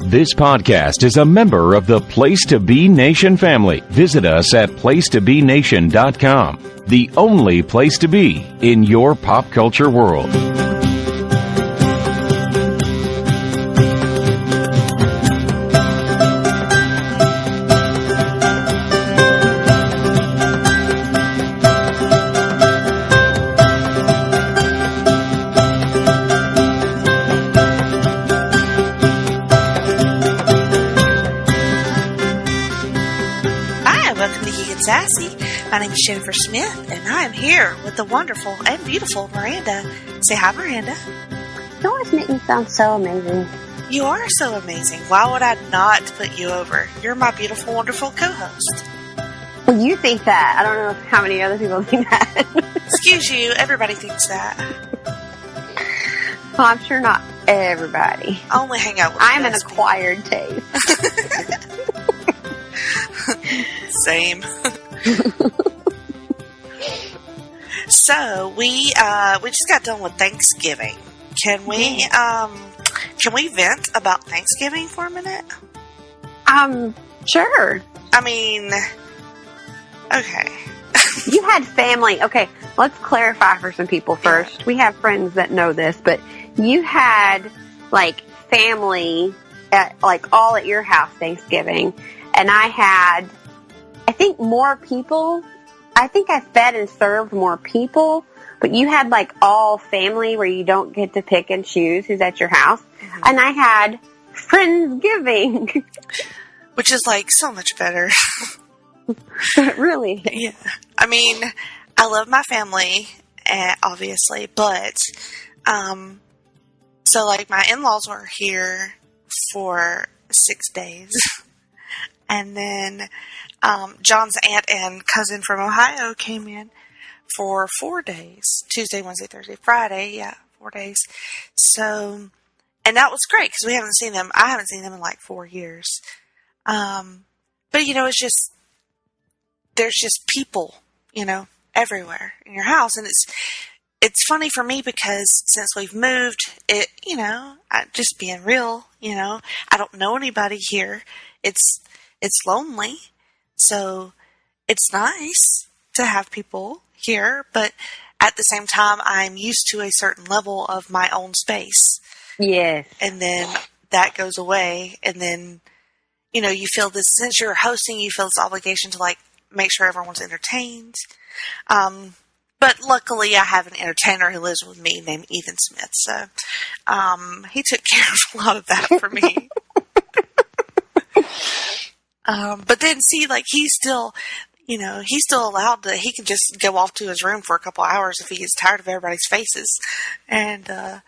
This podcast is a member of the Place to Be Nation family. Visit us at placetobenation.com, the only place to be in your pop culture world. Sassy. My name is Jennifer Smith, and I am here with the wonderful and beautiful Miranda. Say hi, Miranda. You always make me sound so amazing. You are so amazing. Why would I not put you over? You're my beautiful, wonderful co-host. Well, you think that. I don't know how many other people think that. Excuse you. Everybody thinks that. Well, I'm sure not everybody. I only hang out with I'm an acquired taste. Same. So we just got done with Thanksgiving. Can we vent about Thanksgiving for a minute? Sure. I mean, okay. You had family. Okay, let's clarify for some people first. Yeah. We have friends that know this, but you had like family at all at your house Thanksgiving, and I had, I think, more people. I think I fed and served more people, but you had like all family where you don't get to pick and choose who's at your house. Mm-hmm. And I had Friendsgiving. Which is like so much better. Really? Yeah. I mean, I love my family, obviously, but, so like my in-laws were here for 6 days. And then John's aunt and cousin from Ohio came in for 4 days. Tuesday, Wednesday, Thursday, Friday. Yeah, 4 days. So, and that was great because we haven't seen them. I haven't seen them in like 4 years. But, you know, there's just people, you know, everywhere in your house. And it's funny for me because since we've moved, you know, just being real, you know, I don't know anybody here. It's lonely. So it's nice to have people here, but at the same time, I'm used to a certain level of my own space. Yes. And then that goes away. And then, you know, you feel this, since you're hosting, you feel this obligation to like make sure everyone's entertained. But luckily I have an entertainer who lives with me named Ethan Smith. So, he took care of a lot of that for me. But then see, like, he's still allowed to, he can just go off to his room for a couple hours if he gets tired of everybody's faces. And, I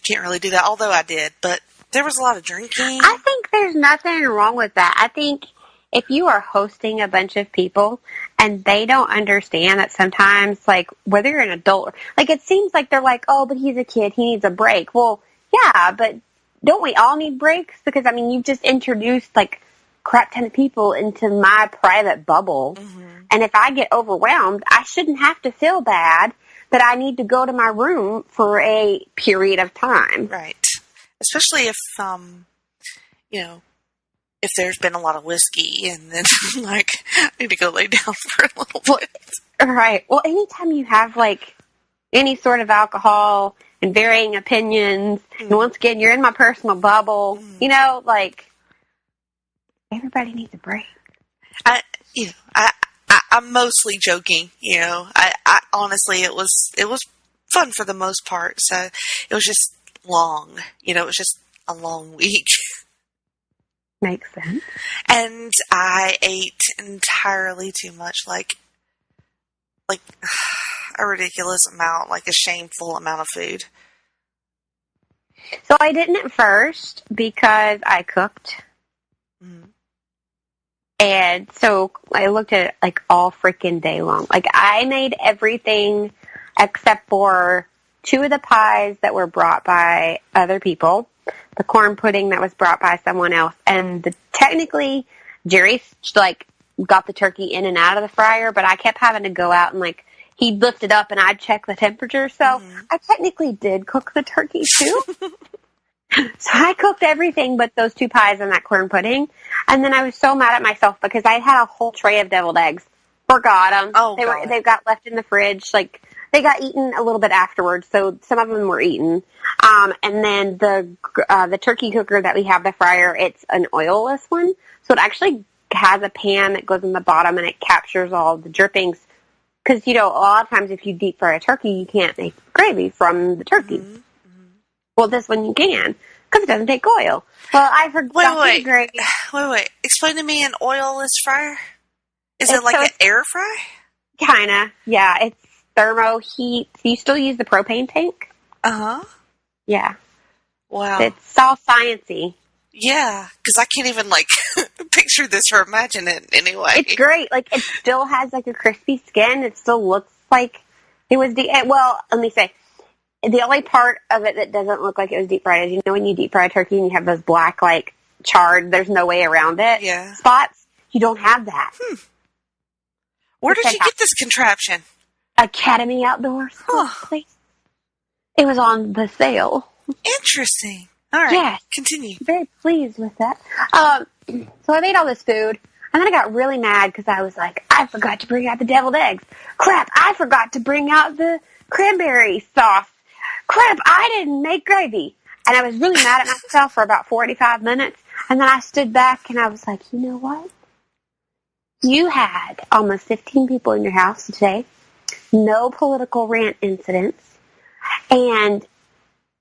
can't really do that, although I did, but there was a lot of drinking. I think there's nothing wrong with that. I think if you are hosting a bunch of people and they don't understand that sometimes, like, whether you're an adult, like, it seems like they're like, oh, but he's a kid, he needs a break. Well, yeah, but don't we all need breaks? Because, I mean, you've just introduced, like, crap ton of people into my private bubble. Mm-hmm. And if I get overwhelmed, I shouldn't have to feel bad that I need to go to my room for a period of time. Right. Especially if, you know, if there's been a lot of whiskey and then, like, I need to go lay down for a little bit. Right. Well, anytime you have, like, any sort of alcohol and varying opinions, and once again, you're in my personal bubble, you know, like, everybody needs a break. I'm mostly joking, you know. I honestly, it was fun for the most part. So it was just long, you know. It was just a long week. Makes sense. And I ate entirely too much, like a ridiculous amount, like a shameful amount of food. So I didn't at first because I cooked. Mm-hmm. And so I looked at it like all freaking day long. Like I made everything except for 2 of the pies that were brought by other people, the corn pudding that was brought by someone else, and technically Jerry like got the turkey in and out of the fryer, but I kept having to go out and like he'd lift it up and I'd check the temperature. So I technically did cook the turkey too. So I cooked everything but those 2 pies and that corn pudding. And then I was so mad at myself because I had a whole tray of deviled eggs. Forgot them. Oh, God. They got left in the fridge. Like, they got eaten a little bit afterwards, so some of them were eaten. And then the turkey cooker that we have, the fryer, it's an oilless one. So it actually has a pan that goes in the bottom and it captures all the drippings. Because, a lot of times if you deep fry a turkey, you can't make gravy from the turkey. Mm-hmm. Well, this one you can, because it doesn't take oil. Well, I forgot the gravy. Wait. Explain to me an oilless fryer. Is it like an air fry? Kinda, yeah. It's thermo heat. You still use the propane tank? Uh-huh. Yeah. Wow. It's all sciencey. Yeah, because I can't even, picture this or imagine it anyway. It's great. It still has, a crispy skin. It still looks like it was well, let me say, the only part of it that doesn't look like it was deep fried is, when you deep fry a turkey and you have those black, charred, there's no way around it spots. You don't have that. Where did you get this contraption? Academy Outdoors. Please. It was on the sale. Interesting. All right. Yes. Continue. Very pleased with that. So I made all this food, and then I got really mad because I was like, I forgot to bring out the deviled eggs. Crap, I forgot to bring out the cranberry sauce. Crap, I didn't make gravy. And I was really mad at myself for about 45 minutes, and then I stood back, and I was like, you know what? You had almost 15 people in your house today, no political rant incidents, and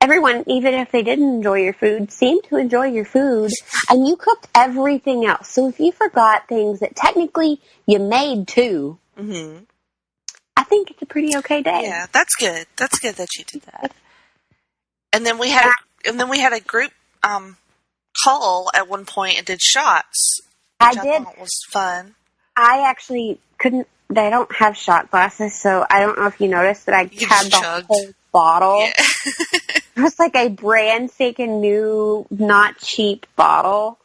everyone, even if they didn't enjoy your food, seemed to enjoy your food, and you cooked everything else. So if you forgot things that technically you made too, I think it's a pretty okay day. Yeah, that's good. That's good that you did that. And then we had a group call at one point and did shots. Which I thought was fun. I actually couldn't. They don't have shot glasses, so I don't know if you noticed that I had the whole bottle. Yeah. It was like a brand spanking new, not cheap bottle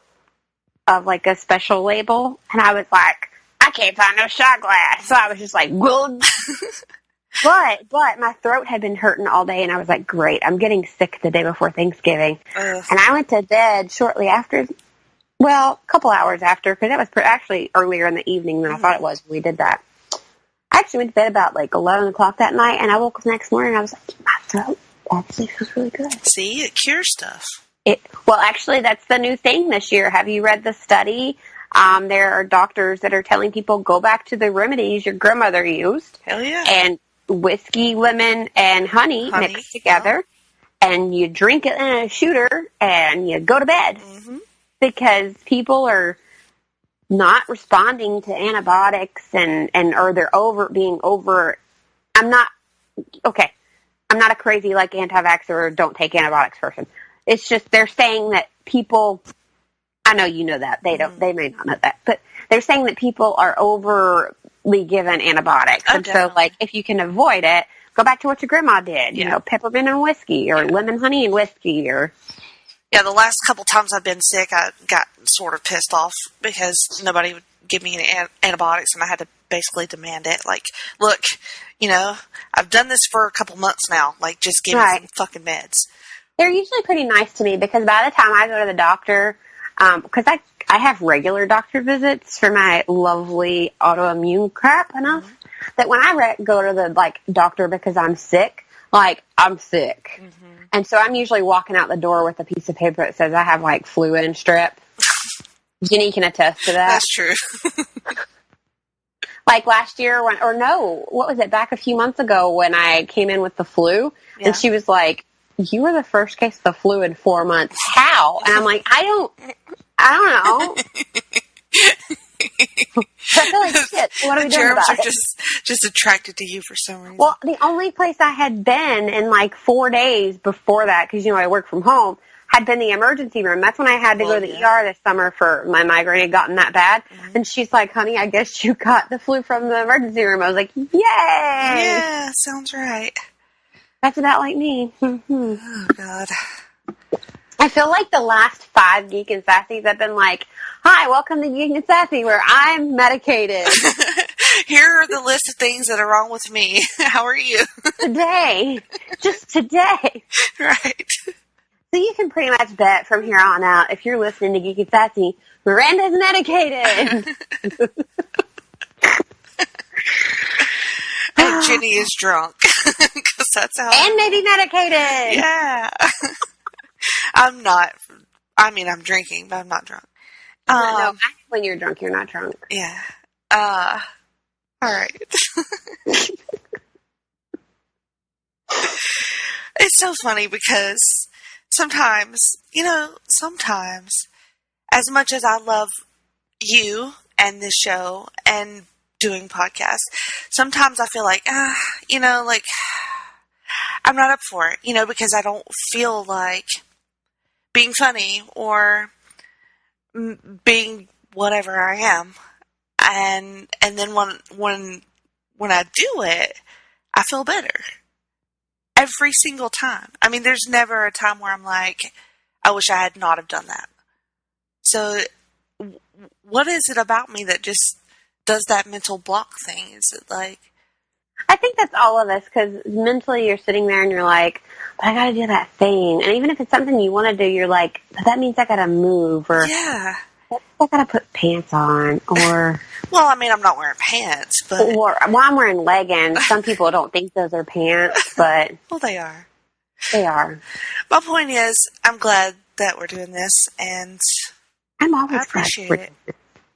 of a special label, and I was like, I can't find no shot glass. So I was just like, good. But my throat had been hurting all day, and I was like, great, I'm getting sick the day before Thanksgiving. And I went to bed shortly after, a couple hours after, because that was actually earlier in the evening than I thought it was when we did that. I actually went to bed about 11 o'clock that night, and I woke up the next morning, and I was like, my throat actually feels really good. See, it cures stuff. Actually, that's the new thing this year. Have you read the study? There are doctors that are telling people, go back to the remedies your grandmother used. Hell yeah. And whiskey, lemon, and honey mixed together. And you drink it in a shooter, and you go to bed. Mm-hmm. Because people are not responding to antibiotics or they're being over. I'm not a crazy anti-vaxxer or don't take antibiotics person. It's just they're saying that people, I know you know that, they may not know that, but they're saying that people are overly given antibiotics. And so if you can avoid it, go back to what your grandma did, peppermint and whiskey or lemon, honey and whiskey or. Yeah, the last couple times I've been sick, I got sort of pissed off because nobody would give me any antibiotics, and I had to basically demand it. Look, I've done this for a couple months now. Just give me some fucking meds. They're usually pretty nice to me because by the time I go to the doctor, because I have regular doctor visits for my lovely autoimmune crap enough that when I go to the doctor because I'm sick, I'm sick. Mm-hmm. And so I'm usually walking out the door with a piece of paper that says I have flu and strep. Jenny can attest to that. That's true. Last year what was it, back a few months ago when I came in with the flu and she was like, you were the first case of the flu in 4 months. How? And I'm like, I don't know. I feel like shit. What are we doing about it? Germs are just attracted to you for some reason. Well, the only place I had been in 4 days before that, because I work from home, had been the emergency room. That's when I had to go to the ER this summer for my migraine had gotten that bad. Mm-hmm. And she's like, honey, I guess you got the flu from the emergency room. I was like, yay! Yeah, sounds right. That's about like me. Oh, God. I feel like the last 5 Geek and Sassies have been like, hi, welcome to Geek and Sassy, where I'm medicated. Here are the list of things that are wrong with me. How are you? Today. Just today. Right. So you can pretty much bet from here on out, if you're listening to Geek and Sassy, Miranda's medicated. And Jenny is drunk. Because that's how. And maybe medicated. Yeah. I'm not. I mean, I'm drinking, but I'm not drunk. No, when you're drunk, you're not drunk. Yeah. All right. It's so funny because sometimes, as much as I love you and this show and doing podcasts, sometimes I feel like, like I'm not up for it, because I don't feel like being funny or being whatever I am. And then when I do it, I feel better. Every single time. I mean, there's never a time where I'm like, I wish I had not have done that. So, what is it about me that just does that mental block thing? Is it like... I think that's all of us, because mentally you're sitting there and you're like, but I gotta do that thing. And even if it's something you want to do, you're like, but that means I gotta move, or yeah, I gotta put pants on, or... Well, I mean, I'm not wearing pants, but... Or, well, I'm wearing leggings. Some people don't think those are pants, but... Well, they are. They are. My point is, I'm glad that we're doing this, and I'm always I appreciate it.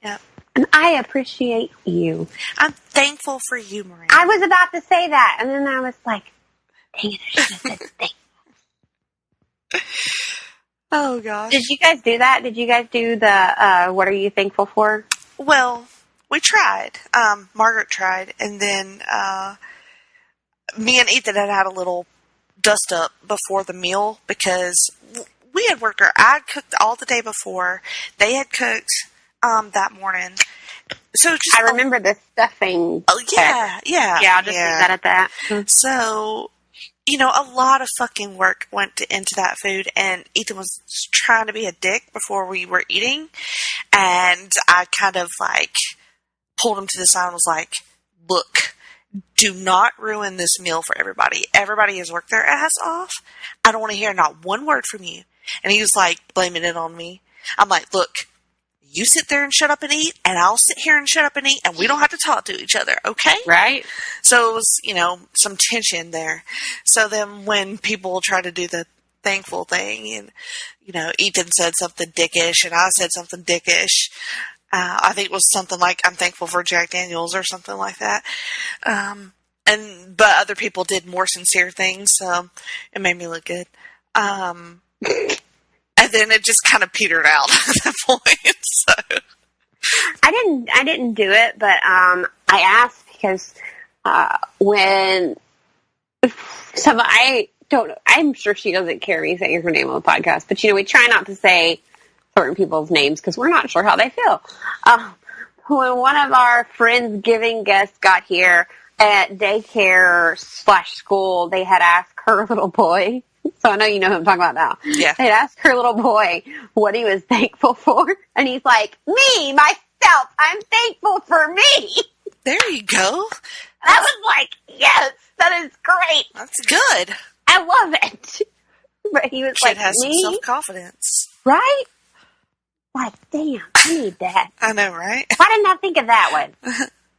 Yep. And I appreciate you. I'm thankful for you, Maria. I was about to say that, and then I was like, dang it, I should have said thank. Oh, gosh. Did you guys do that? Did you guys do the, what are you thankful for? Well, we tried. Margaret tried, and then me and Ethan had a little dust up before the meal because we had worked. I had cooked all the day before. They had cooked that morning. So just I remember the stuffing. Oh yeah. Yeah, I'll just leave that at that. So, a lot of fucking work went into that food, and Ethan was trying to be a dick before we were eating, and I kind of pulled him to the side and was like, look, do not ruin this meal for everybody. Everybody has worked their ass off. I don't want to hear not one word from you. And he was blaming it on me. I'm like, look, you sit there and shut up and eat, and I'll sit here and shut up and eat, and we don't have to talk to each other, okay? Right. So it was, some tension there. So then when people try to do the thankful thing, and, Ethan said something dickish, and I said something dickish, I think it was something like, I'm thankful for Jack Daniels or something like that. But other people did more sincere things, so it made me look good. And then it just kind of petered out at that point. So I didn't do it, but I asked because I'm sure she doesn't care me saying her name on the podcast, but we try not to say certain people's names because we're not sure how they feel. When one of our Friendsgiving guests got here at daycare / school, they had asked her little boy, so I know you know who I'm talking about now. Yeah. They'd asked her little boy what he was thankful for, and he's like, me, myself, I'm thankful for me. There you go. I was like, yes, that is great. That's good. I love it. But he was Kid like, has me? some self-confidence. Right? Like, damn, I need that. I know, right? Why didn't I think of that one?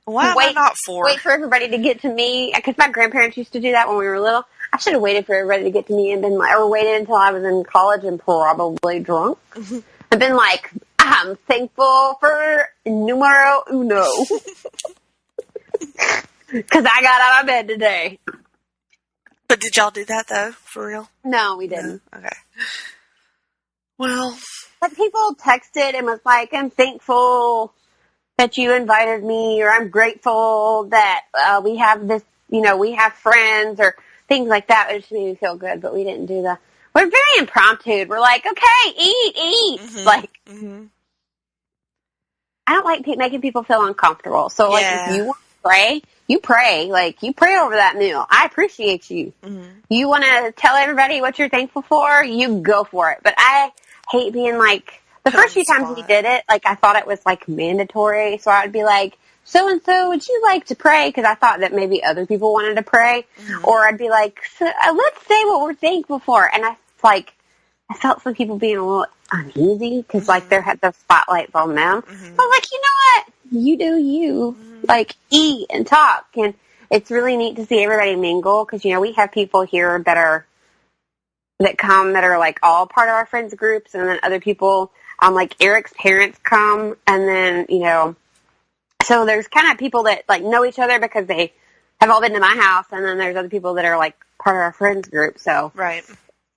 Why am I not for? Wait for everybody to get to me. Because my grandparents used to do that when we were little. I should have waited for everybody to get to me and been like, or waited until I was in college and probably drunk. Mm-hmm. And been like, I'm thankful for numero uno. Because I got out of bed today. But did y'all do that, though? For real? No, we didn't. No? Okay. Well. But people texted and was like, I'm thankful that you invited me, or I'm grateful that we have this, we have friends, or things like that. It just made me feel good, but we didn't do that. We're very impromptu. We're like, okay, eat. Mm-hmm. I don't like making people feel uncomfortable. So, yeah. if you want to pray, you pray. You pray over that meal. I appreciate you. Mm-hmm. You want to tell everybody what you're thankful for, you go for it. But I hate being the first few times we did it, I thought it was mandatory. So I would be like, so-and-so, would you like to pray? Because I thought that maybe other people wanted to pray. Mm-hmm. Or I'd be like, let's say what we're thankful for. And I I felt some people being a little uneasy because, like, they had the spotlights on them. I was like, you know what? You do you. Like, eat and talk. And it's really neat to see everybody mingle because, you know, we have people here that come that are, like, all part of our friends groups, and then other people, like, Eric's parents come, and then, you know, so there's kind of people that, like, know each other because they have all been to my house, and then there's other people that are, like, part of our friends group, so. Right.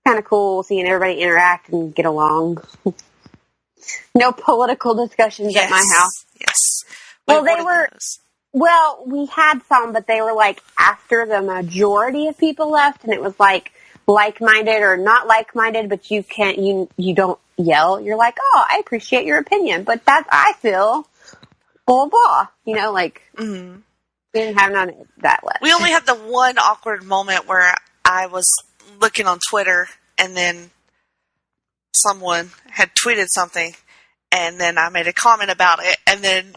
Kind of cool seeing everybody interact and get along. No political discussions at my house. Yes. Well, they were. Well, we had some, but they were like after the majority of people left, and it was like like-minded or not like-minded, but you can't. You don't yell. You're like, oh, I appreciate your opinion, but that's I feel. Blah blah. You know, like we didn't have none of that left. We only had the one awkward moment where I was looking on Twitter, and then someone had tweeted something, and then I made a comment about it, and then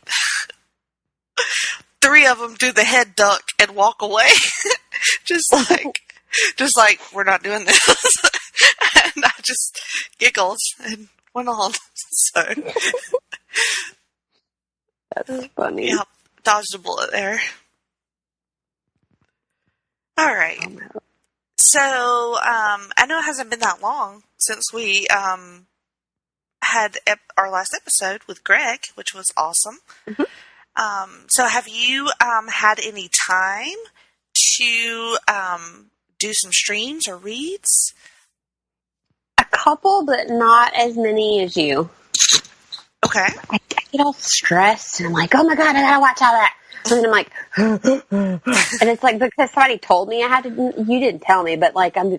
3 of them do the head duck and walk away. just like, we're not doing this. And I just giggled and went on. So that's funny. Yeah, dodged a bullet there. All right. So, I know it hasn't been that long since we had our last episode with Greg, which was awesome. So have you had any time to do some streams or reads? A couple, but not as many as you. Okay. I get all stressed, and I'm like, oh my God, I gotta watch all that. And then I'm like, and it's like because somebody told me I had to. You didn't tell me, but like I'm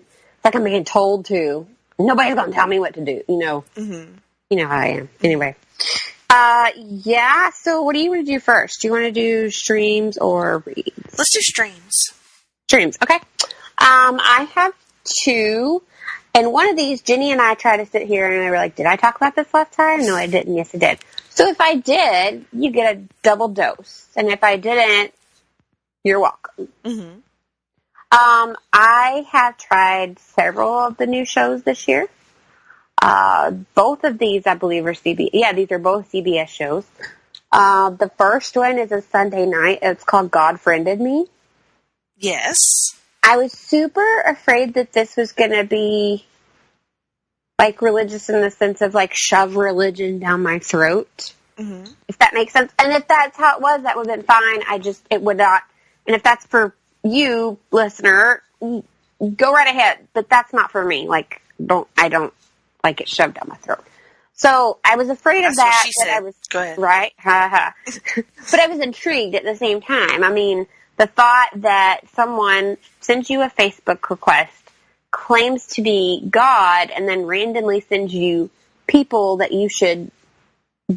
being told to. Nobody's gonna tell me what to do. You know. You know how I am. Anyway. Yeah. So, what do you want to do first? Do you want to do streams or reads? Let's do streams. Streams. Okay. I have 2, and one of these, Jenny and I tried to sit here, and they were like, "Did I talk about this last time?" No, I didn't. Yes, I did. So if I did, you get a double dose. And if I didn't, you're welcome. I have tried several of the new shows this year. Both of these, I believe, are CBS. Yeah, these are both CBS shows. The first one is a Sunday night. It's called God Friended Me. Yes. I was super afraid that this was going to be like religious in the sense of like shove religion down my throat, if that makes sense. And if that's how it was, that would have been fine. It would not. And if that's for you, listener, go right ahead. But that's not for me. Like, I don't like it shoved down my throat. So I was afraid of that. What she said. I was, go ahead. Right? But I was intrigued at the same time. I mean, the thought that someone sends you a Facebook request, claims to be God, and then randomly sends you people that you should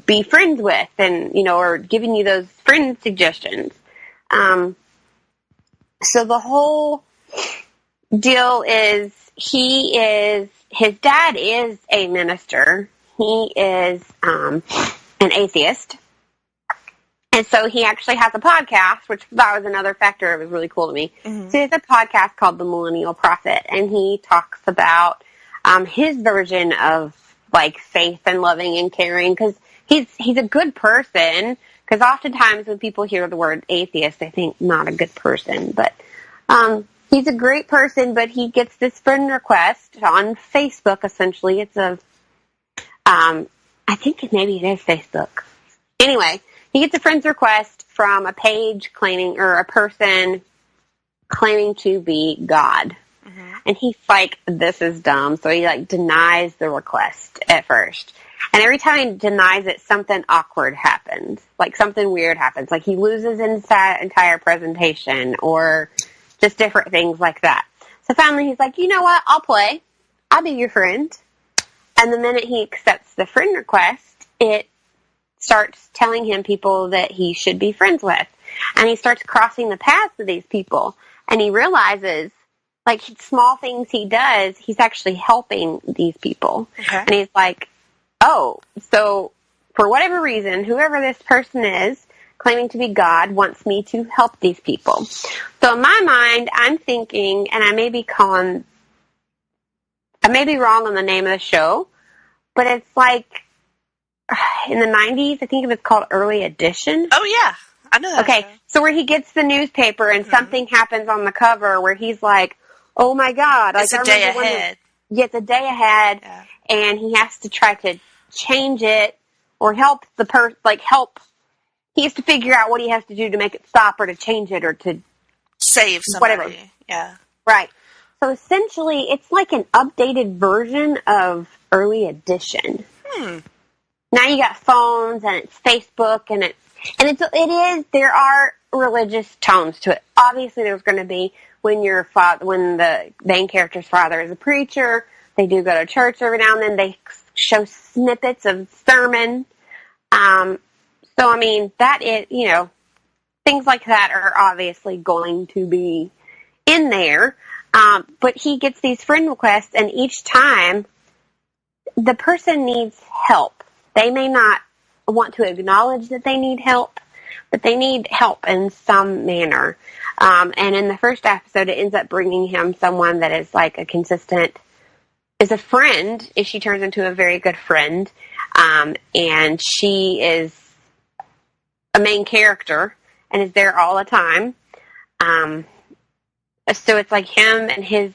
be friends with, and or giving you those friend suggestions. So the whole deal is his dad is a minister. He is an atheist. And so he actually has a podcast, which that was another factor. It was really cool to me. So he has a podcast called The Millennial Prophet, and he talks about his version of like faith and loving and caring, because he's a good person. Because oftentimes when people hear the word atheist, they think not a good person. But he's a great person, but he gets this friend request on Facebook, essentially. It's I think maybe it is Facebook. Anyway, he gets a friend's request from a page claiming, or a person claiming to be God. And he's like, this is dumb. So he like denies the request at first. And every time he denies it, something awkward happens. Like something weird happens. Like he loses his entire presentation, or just different things like that. So finally he's like, you know what? I'll play. I'll be your friend. And the minute he accepts the friend request, it starts telling him people that he should be friends with. And he starts crossing the paths of these people. And he realizes, like, small things he does, he's actually helping these people. And he's like, oh, so for whatever reason, whoever this person is, claiming to be God, wants me to help these people. So in my mind, I'm thinking, and I may be calling I may be wrong on the name of the show, but it's like in the 90s, I think it was called Early Edition. Oh, yeah. I know that Okay, show. so where he gets the newspaper and something happens on the cover where he's like, oh my God. It's like, a day ahead. It's a day ahead, and he has to try to change it or help the person, he has to figure out what he has to do to make it stop or to change it or to save somebody. Whatever. Yeah. Right. So essentially, it's like an updated version of Early Edition. Now you got phones and it's Facebook and it is. There are religious tones to it. Obviously, there's going to be when the main character's father is a preacher. They do go to church every now and then. They show snippets of sermon. So I mean, that is, things like that are obviously going to be in there. But he gets these friend requests, and each time the person needs help. They may not want to acknowledge that they need help, but they need help in some manner. And in the first episode, it ends up bringing him someone that is like is a friend, if she turns into a very good friend. And she is a main character and is there all the time. So it's like him and his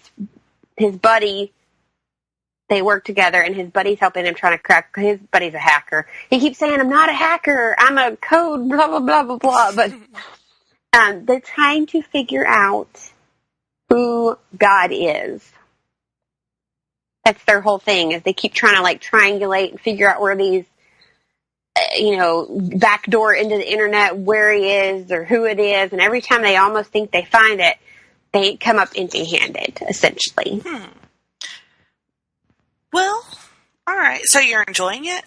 buddy, they work together, and his buddy's helping him trying to crack. His buddy's a hacker. He keeps saying, "I'm not a hacker. I'm a code, blah, blah, blah, blah, blah." But they're trying to figure out who God is. That's their whole thing, is they keep trying to, triangulate and figure out where these, backdoor into the internet, where he is or who it is. And every time they almost think they find it, they come up empty-handed, essentially. Well, all right. So you're enjoying it?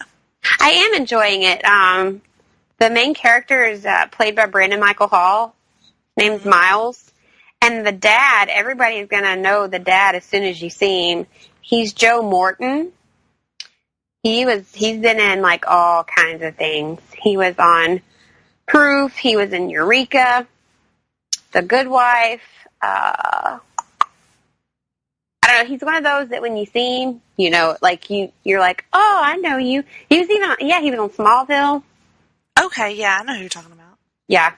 I am enjoying it. The main character is played by Brandon Michael Hall. His name's Miles. And the dad, everybody's going to know the dad as soon as you see him. He's Joe Morton. He's been in, all kinds of things. He was on Proof. He was in Eureka. The Good Wife. I don't know, he's one of those that when you see him, you're like, oh, I know you. He was on Smallville. Okay, yeah, I know who you're talking about. Yeah.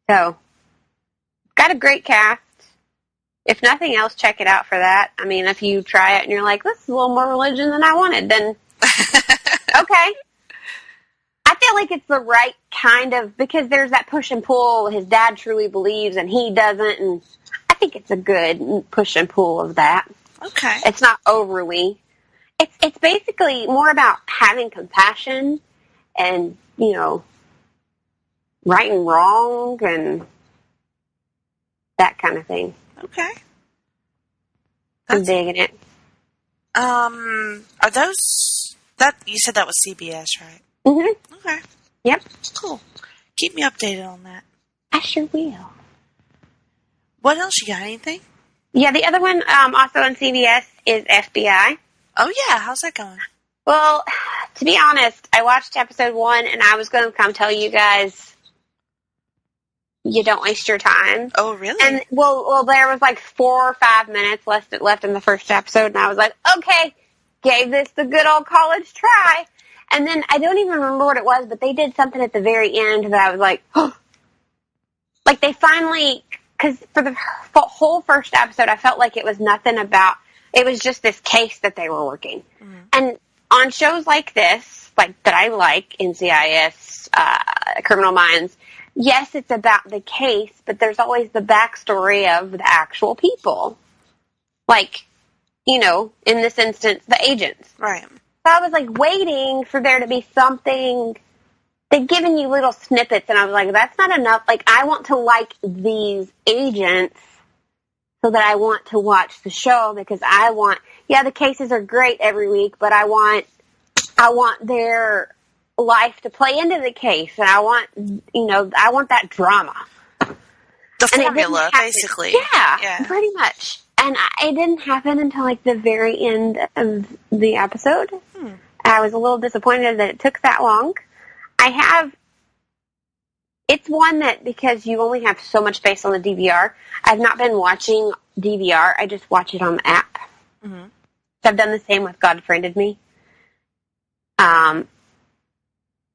So, got a great cast. If nothing else, check it out for that. I mean, if you try it and you're like, this is a little more religion than I wanted, then okay. I feel like it's the right kind of, because there's that push and pull. His dad truly believes and he doesn't, and I think it's a good push and pull of that. Okay. It's not overly. It's basically more about having compassion and, right and wrong and that kind of thing. Okay. I'm digging it. Are those, you said that was CBS, right? Mm-hmm. Okay. Yep. Cool. Keep me updated on that. I sure will. What else? You got anything? Yeah, the other one, also on CBS, is FBI. Oh, yeah. How's that going? Well, to be honest, I watched episode 1, and I was going to come tell you guys, you don't waste your time. Oh, really? And, well, there was 4 or 5 minutes left in the first episode, and I was like, okay, gave this the good old college try. And then I don't even remember what it was, but they did something at the very end that I was like, oh. They finally, because for the whole first episode, I felt like it was nothing about, it was just this case that they were working. Mm-hmm. And on shows like this, that I like, NCIS, Criminal Minds, yes, it's about the case, but there's always the backstory of the actual people. In this instance, the agents. Right. So I was waiting for there to be something. They'd given you little snippets, and I was like, that's not enough. I want to like these agents so that I want to watch the show, because the cases are great every week, but I want their life to play into the case, and I want that drama. The formula, basically. Yeah, pretty much. And it didn't happen until the very end of the episode. I was a little disappointed that it took that long. It's one that, because you only have so much space on the DVR, I've not been watching DVR. I just watch it on the app. Mm-hmm. So I've done the same with God Friended Me.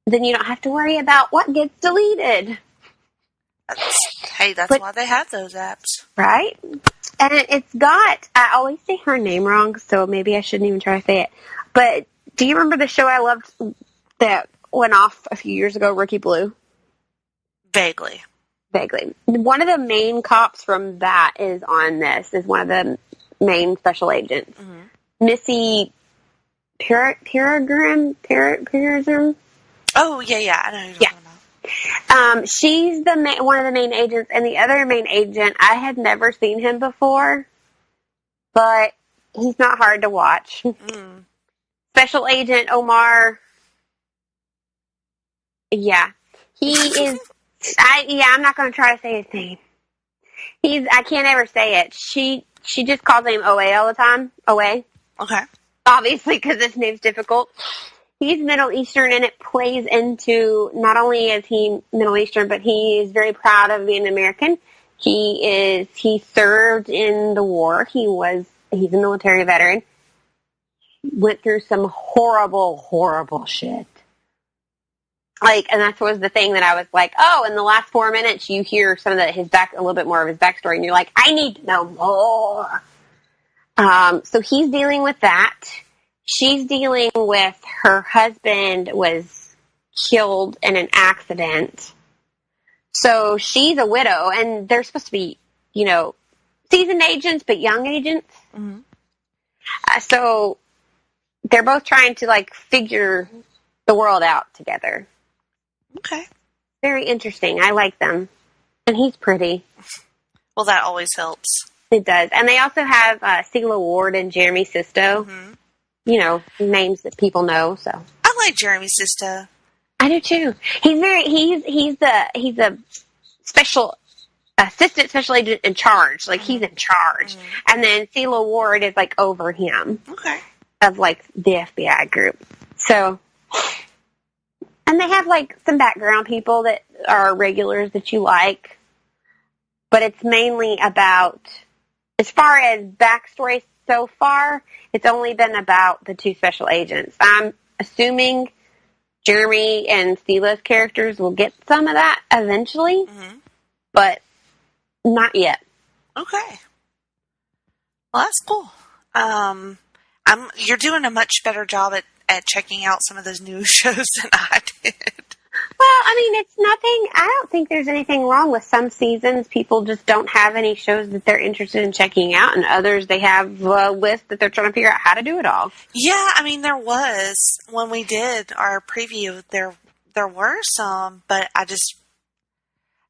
Then you don't have to worry about what gets deleted. That's why they have those apps. Right? And it's got, I always say her name wrong, so maybe I shouldn't even try to say it. But do you remember the show I loved that went off a few years ago, Rookie Blue? Vaguely. One of the main cops from that is on this, is one of the main special agents. Mm-hmm. Missy Peregrine? Oh, yeah, I know who you're talking about. She's one of the main agents, and the other main agent, I had never seen him before, but he's not hard to watch. Mm. Special Agent Omar. Yeah. He is, I'm not going to try to say his name. I can't ever say it. She just calls him OA all the time. OA. Okay. Obviously, because his name's difficult. He's Middle Eastern, and it plays into, not only is he Middle Eastern, but he is very proud of being American. He served in the war. He's a military veteran. Went through some horrible, horrible shit. And that was the thing that I was like, oh, in the last 4 minutes, you hear a little bit more of his backstory, and you're like, I need to know more. So he's dealing with that. She's dealing with her husband was killed in an accident. So she's a widow, and they're supposed to be, seasoned agents, but young agents. Mm-hmm. So they're both trying to, figure the world out together. Okay. Very interesting. I like them. And he's pretty. Well, that always helps. It does. And they also have Celia Ward and Jeremy Sisto. Mm-hmm. Names that people know. So I like Jeremy Sisto. I do too. He's a special assistant special agent in charge. He's in charge. Mm-hmm. And then Celia Ward is over him. Okay. Of the FBI group. So, and they have some background people that are regulars that you like. But it's mainly about, as far as backstory so far, it's only been about the two special agents. I'm assuming Jeremy and Stela's characters will get some of that eventually, but not yet. Okay. Well, that's cool. You're doing a much better job at checking out some of those new shows than I did. Well, it's nothing. I don't think there's anything wrong with some seasons. People just don't have any shows that they're interested in checking out, and others they have a list that they're trying to figure out how to do it all. Yeah, there was, when we did our preview, there were some, but it's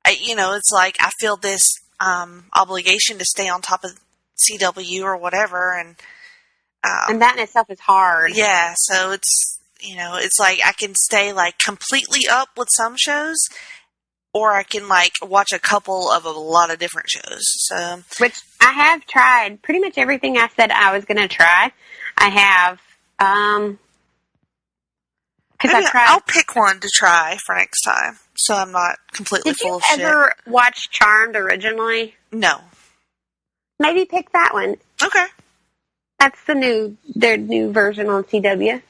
I feel this obligation to stay on top of CW or whatever, and that in itself is hard. Yeah, so it's I can stay completely up with some shows, or I can watch a couple of a lot of different shows. So, which I have tried pretty much everything I said I was going to try. I have, I'll pick one to try for next time, so I'm not completely full of shit. Did you ever watch Charmed originally? No. Maybe pick that one. Okay. That's their new version on CW.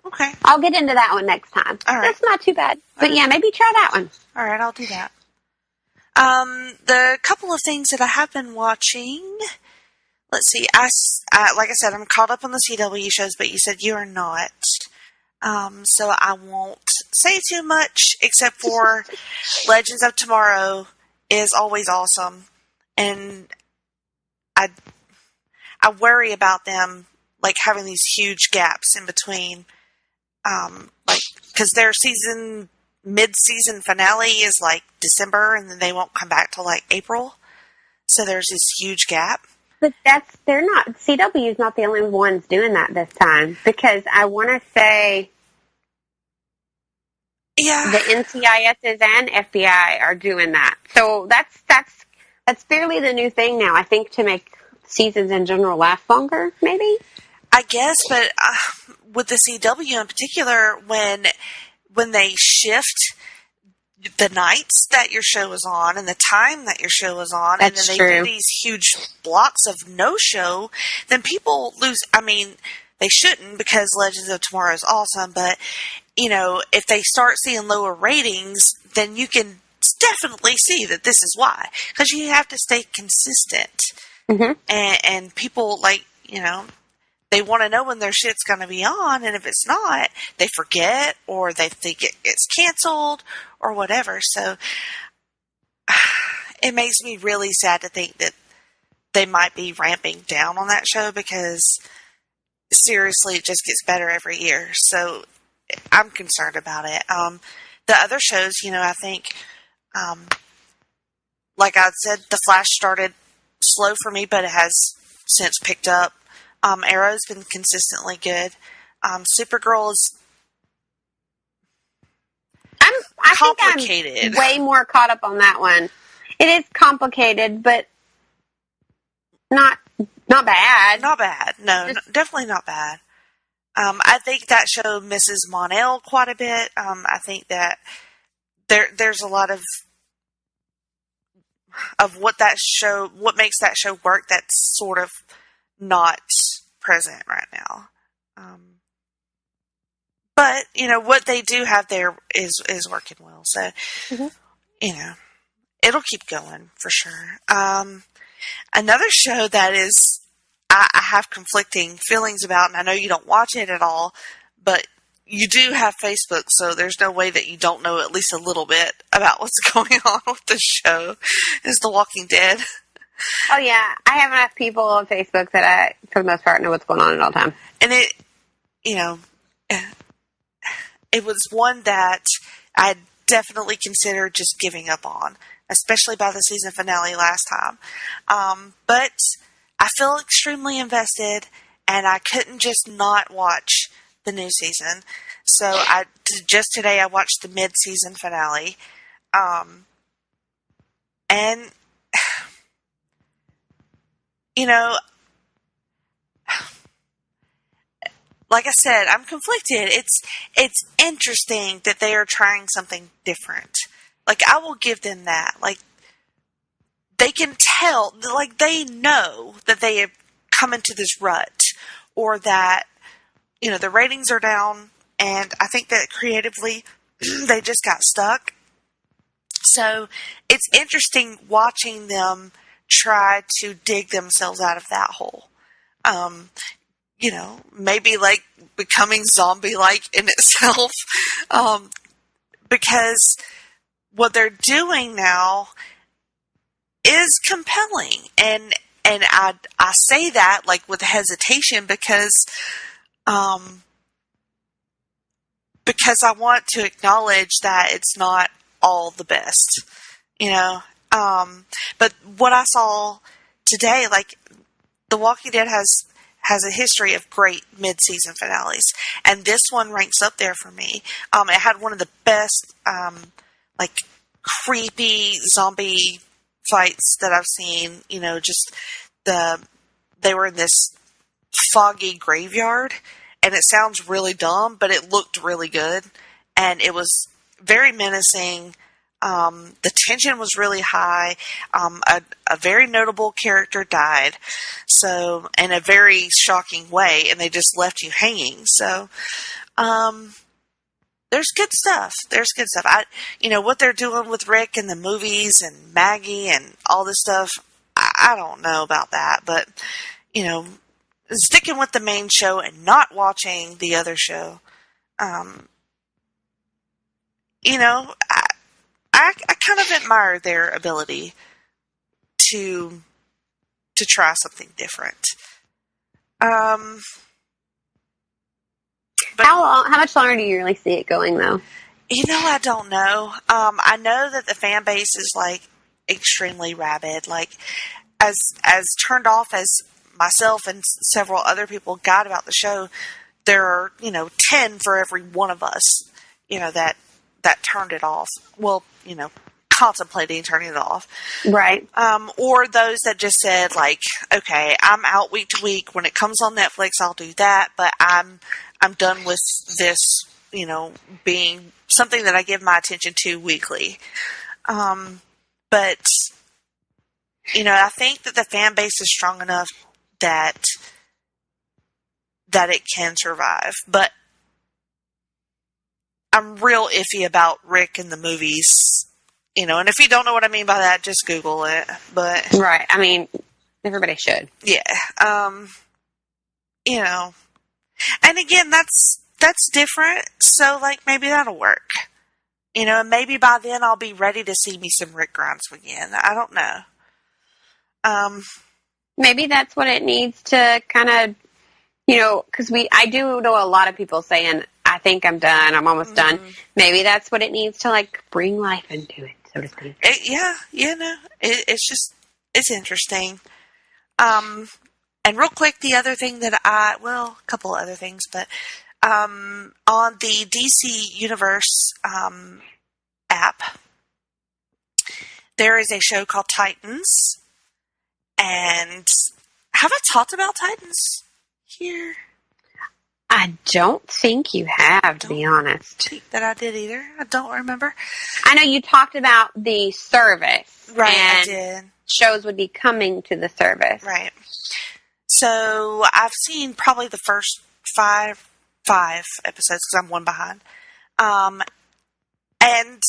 Okay. I'll get into that one next time. All right. That's not too bad. But yeah, maybe try that one. All right, I'll do that. The couple of things that I have been watching, let's see, like I said, I'm caught up on the CW shows, but you said you are not. So I won't say too much, except for Legends of Tomorrow is always awesome. And I worry about them, having these huge gaps in between. Because their mid-season finale is December, and then they won't come back till April. So there's this huge gap. But CW is not the only ones doing that this time, because I want to say, yeah, the NCISs and FBI are doing that. So that's fairly the new thing now, I think, to make seasons in general last longer, maybe? I guess, but with the CW in particular, when they shift, the nights that your show is on and the time that your show is on, That's and then they true. do these huge blocks of no show, then people lose. I mean, they shouldn't, because Legends of Tomorrow is awesome, but if they start seeing lower ratings, then you can definitely see that this is why, because you have to stay consistent, and people they want to know when their shit's going to be on, and if it's not, they forget, or they think it's canceled, or whatever. So it makes me really sad to think that they might be ramping down on that show, because seriously, it just gets better every year. So I'm concerned about it. The other shows, I think, like I said, The Flash started slow for me, but it has since picked up. Arrow's been consistently good. Supergirl is complicated. I think I'm way more caught up on that one. It is complicated, but not bad. Not bad. No, definitely not bad. I think that show misses Mon-El quite a bit. I think that there's a lot of what makes that show work that's sort of not present right now. But what they do have there is working well. So it'll keep going for sure. Another show that is I have conflicting feelings about, and I know you don't watch it at all, but you do have Facebook, so there's no way that you don't know at least a little bit about what's going on with the show, is The Walking Dead. Oh, yeah. I have enough people on Facebook that I, for the most part, know what's going on at all time. And it was one that I definitely considered just giving up on, especially by the season finale last time. But I feel extremely invested, and I couldn't just not watch the new season. So just today I watched the mid-season finale. And like I said, I'm conflicted. It's interesting that they are trying something different. Like, I will give them that. Like, they can tell, like, they know that they have come into this rut, or that, the ratings are down, and I think that creatively they just got stuck. So it's interesting watching them try to dig themselves out of that hole. Maybe like becoming zombie-like in itself, because what they're doing now is compelling, and I say that like with hesitation, because I want to acknowledge that it's not all the best, but what I saw today, like, The Walking Dead has a history of great mid-season finales, and this one ranks up there for me. It had one of the best, like, creepy zombie fights that I've seen. They were in this foggy graveyard, and it sounds really dumb, but it looked really good, and it was very menacing. The tension was really high. A very notable character died, so, in a very shocking way, and they just left you hanging. So, there's good stuff. What they're doing with Rick and the movies and Maggie and all this stuff, I don't know about that, but, sticking with the main show and not watching the other show, I kind of admire their ability to try something different. But how much longer do you really see it going, though? I don't know. I know that the fan base is like extremely rabid. Like, as turned off as myself and several other people got about the show, there are 10 for every one of us that turned it off. Well, contemplating turning it off. Right. Or those that just said, like, okay, I'm out week to week. When it comes on Netflix, I'll do that, but I'm done with this being something that I give my attention to weekly. But, I think that the fan base is strong enough that it can survive. But I'm real iffy about Rick in the movies, and if you don't know what I mean by that, just Google it. But Right. I mean, everybody should. yeah. And again, that's different. So, like, maybe that'll work. And maybe by then I'll be ready to see me some Rick Grimes again. I don't know. Maybe that's what it needs to kind of, because I do know a lot of people saying, I think I'm done. I'm almost done. Maybe that's what it needs to, like, bring life into it, so to speak. It's interesting. And real quick, the other thing that a couple other things, but on the DC Universe app, there is a show called Titans. And have I talked about Titans here? I don't think you have, to be honest. Think that I did either. I don't remember. I know you talked about the service. Right, and I did. Shows would be coming to the service. Right. So I've seen probably the first five episodes because I'm one behind. And,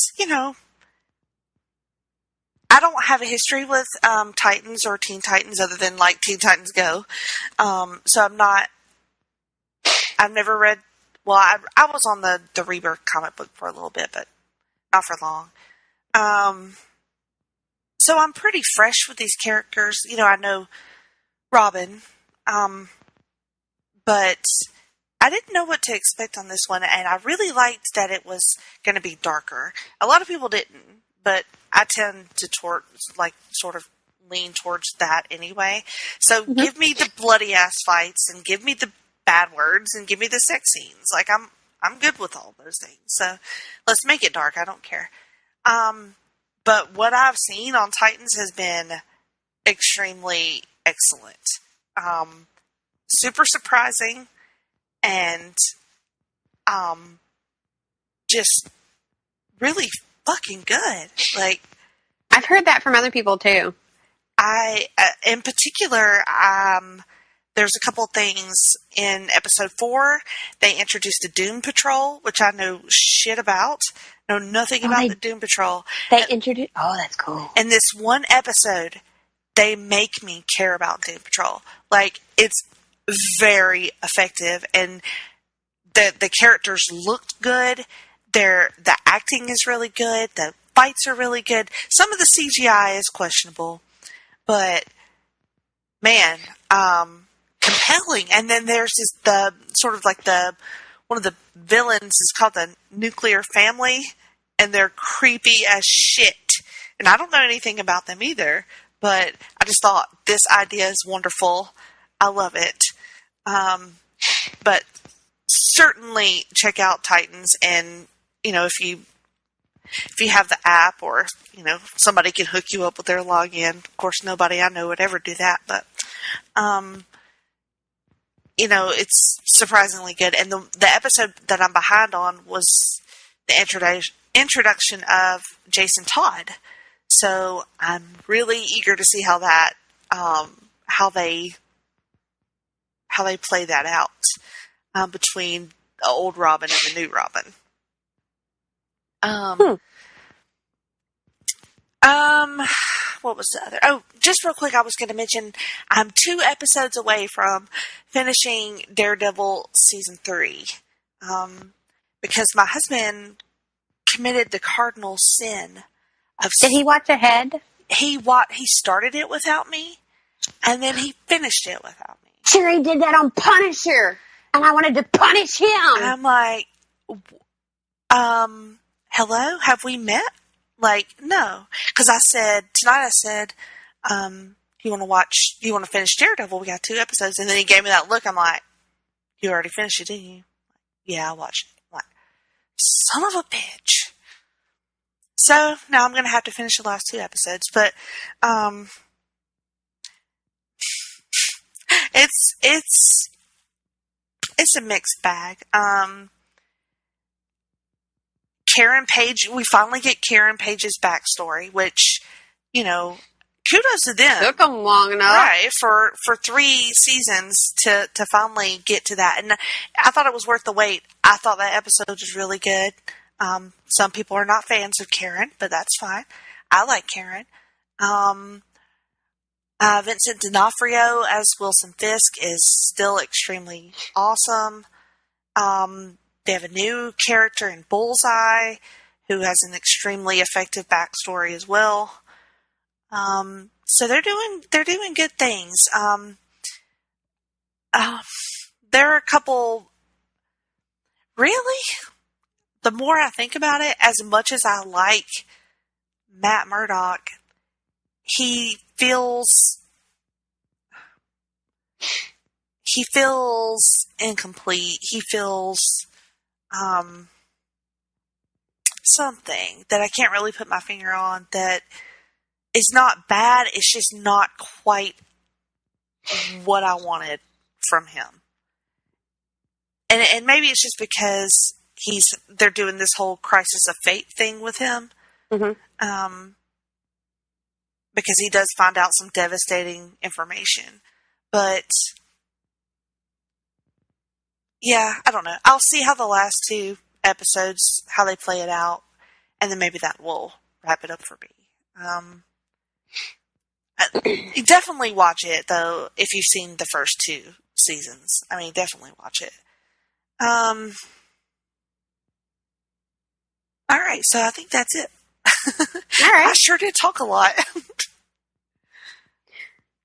I don't have a history with Titans or Teen Titans other than, like, Teen Titans Go. So I've never read, I was on the Rebirth comic book for a little bit, but not for long. So I'm pretty fresh with these characters. I know Robin, but I didn't know what to expect on this one, and I really liked that it was going to be darker. A lot of people didn't, but I tend to sort of lean towards that anyway. So give me the bloody ass fights, and give me the bad words, and give me the sex scenes. Like, I'm good with all those things. So let's make it dark. I don't care. But what I've seen on Titans has been extremely excellent. Super surprising, and just really fucking good. Like, I've heard that from other people too. In particular, there's a couple things in episode 4. They introduced the Doom Patrol, which I know shit about. Know nothing about the Doom Patrol. They introduced. Oh, that's cool. In this one episode, they make me care about Doom Patrol. Like, it's very effective, and the characters looked good. The acting is really good. The fights are really good. Some of the CGI is questionable, but man, compelling. And then there's the sort of like one of the villains is called the Nuclear Family, and they're creepy as shit. And I don't know anything about them either, but I just thought this idea is wonderful. I love it. But certainly check out Titans, and if you have the app, or somebody can hook you up with their login. Of course, nobody I know would ever do that, but it's surprisingly good. And the episode that I'm behind on was the introduction of Jason Todd. So I'm really eager to see how that how they play that out between the old Robin and the new Robin. What was the other? Oh, just real quick, I was going to mention I'm 2 episodes away from finishing Daredevil season 3, because my husband committed the cardinal sin of. Did he watch ahead? He started it without me, and then he finished it without me. Sure, he did that on Punisher, and I wanted to punish him. I'm like, hello, have we met? Like, no. Because tonight I said, you want to finish Daredevil? We got 2 episodes. And then he gave me that look. I'm like, you already finished it, didn't you? Yeah, I watched it. I'm like, son of a bitch. So now I'm going to have to finish the last 2 episodes. But, it's a mixed bag. Karen Page, we finally get Karen Page's backstory, which, kudos to them. Took them long enough. Right, for 3 seasons to finally get to that. And I thought it was worth the wait. I thought that episode was really good. Some people are not fans of Karen, but that's fine. I like Karen. Vincent D'Onofrio as Wilson Fisk is still extremely awesome. They have a new character in Bullseye who has an extremely effective backstory as well. So they're doing good things. There are a couple. Really, the more I think about it, as much as I like Matt Murdock, he feels incomplete. He feels something that I can't really put my finger on that is not bad. It's just not quite what I wanted from him. And maybe it's just because they're doing this whole crisis of fate thing with him. Mm-hmm. Because he does find out some devastating information. But yeah, I don't know. I'll see how the last 2 episodes, how they play it out, and then maybe that will wrap it up for me. Definitely watch it, though, if you've seen the first 2 seasons. I mean, definitely watch it. All right, so I think that's it. All right. I sure did talk a lot.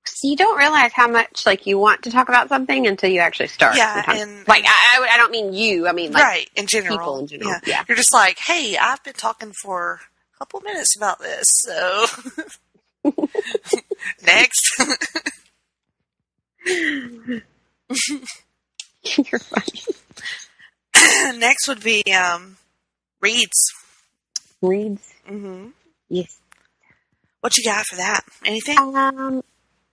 So you don't realize how much you want to talk about something until you actually start. Yeah, sometimes. and I don't mean you. I mean right in general. People in general. Yeah. You're just like, hey, I've been talking for a couple minutes about this, so next. You're funny. Next would be reads. Reads. Mm-hmm. Yes. What you got for that? Anything?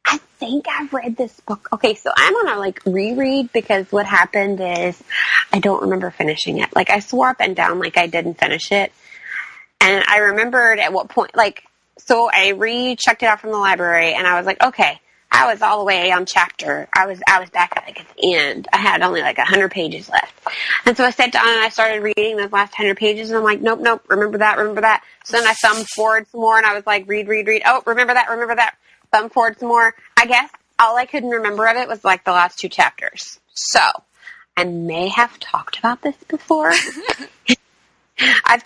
I think I've read this book. Okay, so I'm on a reread because what happened is I don't remember finishing it. I swore up and down I didn't finish it. And I remembered at what point, so I checked it out from the library and I was like, okay, I was all the way on chapter. I was back at the end. I had only 100 pages left. And so I sat down and I started reading those last 100 pages and I'm like, nope, remember that. So then I thumbed forward some more and I was like, read. Oh, remember that. Thumb forward some more. I guess all I couldn't remember of it was the last 2 chapters. So I may have talked about this before. I've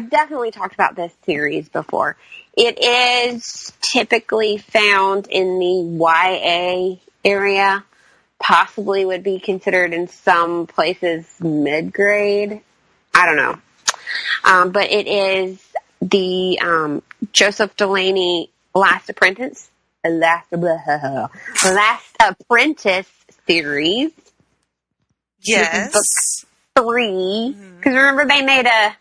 definitely talked about this series before. It is typically found in the YA area, possibly would be considered in some places mid-grade. I don't know. But it is the Joseph Delaney Last Apprentice series. Yes. Book 3. Because remember they made a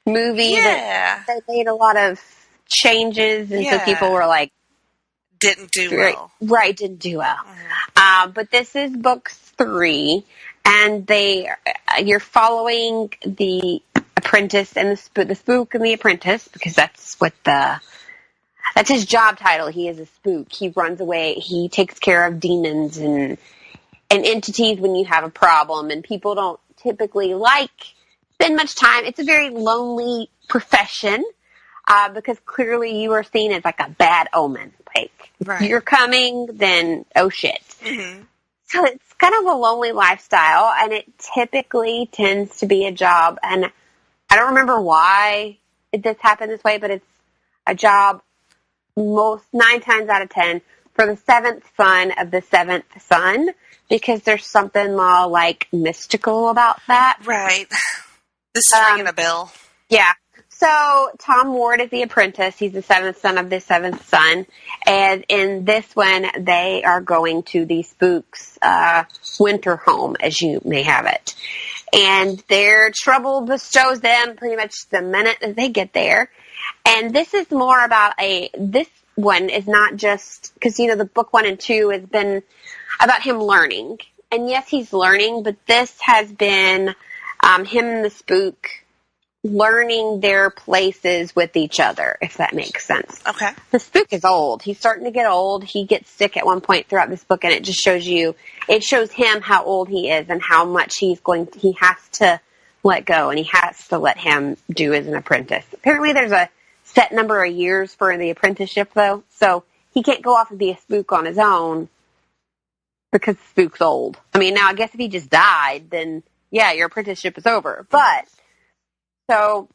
movie that they made a lot of changes and so people were didn't do well. Right, didn't do well. But this is book 3 and you're following the apprentice and the spook and the apprentice because that's his job title. He is a spook. He runs away. He takes care of demons and entities when you have a problem. And people don't typically spend much time. It's a very lonely profession because clearly you are seen as a bad omen. If you're coming, then oh shit. Mm-hmm. So it's kind of a lonely lifestyle, and it typically tends to be a job. And I don't remember why this happened this way, but it's a job 9 times out of 10 for the 7th son of the 7th son, because there's something more mystical about that. Right. This is ringing a bell. Yeah. So Tom Ward is the apprentice. He's the 7th son of the 7th son. And in this one, they are going to the spook's winter home, as you may have it. And their trouble bestows them pretty much the minute that they get there. And this is more about this one is not just, because, the book 1 and 2 has been about him learning. And yes, he's learning, but this has been him and the spook learning their places with each other, if that makes sense. Okay. The spook is old. He's starting to get old. He gets sick at one point throughout this book, and it just shows him how old he is and how much he has to let go, and he has to let him do as an apprentice. Apparently there's a set number of years for the apprenticeship, though, so he can't go off and be a spook on his own because the spook's old. I mean, now I guess if he just died, then yeah, your apprenticeship is over. But so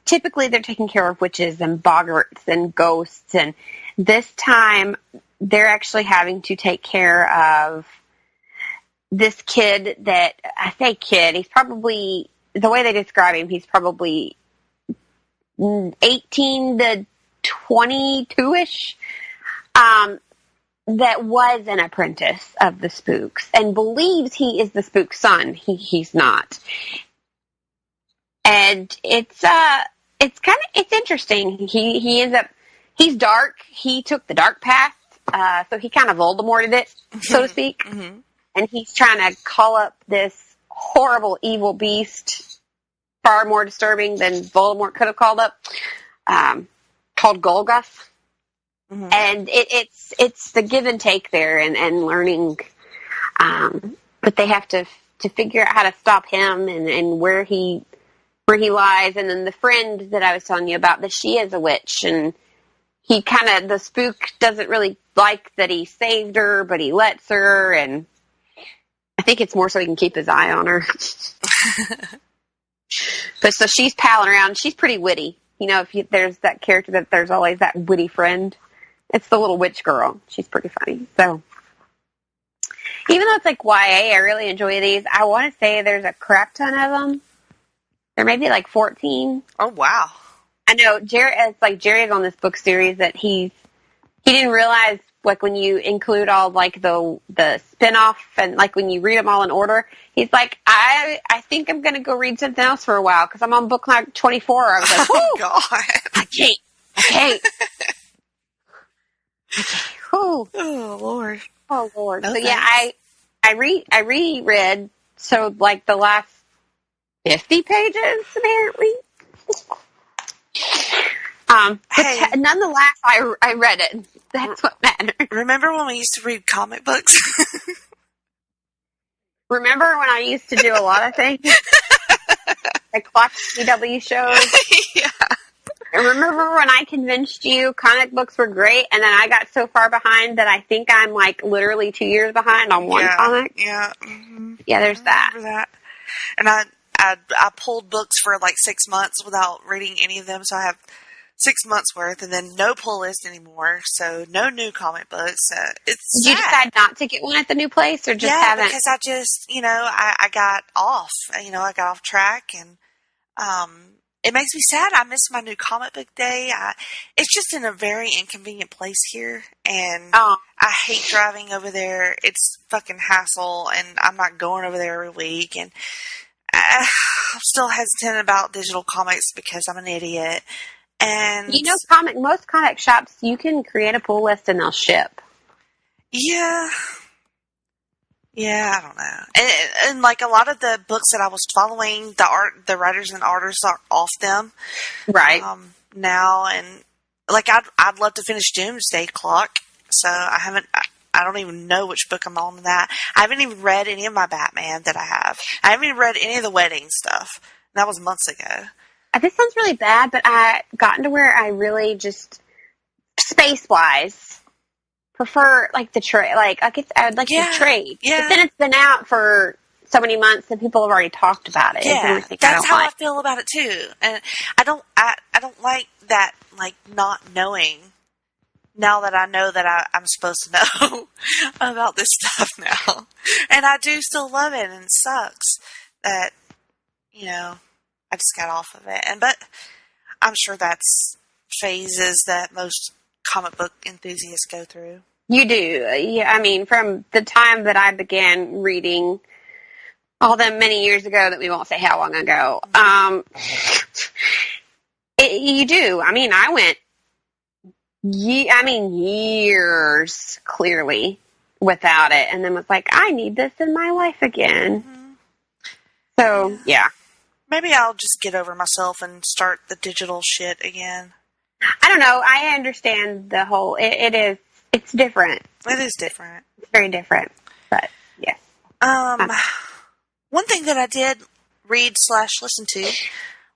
typically they're taking care of witches and boggarts and ghosts, and this time they're actually having to take care of this kid that, I say kid, he's probably, the way they describe him, he's probably 18 to 22-ish, that was an apprentice of the spooks and believes he is the spook's son. He's not. And it's interesting. He ends up, he's dark. He took the dark path. So he kind of Voldemorted it, so to speak. Mm-hmm. And he's trying to call up this horrible evil beast, far more disturbing than Voldemort could have called up, called Golgoth. Mm-hmm. And it's the give and take there and learning, but they have to figure out how to stop him and where he lies. And then the friend that I was telling you about, that she is a witch, and the spook doesn't really like that he saved her, but he lets her, and I think it's more so he can keep his eye on her. But so she's palling around. She's pretty witty. You know, there's that character that there's always that witty friend. It's the little witch girl. She's pretty funny. So even though it's like YA, I really enjoy these. I want to say there's a crap ton of them. There may be like 14. Oh, wow. I know Jerry's on this book series that he didn't realize, like, when you include all like the spinoff and like when you read them all in order, he's like, I think I'm going to go read something else for a while because I'm on book like 24. I was like, oh God, I can't. Oh Lord. Oh Lord. No, so yeah, I reread like the last 50 pages apparently. But nonetheless, I read it. That's what matters. Remember when we used to read comic books? Remember when I used to do a lot of things? Like watch CW shows? Yeah. Remember when I convinced you comic books were great, and then I got so far behind that I think I'm like literally 2 years behind on one comic? Yeah. Mm-hmm. Yeah, there's that. And I pulled books for like 6 months without reading any of them, so I have 6 months worth, and then no pull list anymore, so no new comic books. It's Did you decide not to get one at the new place, or just haven't? Because I just, I got off. I got off track, and it makes me sad. I miss my new comic book day. It's just in a very inconvenient place here, and I hate driving over there. It's fucking hassle, and I'm not going over there every week, and I'm still hesitant about digital comics because I'm an idiot. And most comic shops, you can create a pull list and they'll ship. Yeah, I don't know. And like a lot of the books that I was following, the writers and artists are off them right now, and like I'd love to finish Doomsday Clock. So I don't even know which book I'm on in that. I haven't even read any of my Batman that I have. I haven't even read any of the wedding stuff. That was months ago. This sounds really bad, but I gotten to where I really just space-wise prefer like the trade. I would like to trade. Yeah. But then it's been out for so many months and people have already talked about it. Yeah, that's how I feel about it too. And I don't like that, like not knowing. Now that I know that I'm supposed to know about this stuff now, and I do still love it, and it sucks that I just got off of it. But I'm sure that's phases that most comic book enthusiasts go through. You do. Yeah, I mean, from the time that I began reading, all them many years ago that we won't say how long ago, you do. I mean, I went, years, clearly, without it. And then was like, I need this in my life again. Mm-hmm. So, yeah. maybe I'll just get over myself and start the digital shit again. I don't know. I understand the whole. It's different. It is different. It's very different. But yes. One thing that I did read/listen to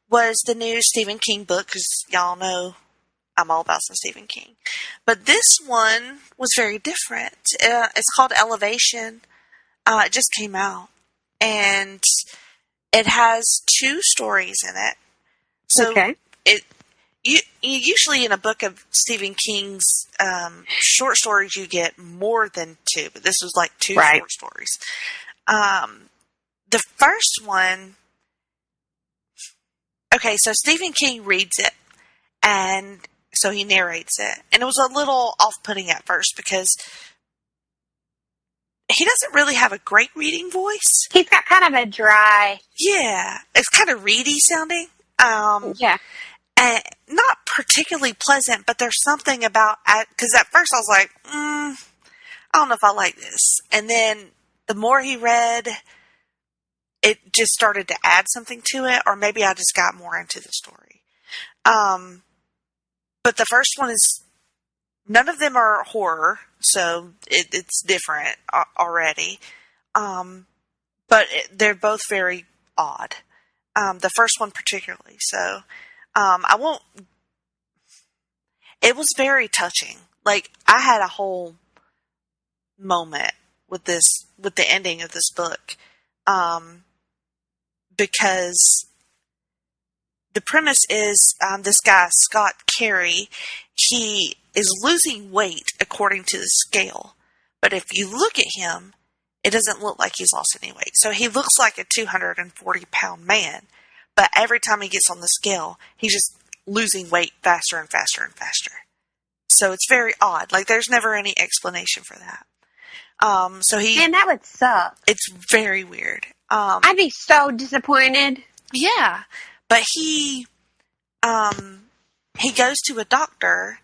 was the new Stephen King book, because y'all know I'm all about some Stephen King. But this one was very different. It's called Elevation. It just came out. And it has 2 stories in it. So okay. You usually in a book of Stephen King's short stories, you get more than 2. But this was like 2 short stories. The first one... Okay, so Stephen King reads it, and so he narrates it. And it was a little off-putting at first because he doesn't really have a great reading voice. He's got kind of a dry... Yeah, it's kind of reedy sounding. Yeah. And not particularly pleasant, but there's something about... Because at first I was like, I don't know if I like this. And then the more he read... It just started to add something to it, or maybe I just got more into the story. But the first one is, none of them are horror, so it's different already. But they're both very odd. The first one particularly. So, I won't... It was very touching. Like, I had a whole moment with the ending of this book. Because the premise is this guy, Scott Carey, he is losing weight according to the scale. But if you look at him, it doesn't look like he's lost any weight. So he looks like a 240-pound man. But every time he gets on the scale, he's just losing weight faster and faster and faster. So it's very odd. Like, there's never any explanation for that. Man, that would suck. It's very weird. I'd be so disappointed. Yeah, but he goes to a doctor,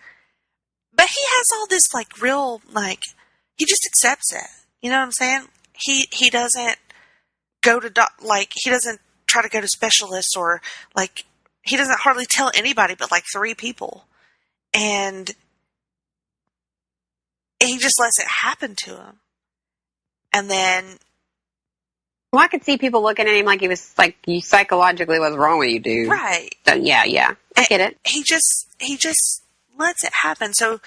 but he has all this like real like he just accepts it. You know what I'm saying? He doesn't go to he doesn't try to go to specialists or like he doesn't hardly tell anybody but like 3 people, and he just lets it happen to him, and then. Well, I could see people looking at him like he was like, "You psychologically, what's wrong with you, dude?" Right. So, yeah, I get it. He just lets it happen. So,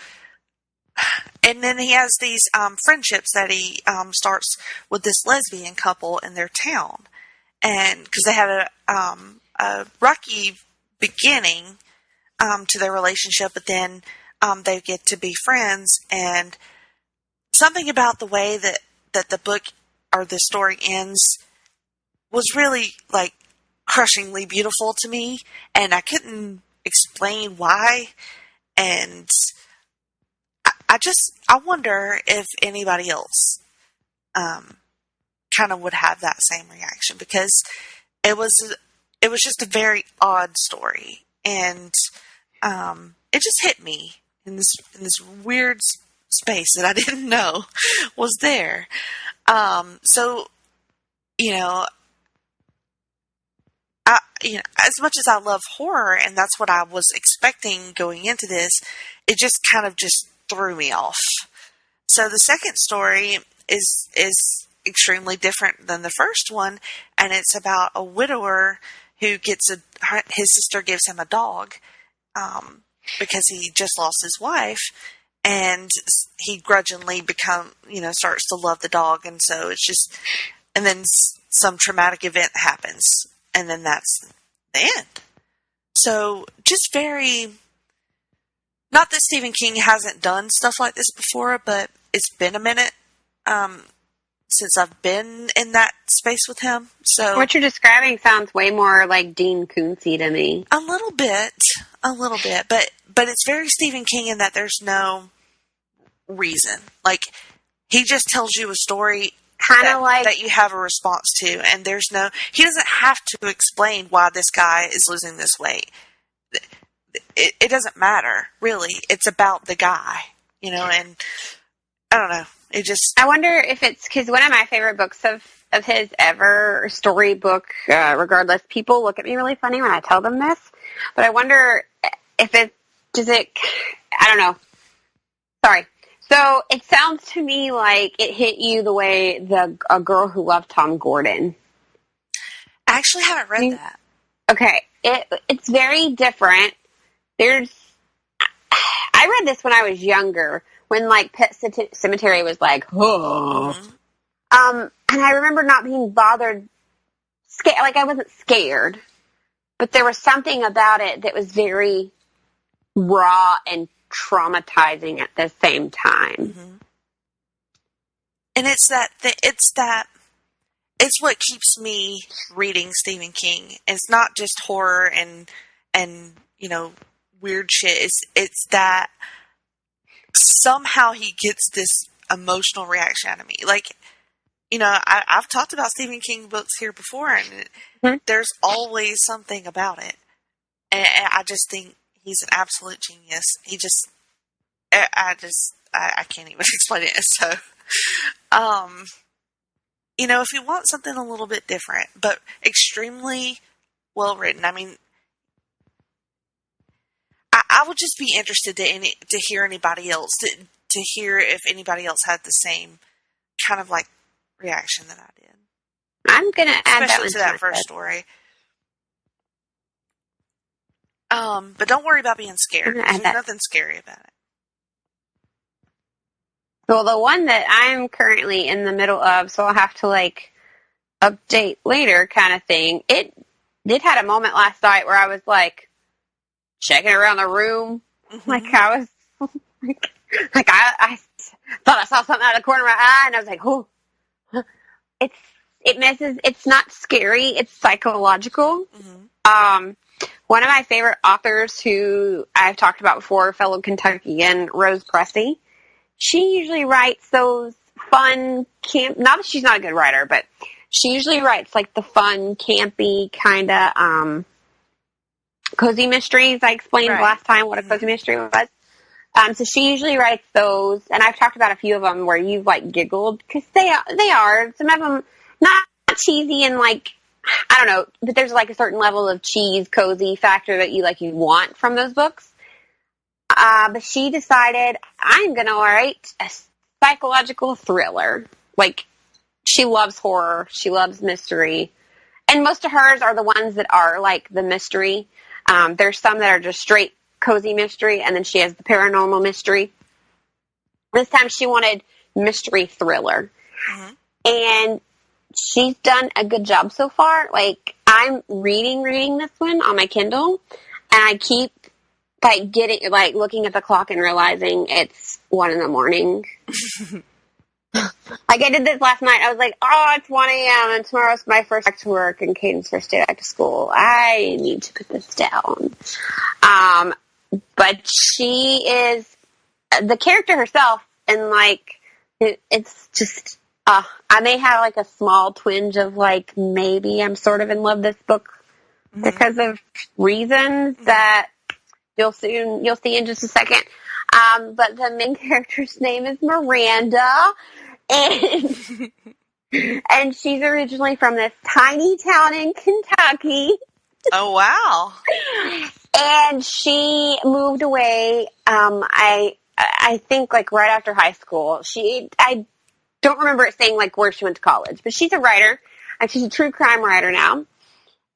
and then he has these friendships that he starts with this lesbian couple in their town, and because they had a rocky beginning to their relationship, but then they get to be friends, and something about the way that the book or the story ends was really like crushingly beautiful to me, and I couldn't explain why, and I wonder if anybody else kind of would have that same reaction, because it was just a very odd story, and it just hit me in this weird space that I didn't know was there. So, as much as I love horror, and that's what I was expecting going into this, it just kind of just threw me off. So the second story is extremely different than the first one, and it's about a widower who his sister gives him a dog, because he just lost his wife. And he grudgingly starts to love the dog. And so it's just, and then some traumatic event happens. And then that's the end. So just very, not that Stephen King hasn't done stuff like this before, but it's been a minute since I've been in that space with him. So what you're describing sounds way more like Dean Koontzy to me. A little bit. But it's very Stephen King in that there's no reason. Like, he just tells you a story that you have a response to, and he doesn't have to explain why this guy is losing this weight. It doesn't matter, really. It's about the guy, and I don't know. I wonder if it's, because one of my favorite books of of his ever, storybook, regardless. People look at me really funny when I tell them this, but I wonder if I don't know. Sorry. So it sounds to me like it hit you the way A Girl Who Loved Tom Gordon. I actually haven't read that. Okay. It's very different. I read this when I was younger, when like Pet Sematary was like, oh. And I remember not being bothered, like I wasn't scared, but there was something about it that was very raw and traumatizing at the same time. Mm-hmm. And it's what keeps me reading Stephen King. It's not just horror and weird shit. It's that somehow he gets this emotional reaction out of me. Like, I've talked about Stephen King books here before, and there's always something about it. And I just think he's an absolute genius. I can't even explain it. So, if you want something a little bit different, but extremely well written, I mean, I would just be interested to hear anybody else, to hear if anybody else had the same kind of like reaction that I did. I'm going to add especially to that first story. But don't worry about being scared. There's nothing scary about it. Well, the one that I'm currently in the middle of, so I'll have to like update later kind of thing. It did had a moment last night where I was like checking around the room. Mm-hmm. Like I was like I thought I saw something out of the corner of my eye, and I was like, oh, it's not scary. It's psychological. Mm-hmm. One of my favorite authors who I've talked about before, fellow Kentuckian, Rose Pressey. She usually writes those fun not that she's not a good writer, but she usually writes like the fun, campy kind of cozy mysteries. I explained last time what a cozy mystery was. So she usually writes those, and I've talked about a few of them where you've like giggled, because they are some of them not cheesy and like, I don't know, but there's like a certain level of cheese cozy factor that you want from those books. But she decided, I'm going to write a psychological thriller. Like, she loves horror. She loves mystery. And most of hers are the ones that are like the mystery. There's some that are just straight cozy mystery, and then she has the paranormal mystery. This time she wanted mystery thriller. Mm-hmm. And she's done a good job so far. Like, I'm reading this one on my Kindle, and I keep looking at the clock and realizing it's 1 a.m. Like, I did this last night. I was like, oh, it's 1 a.m. and tomorrow's my first back to work and Caden's first day back to school. I need to put this down. But she is the character herself, and like, it's just, I may have like a small twinge of like, maybe I'm sort of in love with this book because of reasons that you'll see in just a second. But the main character's name is Miranda, and and she's originally from this tiny town in Kentucky. Oh, wow. And she moved away, I think like right after high school. I don't remember it saying like where she went to college, but she's a writer, and she's a true crime writer now.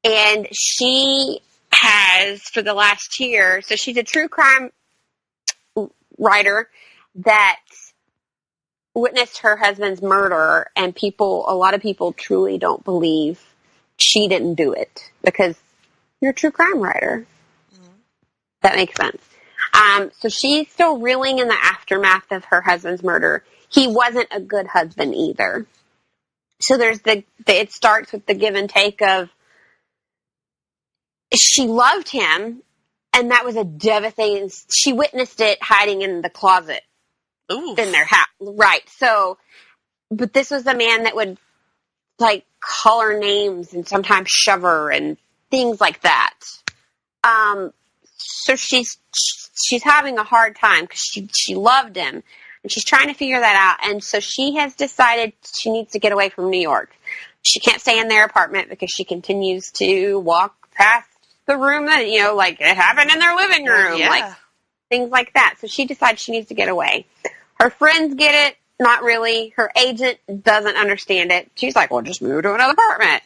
And she has, for the last year, so she's a true crime writer that witnessed her husband's murder, and a lot of people truly don't believe she didn't do it, because you're a true crime writer. Mm-hmm. That makes sense. So she's still reeling in the aftermath of her husband's murder. He wasn't a good husband either. So there's it starts with the give and take of, she loved him, and that was a devastating, she witnessed it hiding in the closet. Ooh. In their house. Right. So, but this was a man that would like call her names and sometimes shove her and things like that. So she's having a hard time because she loved him, and she's trying to figure that out. And so she has decided she needs to get away from New York. she can't stay in their apartment because she continues to walk past the room that, like it happened in their living room. Yeah. Like things like that. So she decides she needs to get away. Her friends get it. Not really. Her agent doesn't understand it. She's like, well, just move to another apartment.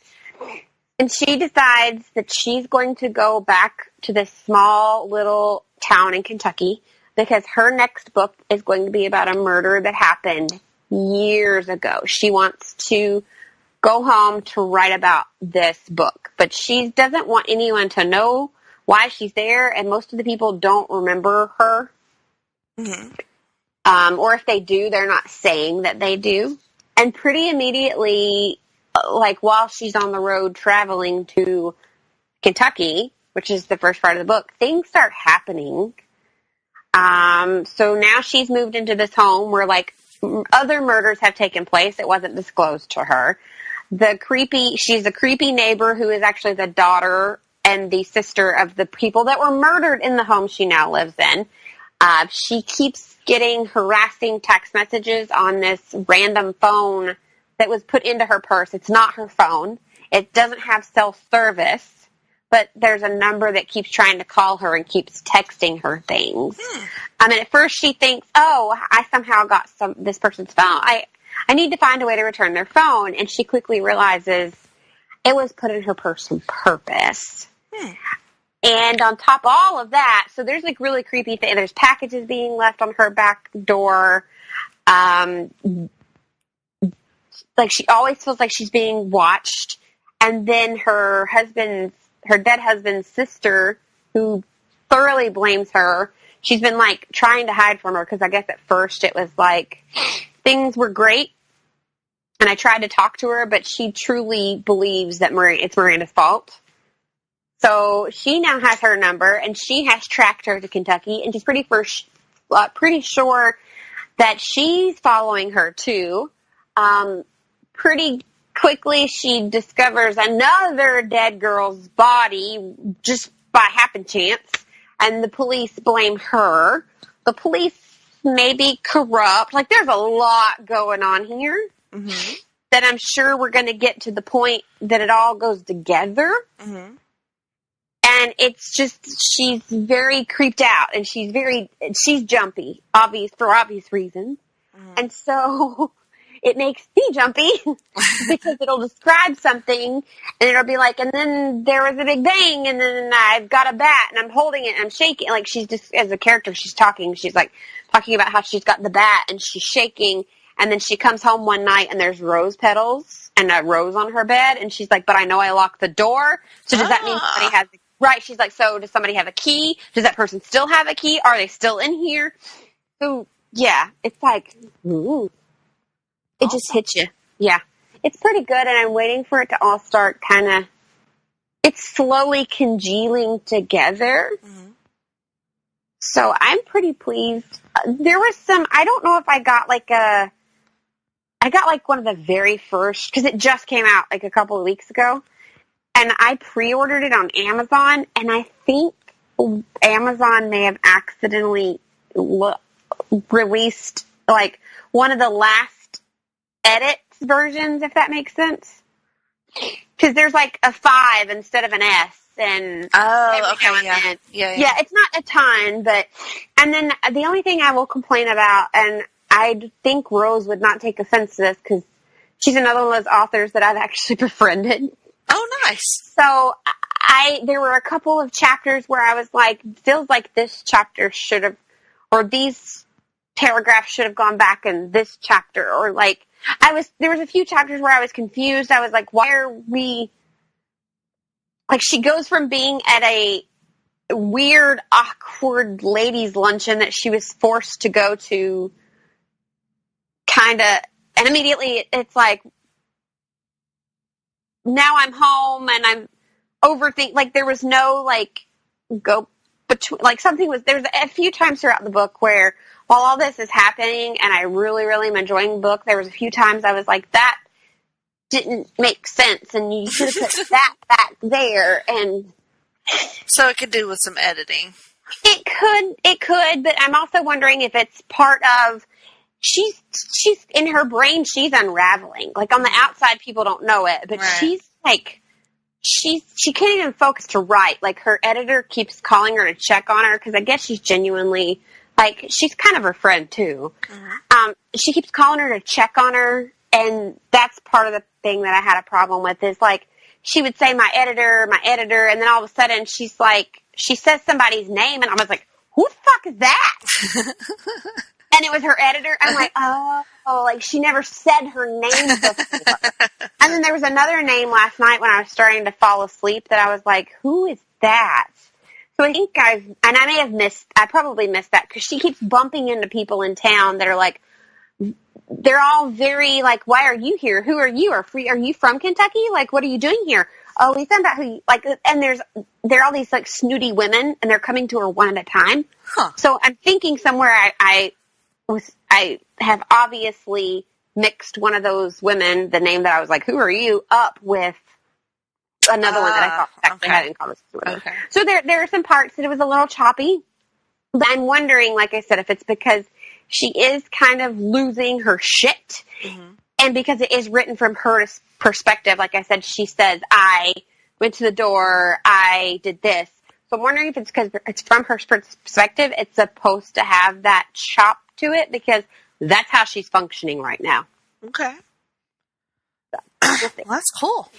And she decides that she's going to go back to this small little town in Kentucky because her next book is going to be about a murder that happened years ago. She wants to go home to write about this book, but she doesn't want anyone to know why she's there, and most of the people don't remember her. Mm-hmm. Or if they do, they're not saying that they do. And pretty immediately, like while she's on the road traveling to Kentucky, which is the first part of the book, things start happening. So now she's moved into this home where like other murders have taken place. It wasn't disclosed to her. She's a creepy neighbor who is actually the daughter and the sister of the people that were murdered in the home she now lives in. She keeps getting harassing text messages on this random phone that was put into her purse. It's not her phone. It doesn't have self-service, but there's a number that keeps trying to call her and keeps texting her things. And at first she thinks, oh, I somehow got this person's phone. I need to find a way to return their phone. And she quickly realizes it was put in her purse on purpose. And on top of all of that, so there's like really creepy things. There's packages being left on her back door. Like she always feels like she's being watched. And then her dead husband's sister, who thoroughly blames her, she's been like trying to hide from her because I guess at first it was like things were great. And I tried to talk to her, but she truly believes that it's Miranda's fault. So she now has her number, and she has tracked her to Kentucky, and she's pretty sure that she's following her too. Pretty quickly, she discovers another dead girl's body just by happen chance, and the police blame her. The police may be corrupt. Like, there's a lot going on here that I'm sure we're going to get to the point that it all goes together. And it's just, she's very creeped out, and she's jumpy, for obvious reasons. And so it makes me jumpy because it'll describe something and it'll be like, and then there was a big bang, and then I've got a bat and I'm holding it and I'm shaking. Like, she's just, as a character, she's like talking about how she's got the bat and she's shaking. And then she comes home one night and there's rose petals and a rose on her bed. And she's like, but I know I locked the door. So does that mean somebody has right? She's like, so does somebody have a key? Does that person still have a key? Are they still in here? So, yeah, it's like, ooh. It just hits you. Yeah. It's pretty good, and I'm waiting for it to all start it's slowly congealing together. So I'm pretty pleased. There was I don't know if I got one of the very first, because it just came out like a couple of weeks ago. And I pre-ordered it on Amazon, and I think Amazon may have accidentally released like one of the last edits versions, if that makes sense. Because there's like a 5 instead of an S, and okay, yeah, it's not a ton, but and then the only thing I will complain about, and I think Rose would not take offense to this because she's another one of those authors that I've actually befriended. Oh, nice. So there were a couple of chapters where I was like, feels like this chapter should have, or these paragraphs should have gone back in this chapter, or like, there was a few chapters where I was confused. I was like, why are we, like, she goes from being at a weird, awkward ladies' luncheon that she was forced to go to, and immediately it's like, now I'm home and I'm overthinking, like there was no like go between, like there's a few times throughout the book where while all this is happening and I really, really am enjoying the book, there was a few times I was like, that didn't make sense and you should have put that back there. And so it could do with some editing. It could, but I'm also wondering if it's part of, she's in her brain, she's unraveling. Like, on the outside, people don't know it, but she's like, she can't even focus to write. Like, her editor keeps calling her to check on her, because I guess she's genuinely, like, she's kind of her friend, too. Mm-hmm. She keeps calling her to check on her, and that's part of the thing that I had a problem with, is, like, she would say, my editor, and then all of a sudden, she's like, she says somebody's name, and I was like, who the fuck is that? And it was her editor. I'm like, oh, like, she never said her name before. And then there was another name last night when I was starting to fall asleep that I was like, who is that? So I think I probably missed that, because she keeps bumping into people in town that are like, they're all very like, why are you here? Who are you? Are you from Kentucky? Like, what are you doing here? Oh, we found out who you, like, and there are all these like snooty women, and they're coming to her one at a time. Huh. So I'm thinking somewhere I have obviously mixed one of those women, the name that I was like, who are you, up with another one that I thought actually had in conversation with her. Okay. So there are some parts that it was a little choppy, but I'm wondering, like I said, if it's because she is kind of losing her shit, and because it is written from her perspective. Like I said, she says, I went to the door, I did this. So I'm wondering if it's because it's from her perspective, it's supposed to have that chop to it, because that's how she's functioning right now. Okay. So, well, that's cool.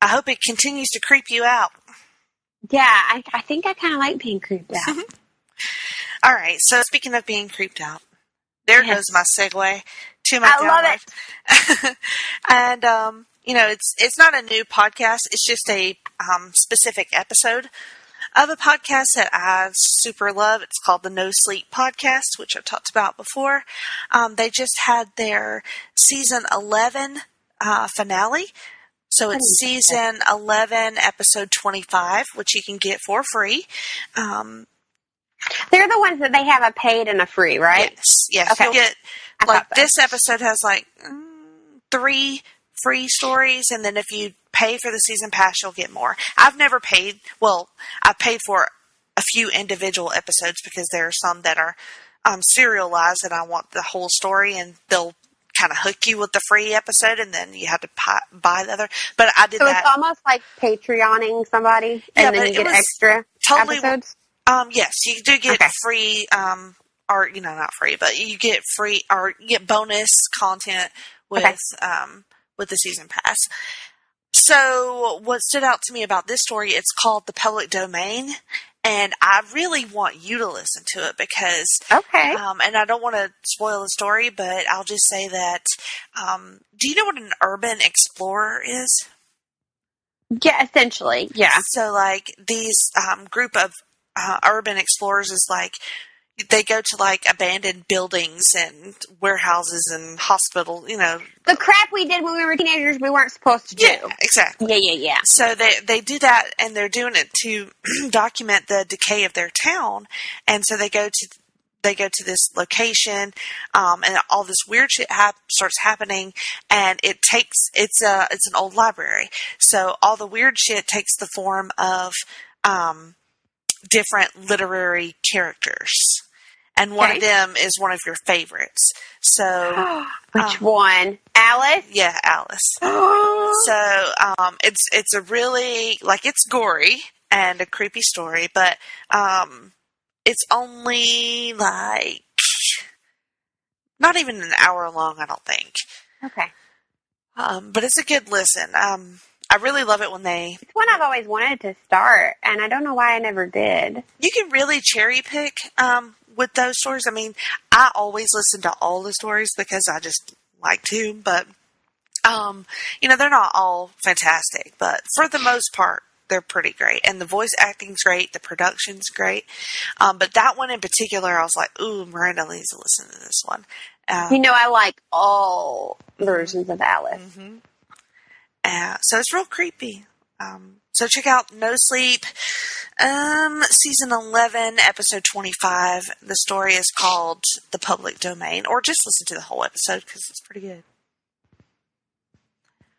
I hope it continues to creep you out. Yeah, I think I kind of like being creeped out. All right, so speaking of being creeped out, there goes my segue to my download. I love it. And, it's not a new podcast. It's just a specific episode of a podcast that I super love. It's called the No Sleep Podcast, which I've talked about before. They just had their season 11 finale. So it's season 11, episode 25, which you can get for free. They're the ones that they have a paid and a free, right? Yes. Okay. You'll get, like, this episode has, like, 3 free stories, and then if you pay for the season pass, you'll get more. I've never paid. Well, I've paid for a few individual episodes, because there are some that are serialized, and I want the whole story, and they'll kind of hook you with the free episode, and then you have to buy the other. But I did that. So it's almost like Patreoning somebody, and then you get extra episodes? Yes, you do get free, or, not free, but you get free, or you get bonus content with the season pass. So what stood out to me about this story, it's called The Public Domain, and I really want you to listen to it, because, and I don't want to spoil the story, but I'll just say that, do you know what an urban explorer is? Yeah, essentially, yeah. So, like, these group of urban explorers is like, they go to, like, abandoned buildings and warehouses and hospitals, The crap we did when we were teenagers we weren't supposed to do. Yeah, exactly. Yeah. So they do that, and they're doing it to document the decay of their town. And so they go to this location, and all this weird shit starts happening, and it's an old library. So all the weird shit takes the form of different literary characters. And one of them is one of your favorites. So, which one? Alice? Yeah, Alice. So, it's a really, like, it's gory and a creepy story, but, it's only, like, not even an hour long, I don't think. Okay. But it's a good listen. I really love it when It's one I've always wanted to start, and I don't know why I never did. You can really cherry pick, with those stories. I mean, I always listen to all the stories because I just like to, but, they're not all fantastic, but for the most part, they're pretty great. And the voice acting's great. The production's great. But that one in particular, I was like, ooh, Miranda needs to listen to this one. I like all versions of Alice. Mm-hmm. So it's real creepy. So check out No Sleep, season 11, episode 25. The story is called The Public Domain, or just listen to the whole episode because it's pretty good.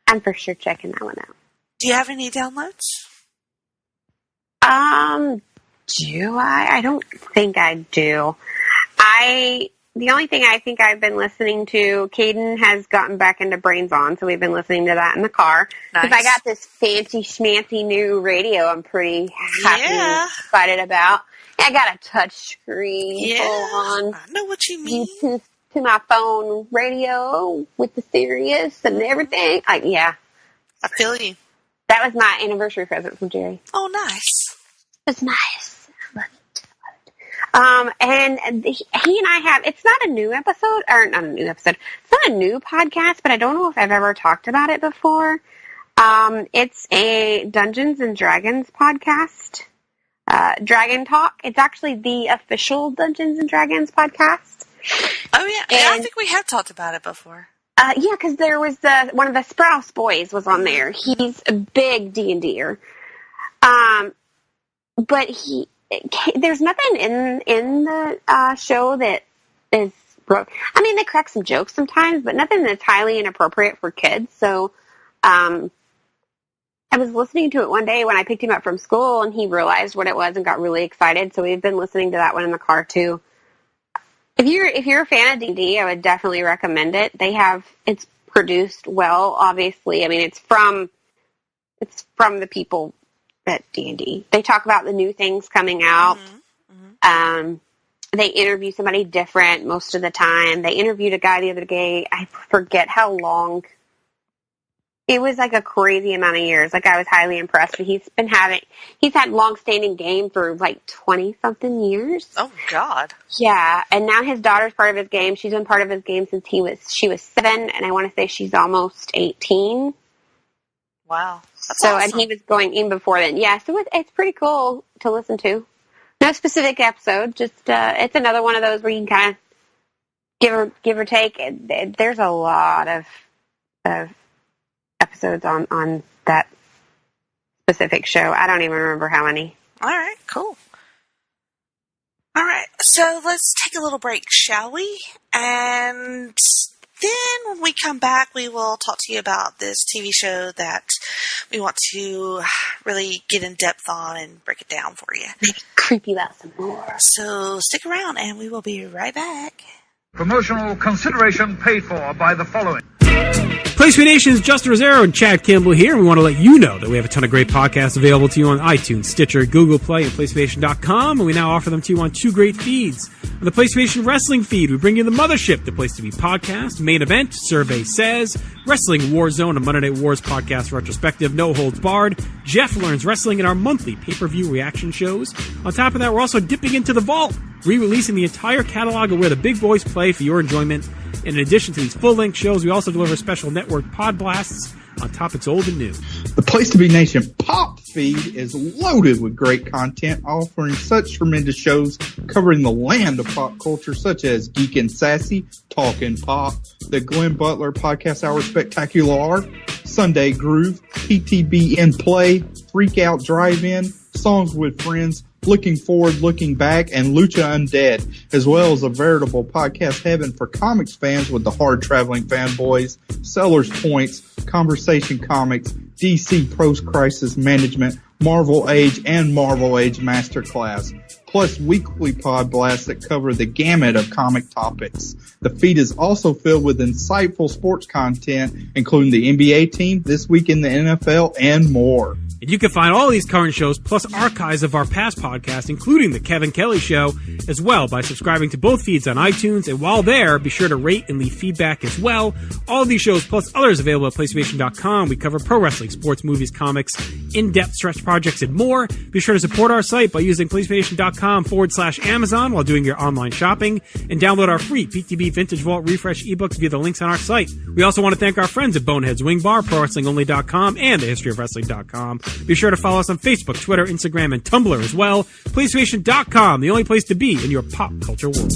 I'm for sure checking that one out. Do you have any downloads? Do I? I don't think I do. I the only thing I think I've been listening to, Caden has gotten back into Brains On, so we've been listening to that in the car. Because I got this fancy schmancy new radio I'm pretty happy and excited about. I got a touch screen full on. I know what you mean. Bluetooth to my phone radio with the Sirius and everything. I feel you. That was my anniversary present from Jerry. Oh, nice. It's nice. I love it. And he and I have, it's not a new episode, or not a new episode, it's not a new podcast, but I don't know if I've ever talked about it before. It's a Dungeons and Dragons podcast. Dragon Talk. It's actually the official Dungeons and Dragons podcast. Oh, yeah. And I think we have talked about it before. Because there was one of the Sprouse boys was on there. He's a big D&Der. But there's nothing in the show that is broke. I mean, they crack some jokes sometimes, but nothing that's highly inappropriate for kids. So, I was listening to it one day when I picked him up from school, and he realized what it was and got really excited. So we've been listening to that one in the car too. If you're a fan of D&D, I would definitely recommend it. It's produced well, obviously. I mean, it's from the people at D&D. They talk about the new things coming out. They interview somebody different most of the time. They interviewed a guy the other day. I forget how long. It was like a crazy amount of years. Like, I was highly impressed. But he's had long-standing game for like 20-something years. Oh, God. Yeah, and now his daughter's part of his game. She's been part of his game since she was 7, and I want to say she's almost 18. Wow. That's awesome. And he was going in before then. Yeah, so it's pretty cool to listen to. No specific episode, just it's another one of those where you can kind of give or take. There's a lot of episodes on that specific show. I don't even remember how many. All right, cool. All right, so let's take a little break, shall we? And then when we come back, we will talk to you about this TV show that we want to really get in depth on and break it down for you. Creep you out some more. So stick around, and we will be right back. Promotional consideration paid for by the following. PlayStation Nation's Justin Rosero and Chad Campbell here. We want to let you know that we have a ton of great podcasts available to you on iTunes, Stitcher, Google Play, and PlayStation.com, and we now offer them to you on 2 great feeds. On the PlayStation Wrestling feed, we bring you The Mothership, the place to be podcast, Main Event, Survey Says, Wrestling War Zone, a Monday Night Wars podcast retrospective, No Holds Barred, Jeff Learns Wrestling, and our monthly pay-per-view reaction shows. On top of that, we're also dipping into the vault, re-releasing the entire catalog of where the big boys play for your enjoyment. In addition to these full-length shows, we also deliver special network pod blasts on top. It's old and new. The Place to Be Nation Pop feed is loaded with great content, offering such tremendous shows covering the land of pop culture, such as Geek and Sassy, Talkin' Pop, the Glenn Butler Podcast Hour Spectacular, Sunday Groove, PTB in Play, Freak Out Drive-In, Songs with Friends, Looking Forward, Looking Back, and Lucha Undead, as well as a veritable podcast heaven for comics fans with the hard-traveling fanboys, Sellers Points, Conversation Comics, DC Post-Crisis Management, Marvel Age, and Marvel Age Masterclass, plus weekly pod blasts that cover the gamut of comic topics. The feed is also filled with insightful sports content, including the NBA team, This Week in the NFL, and more. And you can find all these current shows, plus archives of our past podcasts, including The Kevin Kelly Show, as well by subscribing to both feeds on iTunes. And while there, be sure to rate and leave feedback as well. All of these shows, plus others available at PlayStation.com. We cover pro wrestling, sports, movies, comics, in-depth stretch projects, and more. Be sure to support our site by using PlayStation.com/Amazon while doing your online shopping. And download our free PTB Vintage Vault Refresh ebooks via the links on our site. We also want to thank our friends at Boneheads Wing Bar, ProWrestlingOnly.com, and TheHistoryOfWrestling.com. Be sure to follow us on Facebook, Twitter, Instagram, and Tumblr as well. PlayStation.com, the only place to be in your pop culture world.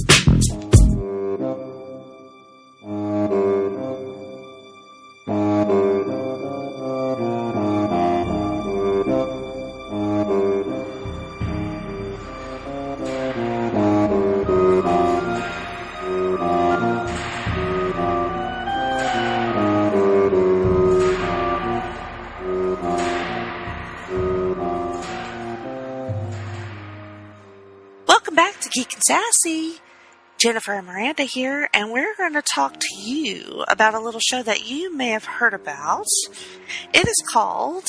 Welcome back to Geek and Sassy. Jennifer and Miranda here, and we're going to talk to you about a little show that you may have heard about. It is called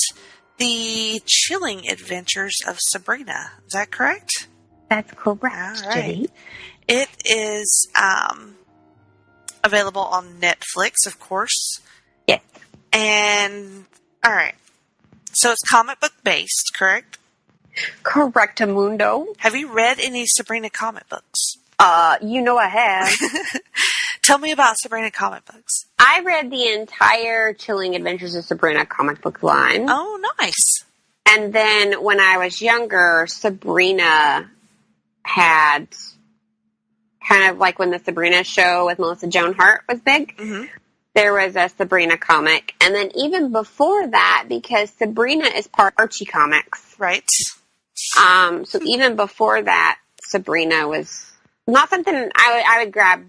The Chilling Adventures of Sabrina. Is that correct? That's correct, All right. Jenny. It is available on Netflix, of course. Yes. And, all right. So it's comic book based, correct? Correctamundo. Have you read any Sabrina comic books? You know I have. Tell me about Sabrina comic books. I read the entire Chilling Adventures of Sabrina comic book line. Oh, nice. And then when I was younger, Sabrina had kind of like when the Sabrina show with Melissa Joan Hart was big. Mm-hmm. There was a Sabrina comic. And then even before that, because Sabrina is part Archie Comics. Right. So even before that, Sabrina was not something I would grab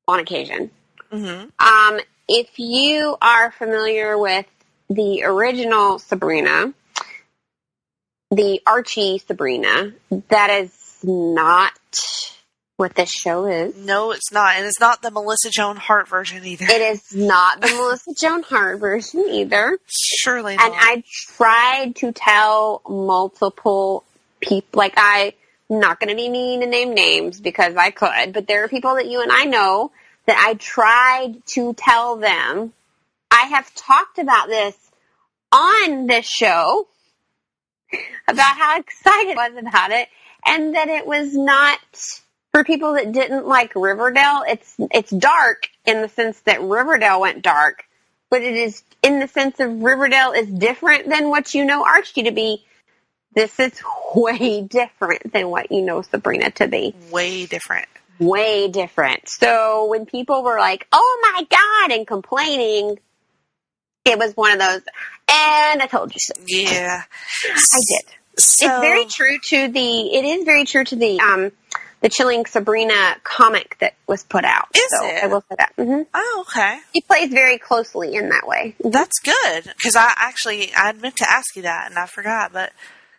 on occasion. Mm-hmm. If you are familiar with the original Sabrina, the Archie Sabrina, that is not what this show is. No, it's not. And it's not the Melissa Joan Hart version either. It is not the Melissa Joan Hart version either. Surely not. And I tried to tell multiple people, like I'm not going to be mean and name names because I could, but there are people that you and I know that I tried to tell them. I have talked about this on this show about how excited I was about it and that it was not for people that didn't like Riverdale. It's dark in the sense that Riverdale went dark, but it is in the sense of Riverdale is different than what you know Archie to be. This is way different than what you know Sabrina to be. Way different. Way different. So when people were like, oh my God, and complaining, it was one of those, and I told you so. Yeah. I did. So, It is very true to the Chilling Sabrina comic that was put out. Is so it? I will say that. Mm-hmm. Oh, okay. He plays very closely in that way. That's good. Because I meant to ask you that and I forgot, but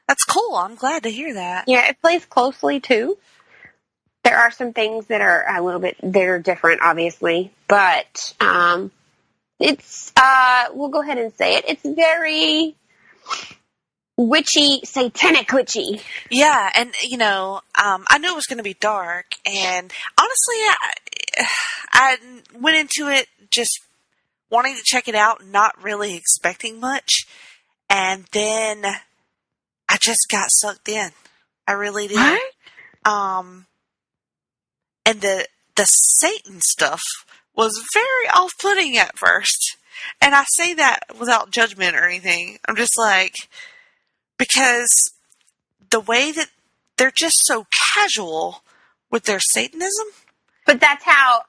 that's cool. I'm glad to hear that. Yeah, it plays closely too. There are some things that are a little bit, they're different, obviously, but it's, we'll go ahead and say it. It's very witchy, satanic witchy. Yeah, and, I knew it was going to be dark, and honestly, I went into it just wanting to check it out, not really expecting much, and then I just got sucked in. I really did. What? And the Satan stuff was very off-putting at first. And I say that without judgment or anything. I'm just like, because the way that they're just so casual with their Satanism. But that's how,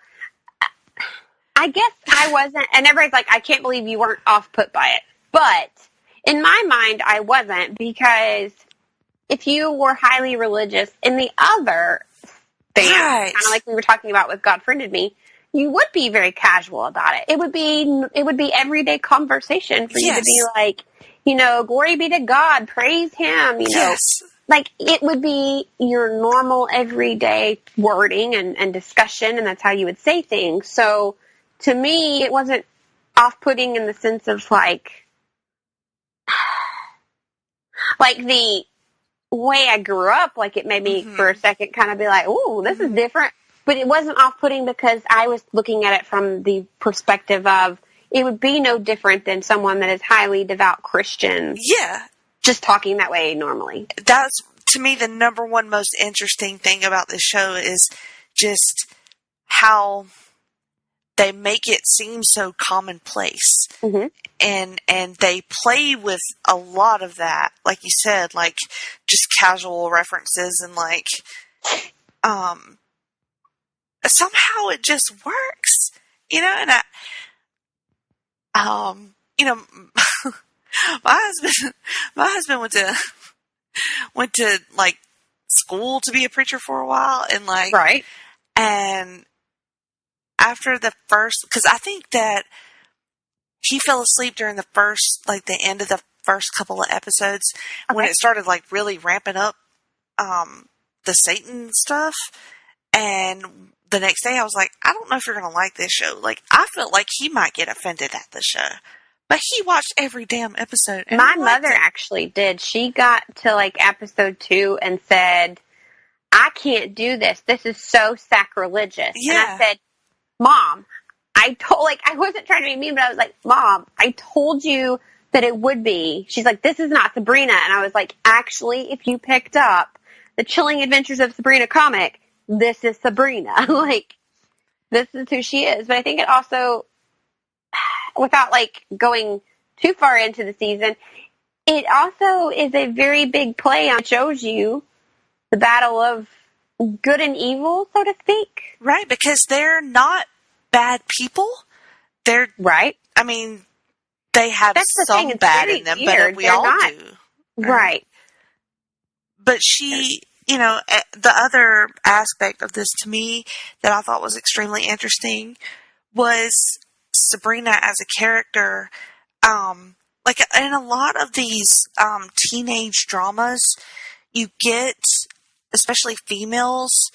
I guess I wasn't, and everybody's like, I can't believe you weren't off-put by it. But in my mind, I wasn't, because if you were highly religious in the other thing, Right. kind of like we were talking about with God Friended Me, you would be very casual about it. It would be everyday conversation for you to be like, glory be to God, praise Him, Yes. Like, it would be your normal everyday wording and discussion, and that's how you would say things. So, to me, it wasn't off-putting in the sense of, like the way I grew up, like, it made me, for a second, kind of be like, ooh, this is different. But it wasn't off-putting because I was looking at it from the perspective of, it would be no different than someone that is highly devout Christian. Yeah. Just talking that way normally. That's, to me, the number one most interesting thing about this show is just how they make it seem so commonplace. Mm-hmm. And they play with a lot of that, like you said, like just casual references and like, somehow it just works, and my husband went to like school to be a preacher for a while, and like, right. And after the first, because I think that he fell asleep during the end of the first couple of episodes when it started like really ramping up the Satan stuff. And the next day I was like, I don't know if you're going to like this show. Like, I felt like he might get offended at the show. But he watched every damn episode. And My mother actually did. She got to like episode 2 and said, I can't do this. This is so sacrilegious. Yeah. And I said, Mom, I wasn't trying to be mean, but I was like, Mom, I told you that it would be. She's like, this is not Sabrina. And I was like, actually, if you picked up the Chilling Adventures of Sabrina comic, this is Sabrina. Like, this is who she is. But I think it also, without like going too far into the season, it also is a very big play on, it shows you the battle of good and evil, so to speak. Right, because they're not bad people. They're, right. I mean, they have some bad in them, but we all do. Right. But she, you know, the other aspect of this to me that I thought was extremely interesting was Sabrina as a character. Like in a lot of these teenage dramas, you get, especially females,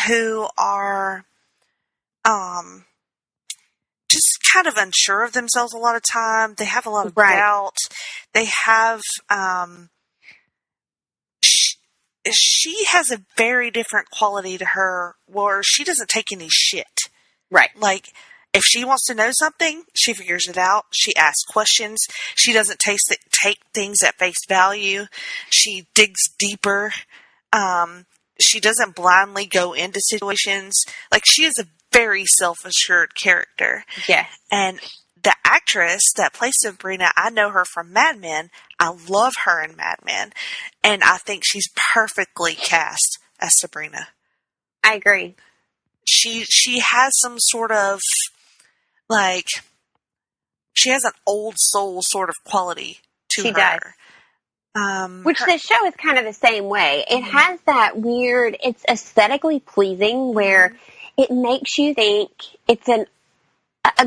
who are just kind of unsure of themselves a lot of time. They have a lot of doubt. They have she has a very different quality to her where she doesn't take any shit. Right. Like, if she wants to know something, she figures it out. She asks questions. She doesn't take things at face value. She digs deeper. She doesn't blindly go into situations. Like, she is a very self-assured character. Yes. And the actress that plays Sabrina, I know her from Mad Men. I love her in Mad Men. And I think she's perfectly cast as Sabrina. I agree. She has some sort of, like, she has an old soul sort of quality to her. She does. Which the show is kind of the same way. It has that weird, it's aesthetically pleasing where it makes you think it's a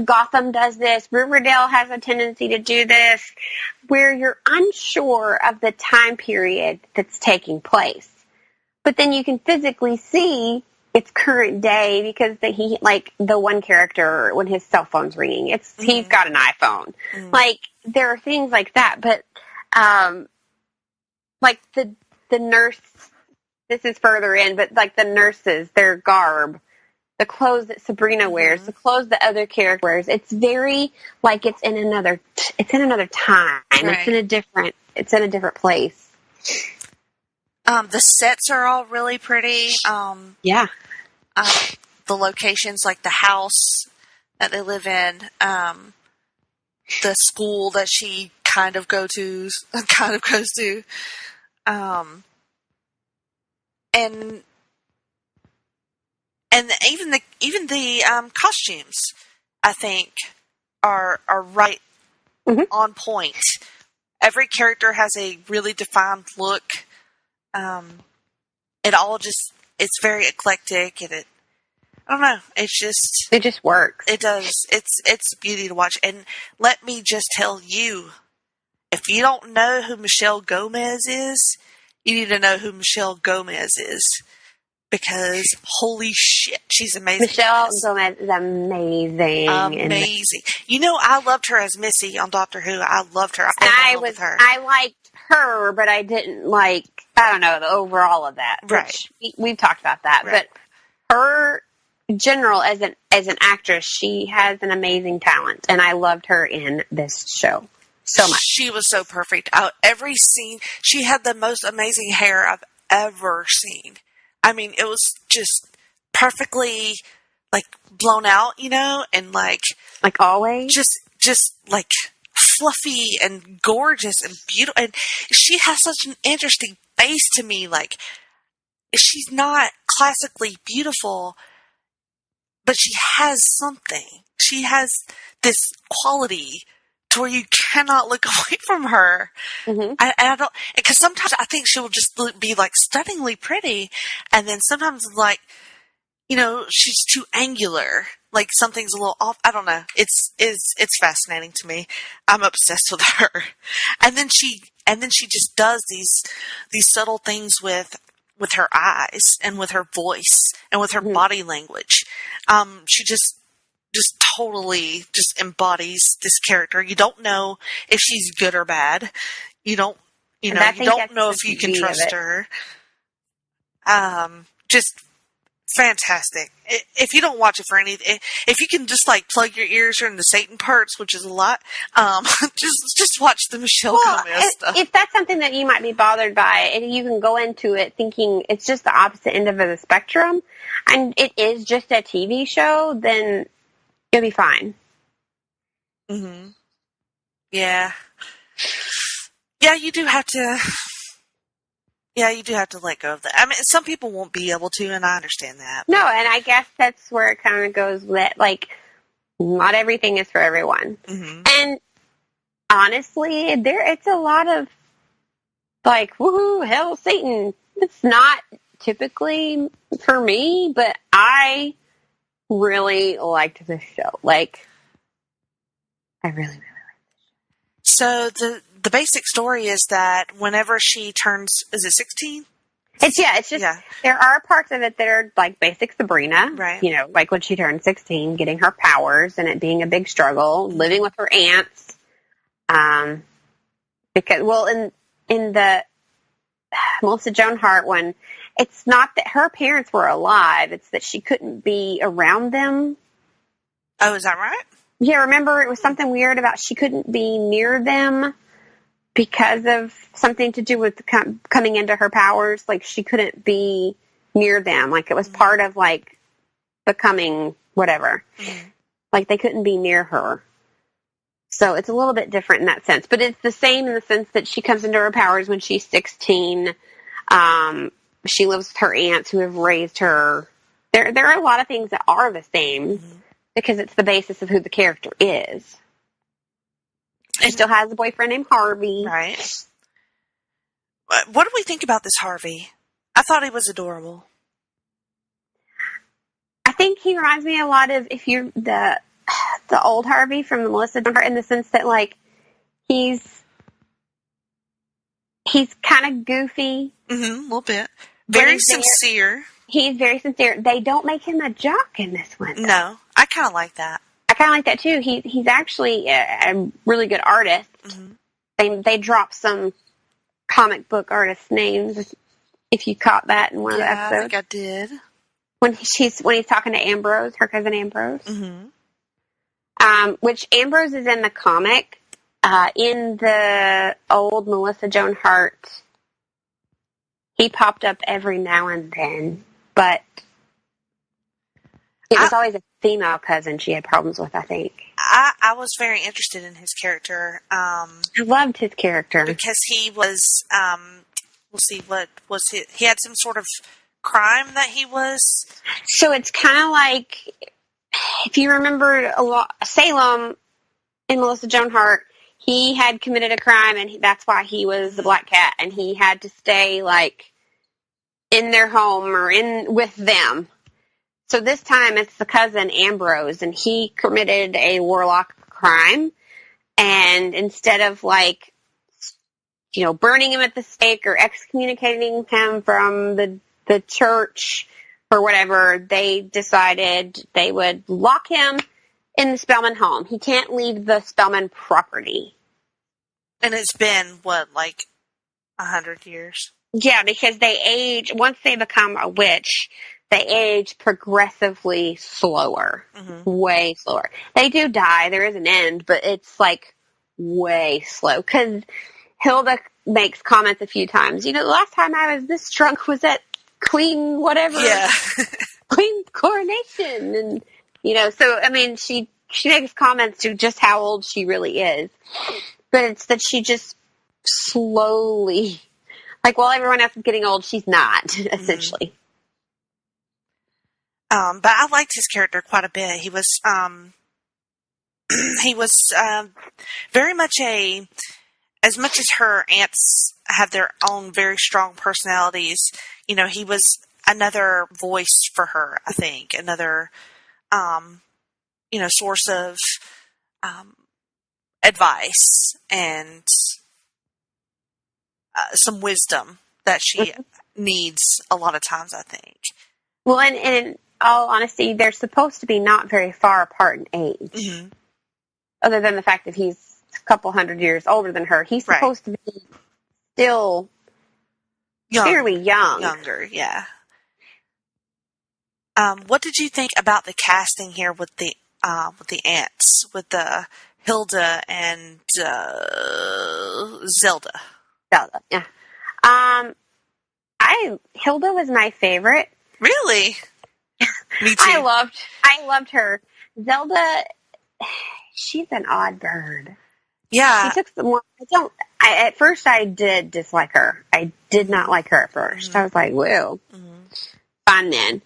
Gotham does this, Riverdale has a tendency to do this, where you're unsure of the time period that's taking place. But then you can physically see it's current day because the one character, when his cell phone's ringing, he's got an iPhone. Like, there are things like that, but like the nurse, this is further in, but like the nurses, their garb, the clothes that Sabrina wears, the clothes that other characters wears, it's very like it's in another time. Right. It's in a different place. The sets are all really pretty. Yeah. The locations, like the house that they live in, the school that she kind of goes to, and even the costumes, I think, are right on point. Every character has a really defined look. It's very eclectic, and I don't know. It just works. It does. It's beauty to watch. And let me just tell you, if you don't know who Michelle Gomez is, you need to know who Michelle Gomez is. Because, holy shit, she's amazing. Michelle Gomez is amazing. Amazing. You know, I loved her as Missy on Doctor Who. I loved her. I fell in love with her. I liked her, but I didn't like, I don't know, the overall of that. Right. We've talked about that. Right. But her general as an actress, she has an amazing talent. And I loved her in this show so much. She was so perfect. Every scene, she had the most amazing hair I've ever seen. I mean, it was just perfectly, like, blown out, you know, and like always, just like fluffy and gorgeous and beautiful. And she has such an interesting face to me. Like, she's not classically beautiful, but she has something. She has this quality to where you cannot look away from her. I don't, because sometimes I think she will just be like stunningly pretty, and then sometimes like, you know, she's too angular, like something's a little off. I don't know. It's fascinating to me. I'm obsessed with her, and then she just does these subtle things with with her eyes and with her voice and with her body language. She just totally just embodies this character. You don't know if she's good or bad. You don't know if you can trust her. Just fantastic. If you don't watch it for anything, if you can just like plug your ears during the Satan parts, which is a lot, just watch the Michelle Gomez stuff. If that's something that you might be bothered by, and you can go into it thinking it's just the opposite end of the spectrum, and it is just a TV show, then you'll be fine. Mm-hmm. Yeah. Yeah, you do have to. Yeah, you do have to let go of that. I mean, some people won't be able to, and I understand that. No, and I guess that's where it kind of goes with, like, not everything is for everyone. Mm-hmm. And honestly, it's a lot of, like, woohoo, hell, Satan. It's not typically for me, but I really liked this show. Like, I really, really liked it. So the basic story is that whenever she turns, is it 16? It's just, there are parts of it that are like basic Sabrina, right? You know, like when she turned 16, getting her powers and it being a big struggle, living with her aunts. Because, well, in the Melissa Joan Hart one, it's not that her parents were alive, it's that she couldn't be around them. Oh, is that right? Yeah, remember it was something weird about she couldn't be near them because of something to do with coming into her powers. Like, she couldn't be near them. Like, it was part of, like, becoming whatever. Mm-hmm. Like, they couldn't be near her. So it's a little bit different in that sense. But it's the same in the sense that she comes into her powers when she's 16. She lives with her aunts who have raised her. There are a lot of things that are the same because it's the basis of who the character is. She still has a boyfriend named Harvey. Right. What do we think about this Harvey? I thought he was adorable. I think he reminds me a lot of the old Harvey from the Melissa Joan Hart, in the sense that, like, he's kind of goofy. Mm-hmm, a little bit. Very sincere. He's very sincere. They don't make him a jock in this one, though. No, I kind of like that. I kind of like that too. He's actually a really good artist. Mm-hmm. They drop some comic book artist names, if you caught that in one of the episodes. I think I did. When he's talking to Ambrose, her cousin Ambrose. Mm-hmm. Which Ambrose is in the comic. In the old Melissa Joan Hart, he popped up every now and then, but it was always a female cousin she had problems with, I think. I was very interested in his character. I loved his character. Because he was, we'll see, what was he had some sort of crime that he was... So it's kind of like, if you remember Salem in Melissa Joan Hart, he had committed a crime, and that's why he was the Black Cat, and he had to stay, like, in their home or with them. So this time it's the cousin Ambrose, and he committed a warlock crime, and instead of, like, you know, burning him at the stake or excommunicating him from the church or whatever, they decided they would lock him in the Spellman home. He can't leave the Spellman property. And it's been, what, like 100 years? Yeah, because they age, once they become a witch, they age progressively slower. Mm-hmm. Way slower. They do die, there is an end, but it's, like, way slow. Because Hilda makes comments a few times. You know, the last time I was this drunk was at Queen whatever. Yeah. Queen Coronation. And, you know, so, I mean, she makes comments to just how old she really is. But it's that she just slowly, like, while everyone else is getting old, she's not, essentially. But I liked his character quite a bit. He was very much as much as her aunts have their own very strong personalities, you know, he was another voice for her, I think. Another, you know, source of advice and some wisdom that she needs a lot of times, I think. Well, and in all honesty, they're supposed to be not very far apart in age. Mm-hmm. Other than the fact that he's a couple hundred years older than her. He's supposed to be still fairly young. Younger, yeah. What did you think about the casting here with the aunts, with the Hilda and Zelda? Zelda, yeah. Hilda was my favorite. Really? Me too. I loved her. Zelda, she's an odd bird. Yeah. She took some more. At first I did dislike her. I did not like her at first. I was like, whoa. Fine then.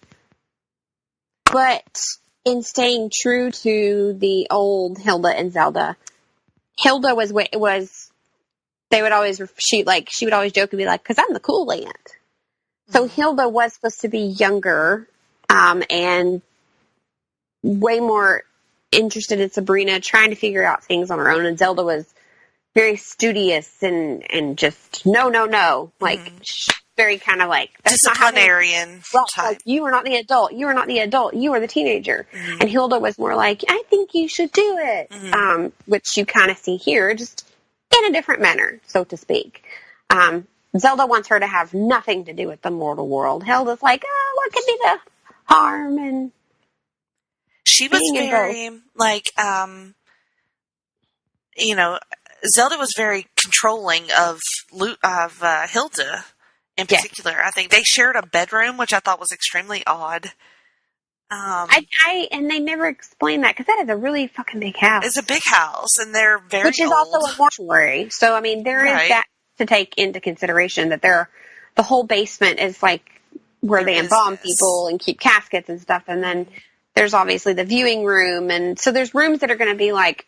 But in staying true to the old Hilda and Zelda, Hilda was they would always, she would always joke and be like, 'cause I'm the cool aunt. So Hilda was supposed to be younger, and way more interested in Sabrina, trying to figure out things on her own. And Zelda was very studious and just, no. Like, very kind of like, that's disciplinarian not type. like, you are not the adult. You are not the adult. You are the teenager. And Hilda was more like, I think you should do it. Which you kind of see here, just in a different manner, so to speak. Zelda wants her to have nothing to do with the mortal world. Hilda's like, what could be the harm? And she was very, like, Zelda was very controlling of Hilda in particular. I think they shared a bedroom, which I thought was extremely odd. And they never explained that, because that is a really fucking big house. It's a big house, and they're very Which is old. also a mortuary. So, I mean, there is that to take into consideration, that the whole basement is like where they embalm people and keep caskets and stuff. And then there's obviously the viewing room. And so there's rooms that are going to be like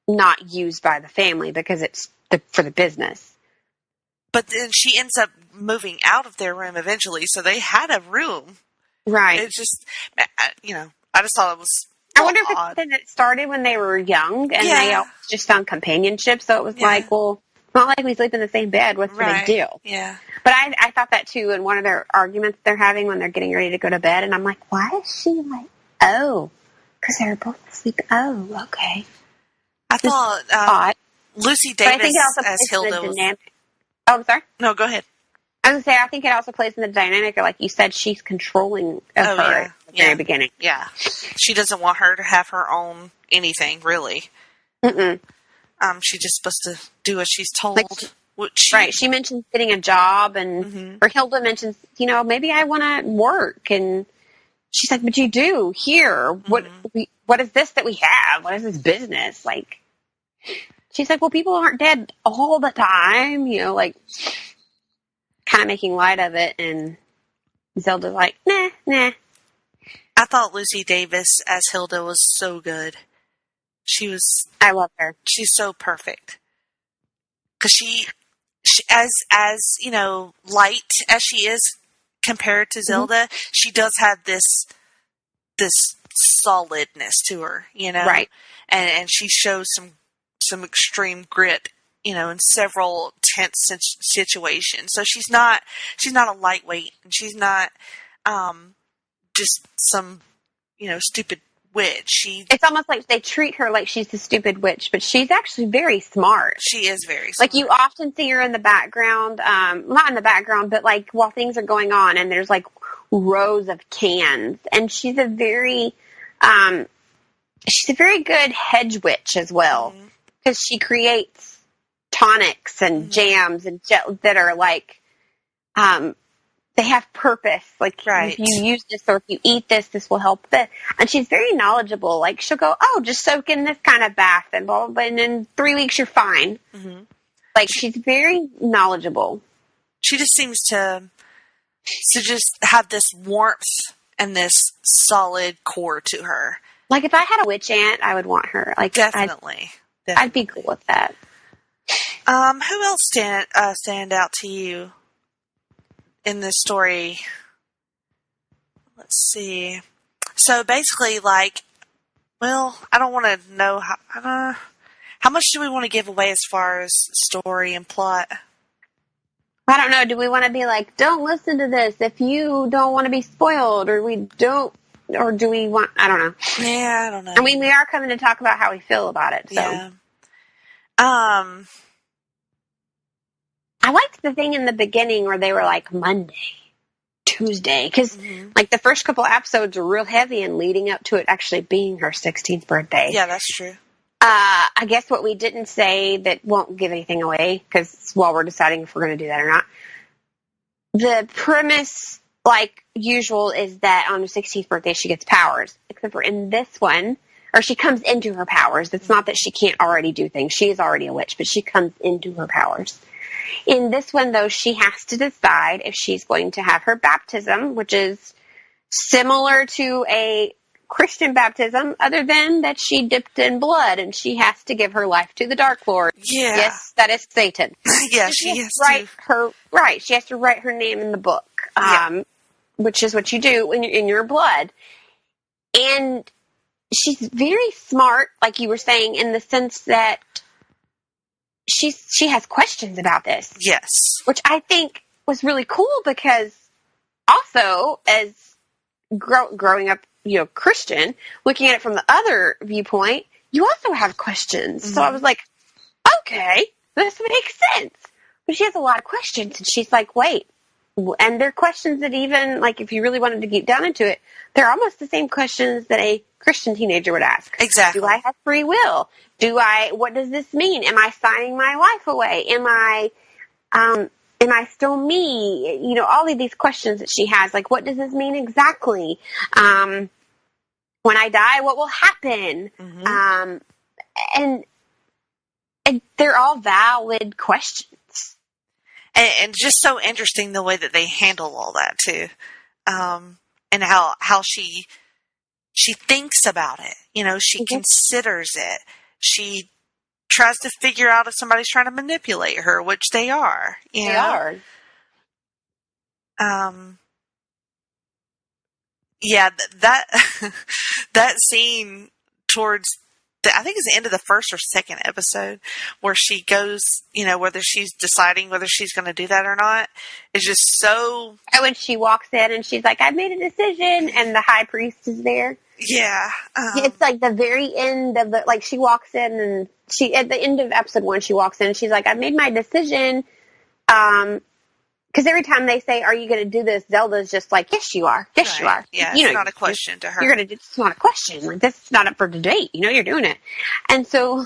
not used by the family because it's for the business. But then she ends up moving out of their room eventually. So they had a room. Right. It just, I just thought it was I wonder if it's odd. something that started when they were young and they all just found companionship. So it was like, well, it's not like we sleep in the same bed. What's the big deal? Yeah. But I thought that too in one of their arguments they're having when they're getting ready to go to bed. And I'm like, why is she like, because they're both asleep. Oh, okay. I thought Lucy Davis as Hilda was... Oh, I'm sorry? No, go ahead. I was going to say, I think it also plays in the dynamic, or like you said, she's controlling of her at the very beginning. Yeah. She doesn't want her to have her own anything, really. She's just supposed to do what she's told. Right. She mentions getting a job, and or Hilda mentions, maybe I want to work. And she's like, but you do here. What is this that we have? What is this business? Like, she's like, well, people aren't dead all the time, kind of making light of it. And Zelda's like, nah. I thought Lucy Davis as Hilda was so good. I love her. She's so perfect. Because she as light as she is compared to Zelda, she does have this solidness to her, Right. And she shows some extreme grit, in several tense situations. So she's not a lightweight, and she's not just some stupid witch. It's almost like they treat her like she's the stupid witch, but she's actually very smart. She is very smart. Like, you often see her in the background, not in the background, but like while things are going on, and there's like rows of cans, and she's a very good hedge witch as well, because she creates tonics and jams and that are like, they have purpose. Like, if you use this, or if you eat this, this will help this. And she's very knowledgeable. Like, she'll go, just soak in this kind of bath, and blah, blah, blah, and in 3 weeks you're fine. Like, she's very knowledgeable. She just seems to just have this warmth and this solid core to her. Like, if I had a witch aunt, I would want her. Like, Definitely. I'd be cool with that. Who else stand out to you in this story? Let's see. So basically, I don't want to know how much do we want to give away as far as story and plot? I don't know. Do we want to be like, don't listen to this if you don't want to be spoiled, or do we want? I don't know. Yeah, I don't know. I mean, we are coming to talk about how we feel about it. So. Yeah. I liked the thing in the beginning where they were like Monday, Tuesday, because like the first couple episodes were real heavy and leading up to it actually being her 16th birthday. Yeah, that's true. I guess what we didn't say that won't give anything away, because while we're deciding if we're going to do that or not, the premise, like usual, is that on her 16th birthday she gets powers, except for in this one, or she comes into her powers. It's not that she can't already do things. She is already a witch, but she comes into her powers. In this one, though, she has to decide if she's going to have her baptism, which is similar to a Christian baptism, other than that she dipped in blood and she has to give her life to the Dark Lord. Yeah. Yes, that is Satan. Yeah, she has to write her name in the book, which is what you do when you're in your blood. And she's very smart, like you were saying, in the sense that she has questions about this. Yes. Which I think was really cool, because also as growing up, Christian, looking at it from the other viewpoint, you also have questions. Mm-hmm. So I was like, okay, this makes sense. But she has a lot of questions, and she's like, wait. And they're questions that even, like, if you really wanted to get down into it, they're almost the same questions that a Christian teenager would ask. Exactly. Do I have free will? What does this mean? Am I signing my life away? Am I still me? All of these questions that she has, like, what does this mean exactly? When I die, what will happen? Mm-hmm. And they're all valid questions. And just so interesting the way that they handle all that too, and how she thinks about it. She considers it. She tries to figure out if somebody's trying to manipulate her, which they are. They are. Yeah, that scene towards I think it's the end of the first or second episode, where she goes, whether she's deciding whether she's going to do that or not, is just so. And when she walks in and she's like, "I've made a decision," and the high priest is there. Yeah, it's like the very end of she walks in, and she at the end of episode 1, she walks in and she's like, "I've made my decision." Because every time they say, "Are you going to do this?" Zelda's just like, "Yes, you are. Yes, you are." Yeah, it's not a question to her. You're going to do. It's not a question. Like, this is not up for debate. You're doing it. And so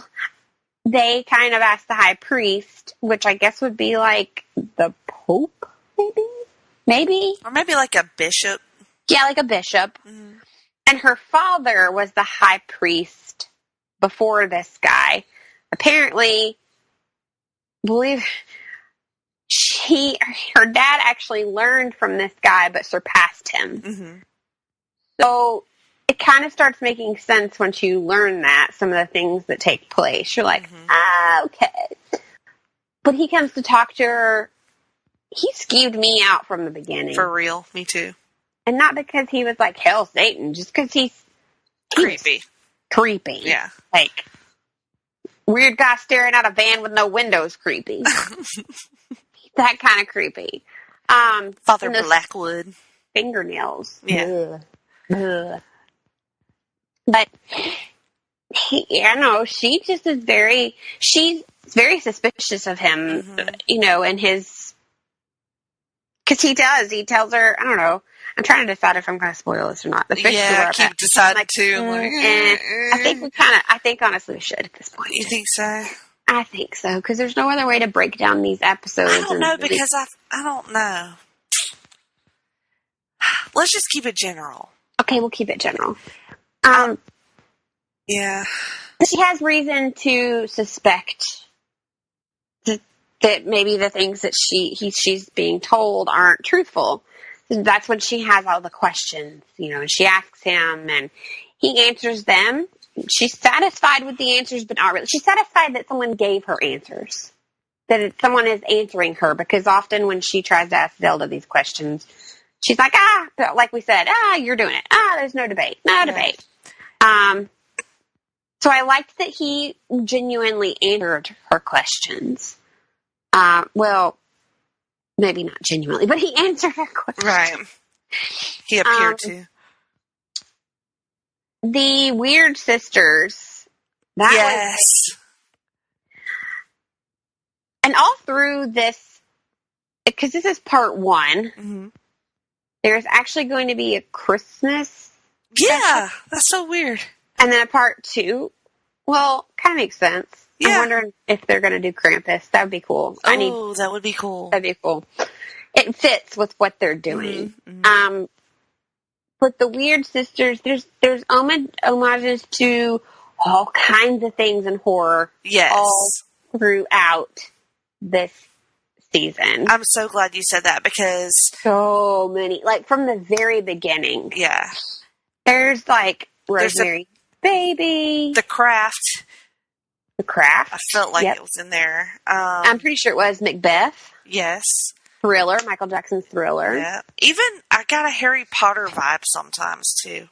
they kind of ask the high priest, which I guess would be like the Pope, maybe, or maybe like a bishop. Yeah, like a bishop. Mm-hmm. And her father was the high priest before this guy. Apparently, her dad actually learned from this guy, but surpassed him. Mm-hmm. So it kind of starts making sense once you learn that, some of the things that take place. You're like, okay. But he comes to talk to her. He skewed me out from the beginning. For real, me too. And not because he was like, hell, Satan, just because he's creepy. Creepy. Yeah. Like, weird guy staring out a van with no windows, creepy. That kind of creepy. Father Blackwood. Fingernails. Yeah. Ugh. But, she just is she's very suspicious of him, and his, because he tells her, I don't know, I'm trying to decide if I'm going to spoil this or not. The fish I keep deciding to. I think honestly we should at this point. You think so? I think so, because there's no other way to break down these episodes. I don't know, because I don't know. Let's just keep it general. Okay, we'll keep it general. Yeah. She has reason to suspect that maybe the things that she's being told aren't truthful. That's when she has all the questions, and she asks him, and he answers them. She's satisfied with the answers, but not really. She's satisfied that someone gave her answers, that someone is answering her, because often when she tries to ask Zelda these questions, she's like, like we said, you're doing it. There's no debate. No debate. So I liked that he genuinely answered her questions. maybe not genuinely, but he answered her question. Right. He appeared to. The Weird Sisters. That Yes. and all through this, because this is part 1, Mm-hmm. there's actually going to be a Christmas Yeah, that's so weird. and then a part 2. Well, kind of makes sense. Yeah. I'm wondering if they're going to do Krampus. That would be cool. Oh, that would be cool. That'd be cool. It fits with what they're doing. Mm-hmm. But the Weird Sisters, there's homages to all kinds of things in horror. Yes. All throughout this season. I'm so glad you said that because... So many. Like, from the very beginning. Yeah. There's, like, Rosemary's Baby. The Craft. The Craft. I felt like it was in there. I'm pretty sure it was Macbeth. Yes. Thriller. Michael Jackson's Thriller. Yeah. Even, I got a Harry Potter vibe sometimes, too.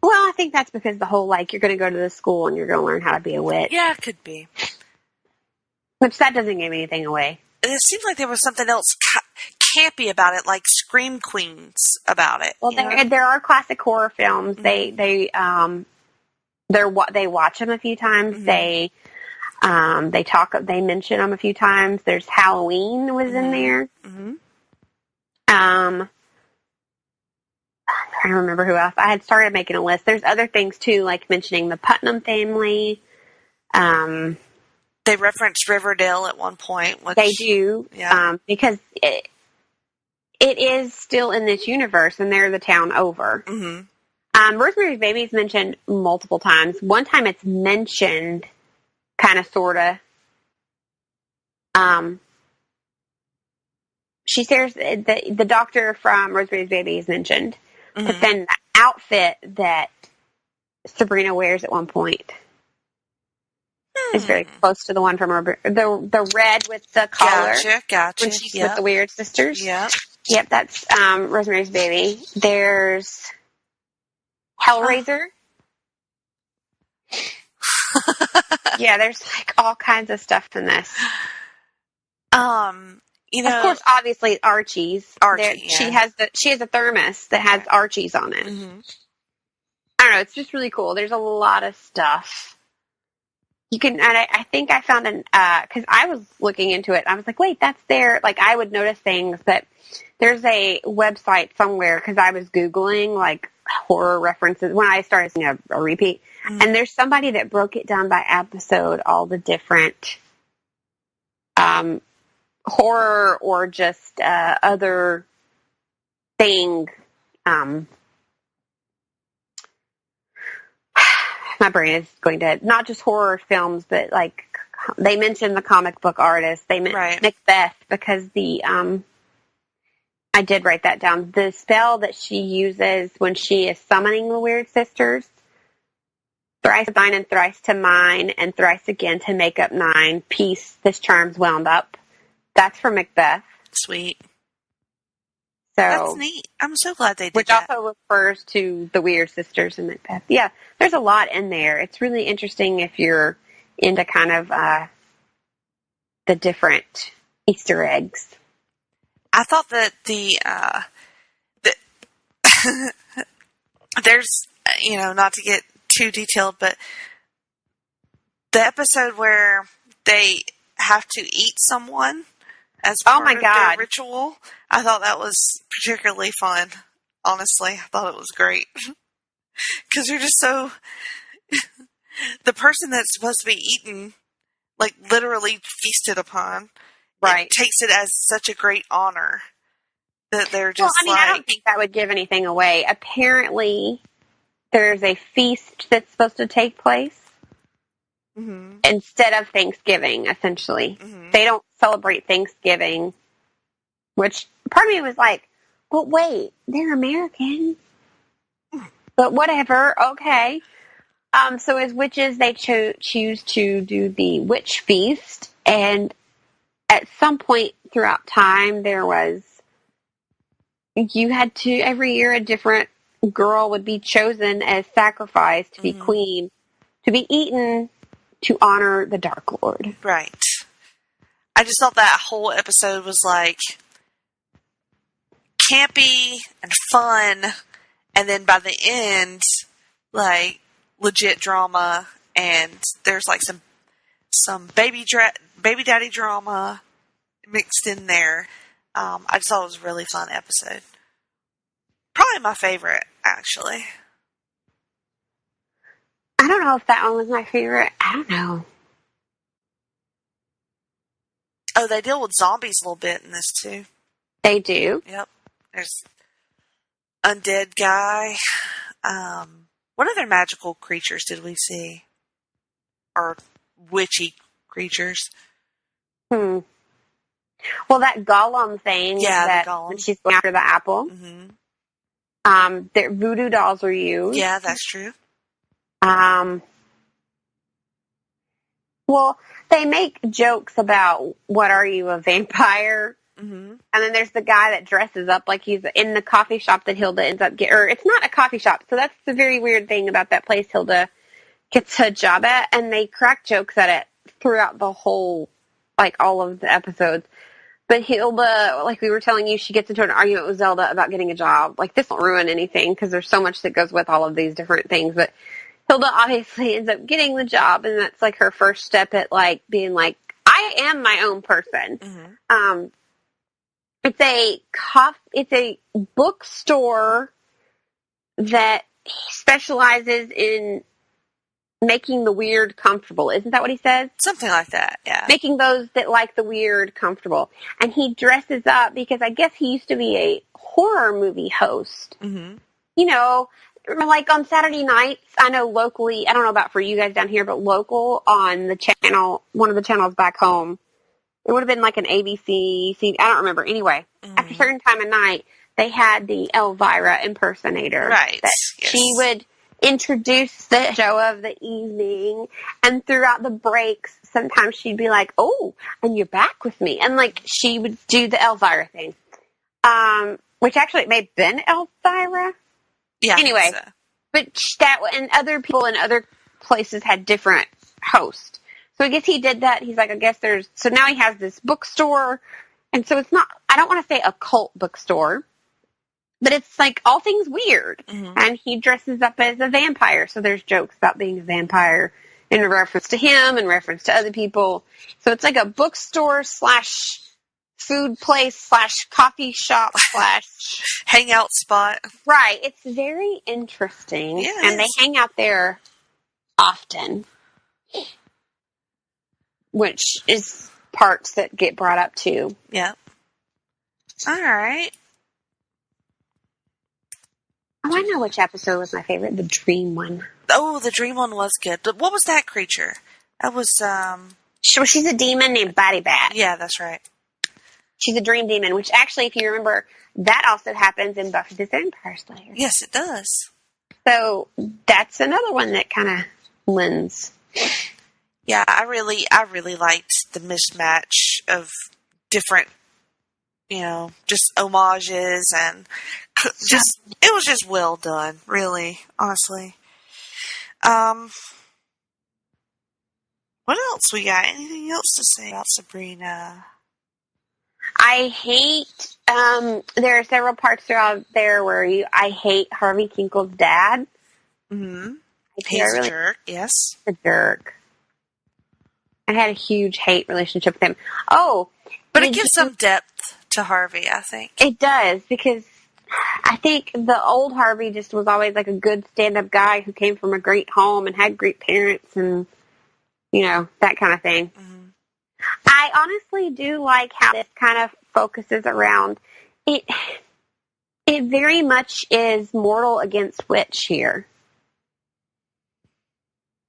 Well, I think that's because the whole, like, you're going to go to the school and you're going to learn how to be a witch. Yeah, it could be. Which, that doesn't give anything away. It seems like there was something else campy about it, like Scream Queens about it. Well, there are classic horror films. Mm-hmm. They watch them a few times. Mm-hmm. They mention them a few times. There's Halloween was in there. Mm-hmm. I'm trying to remember who else. I had started making a list. There's other things too, like mentioning the Putnam family. They referenced Riverdale at one point. Which, they do, because it is still in this universe, and they're the town over. Mm-hmm. Rosemary's Baby is mentioned multiple times. One time it's mentioned, kind of, sort of. She says the doctor from Rosemary's Baby is mentioned, but then the outfit that Sabrina wears at one point is very close to the one from the red with the collar. Gotcha. When she's with the Weird Sisters. Yep. Yep, that's Rosemary's Baby. There's Hellraiser. Yeah, there's like all kinds of stuff in this. Of course, obviously Archie's. Archie, She has a thermos that has Archie's on it. Mm-hmm. I don't know. It's just really cool. There's a lot of stuff. You can, and I think I found because I was looking into it. I was like, wait, that's there. Like, I would notice things, but there's a website somewhere because I was Googling like horror references when I started seeing a repeat. Mm-hmm. And there's somebody that broke it down by episode, all the different horror or just other thing. My brain is going to, not just horror films, but like they mentioned the comic book artist. They mentioned Macbeth because I did write that down. The spell that she uses when she is summoning the Weird Sisters, thrice thine and thrice to mine and thrice again to make up 9, peace, this charm's wound up. That's from Macbeth. Sweet. So, that's neat. I'm so glad they did which that. also refers to the Weird Sisters in Macbeth. Yeah, there's a lot in there. It's really interesting if you're into kind of the different Easter eggs. I thought that there's, not to get too detailed, but the episode where they have to eat someone as part of their ritual, I thought that was particularly fun. Honestly, I thought it was great. Because you're just so... the person that's supposed to be eaten, like, literally feasted upon, right, takes it as such a great honor that they're just I don't think that would give anything away. Apparently, there's a feast that's supposed to take place instead of Thanksgiving, essentially. Mm-hmm. They don't celebrate Thanksgiving, which part of me was like, but wait, they're American. But whatever, okay. So as witches, they choose to do the witch feast, and at some point throughout time, you had to, every year a different girl would be chosen as sacrifice to be queen, to be eaten, to honor the Dark Lord. Right. I just thought that whole episode was like campy and fun, and then by the end, like legit drama, and there's like some baby daddy drama mixed in there. I just thought it was a really fun episode. Probably my favorite, actually. I don't know if that one was my favorite. I don't know. Oh, they deal with zombies a little bit in this too. They do. Yep. There's undead guy. What other magical creatures did we see? Or witchy creatures? Well, that golem thing. Yeah, that the golem. when she's going after the apple. Mm-hmm. The voodoo dolls were used. Yeah, that's true. Well, they make jokes about, what are you, a vampire? Mm-hmm. And then there's the guy that dresses up like he's in the coffee shop that Hilda ends up getting, or it's not a coffee shop. So that's the very weird thing about that place Hilda gets a job at. And they crack jokes at it throughout the whole, like all of the episodes. But Hilda, like we were telling you, she gets into an argument with Zelda about getting a job. Like, this won't ruin anything because there's so much that goes with all of these different things. But Hilda obviously ends up getting the job, and that's like her first step at like being like, I am my own person. Mm-hmm. It's a bookstore that specializes in making the weird comfortable. Isn't that what he says? Something like that, yeah. Making those that like the weird comfortable. And he dresses up because I guess he used to be a horror movie host. Mm-hmm. You know, like on Saturday nights, I know locally, I don't know about for you guys down here, but local on the channel, one of the channels back home, it would have been like an ABC, I don't remember. Anyway, After a certain time of night, they had the Elvira impersonator. Right. That Yes. She would introduce the show of the evening, and throughout the breaks, sometimes she'd be like, oh, and you're back with me. And like, she would do the Elvira thing. Which actually it may have been Elvira. Yeah. Anyway, So. but that, and other people in other places had different hosts. So I guess he did that. He's like, so now he has this bookstore. And so it's not, I don't want to say a cult bookstore, but it's like all things weird. Mm-hmm. And he dresses up as a vampire. So there's jokes about being a vampire in reference to him and reference to other people. So it's like a bookstore / food place / coffee shop / hangout spot. Right. It's very interesting. Yeah, and they hang out there often, which is parts that get brought up too. Yeah. All right. Oh, I know which episode was my favorite. The dream one. Oh, the dream one was good. But what was that creature? That was, She's a demon named Body Bat. yeah, that's right. She's a dream demon, which actually, if you remember, that also happens in Buffy the Vampire Slayer. Yes, it does. So that's another one that kind of lends. Yeah, I really liked the mismatch of different, just homages and it was just well done, really, honestly. What else we got? Anything else to say about Sabrina? I hate, there are several parts throughout there where I hate Harvey Kinkle's dad. Mm-hmm. He's a jerk, yes. A jerk. I had a huge hate relationship with him. Oh. But it gives some depth to Harvey, I think. It does, because I think the old Harvey just was always like a good stand-up guy who came from a great home and had great parents and, that kind of thing. Mm-hmm. I honestly do like how this kind of focuses around it. It very much is mortal against witch here.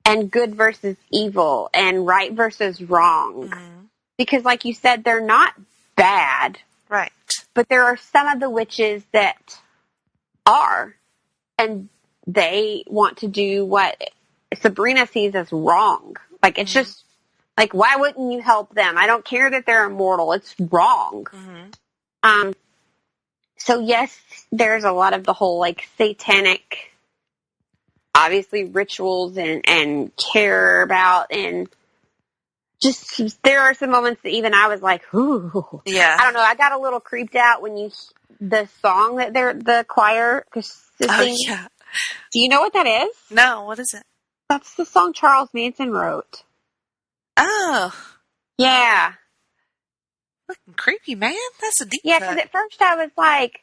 And good versus evil and right versus wrong. Mm-hmm. Because like you said, they're not bad. Right. But there are some of the witches that are. And they want to do what Sabrina sees as wrong. Like, it's just, like, why wouldn't you help them? I don't care that they're immortal. It's wrong. Mm-hmm. So, yes, there's a lot of the whole, like, satanic, obviously, rituals and care about. And just there are some moments that even I was like, ooh. Yeah. I don't know. I got a little creeped out when the song that the choir is singing. yeah. Do you know what that is? No, what is it? That's the song Charles Manson wrote. Oh. Yeah. Fucking creepy, man. That's a deep Yeah, cut. because at first I was like,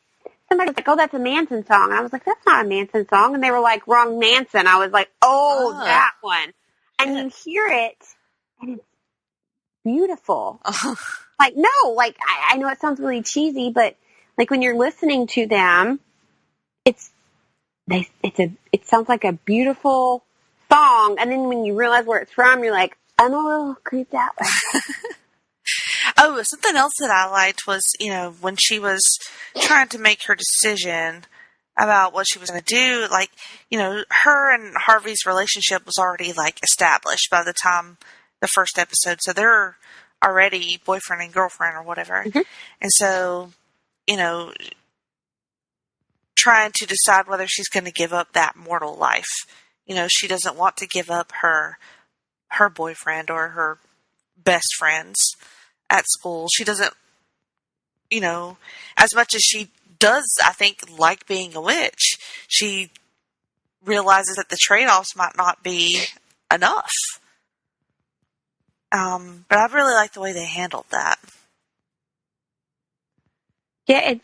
somebody was like, oh, that's a Manson song. And I was like, that's not a Manson song. And they were like, wrong Manson. I was like, oh, that one. And you hear it, and it's beautiful. Like, no, like, I know it sounds really cheesy, but like when you're listening to them, it sounds like a beautiful song. And then when you realize where it's from, you're like, I'm a little creeped out. Oh, something else that I liked was, when she was trying to make her decision about what she was going to do, like, her and Harvey's relationship was already, like, established by the time the first episode. So they're already boyfriend and girlfriend or whatever. Mm-hmm. And so, trying to decide whether she's going to give up that mortal life. She doesn't want to give up her boyfriend or her best friends at school. She doesn't, as much as she does, I think, like being a witch, she realizes that the trade-offs might not be enough. But I really like the way they handled that. Yeah,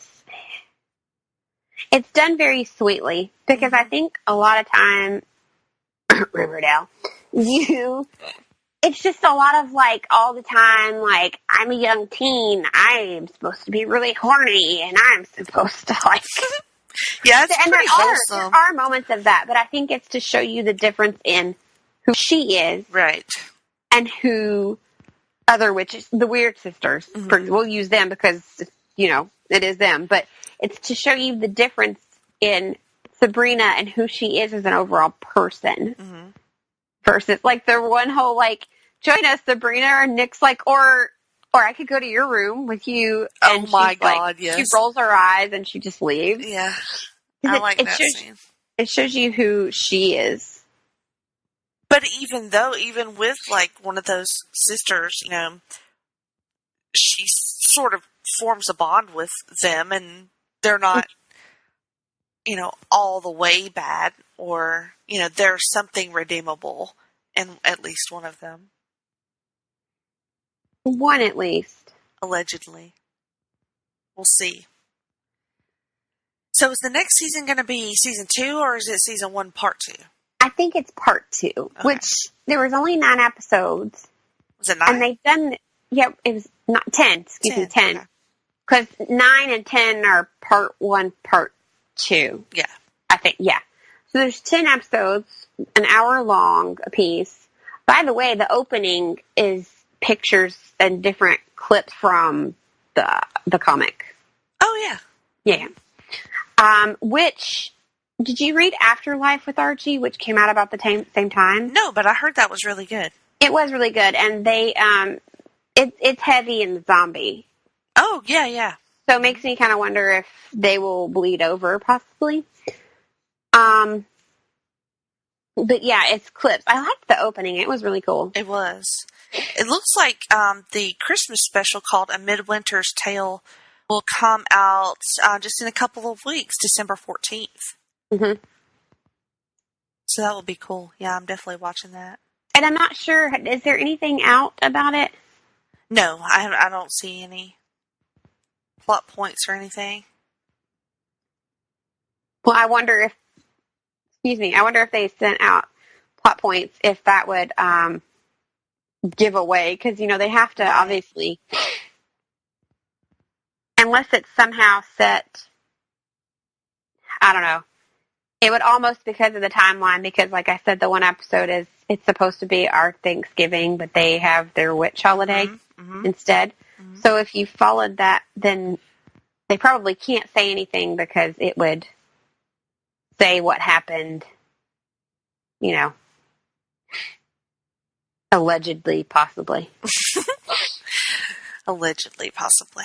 it's done very sweetly, because I think a lot of time, Riverdale, it's just a lot of, like, all the time, like, I'm a young teen, I'm supposed to be really horny, and I'm supposed to, like... Yeah, it's and pretty wholesome. there are moments of that, but I think it's to show you the difference in who she is. Right. And who other witches, the Weird Sisters, we'll use them because, it is them, but it's to show you the difference in Sabrina and who she is as an overall person. Mm-hmm. Versus, like, the one whole, like, join us, Sabrina, or Nick's like, or I could go to your room with you. And oh my she's God, like, yes. She rolls her eyes and she just leaves. Yeah. I like that scene. It shows you who she is. But even with, like, one of those sisters, she sort of forms a bond with them, and they're not, all the way bad, or, there's something redeemable in at least one of them. One, at least. Allegedly. We'll see. So is the next season going to be season 2, or is it season 1, part 2? I think it's part 2, which there was only 9 episodes. Was it 9? And they've done, it was not 10, 10. Because 9 and 10 are part 1, part 2. Yeah. I think, yeah. So there's 10 episodes, an hour long a piece. By the way, the opening is pictures and different clips from the comic. Oh, yeah. Yeah. Which, did you read Afterlife with Archie, which came out about the same time? No, but I heard that was really good. It was really good, and they, it's heavy in the zombie. Oh, yeah. So it makes me kind of wonder if they will bleed over, possibly. But yeah, it's clips. I liked the opening. It was really cool. It was. It looks like the Christmas special called A Midwinter's Tale will come out just in a couple of weeks, December 14th. Mm-hmm. So that will be cool. Yeah, I'm definitely watching that. And I'm not sure, is there anything out about it? No, I don't see any plot points or anything. Well, I wonder if they sent out plot points, if that would give away, because, they have to, obviously, unless it's somehow set, I don't know. It would almost, because of the timeline, because, like I said, the one episode it's supposed to be our Thanksgiving, but they have their witch holiday instead. Mm-hmm. So if you followed that, then they probably can't say anything, because it would say what happened, allegedly, possibly. Allegedly, possibly.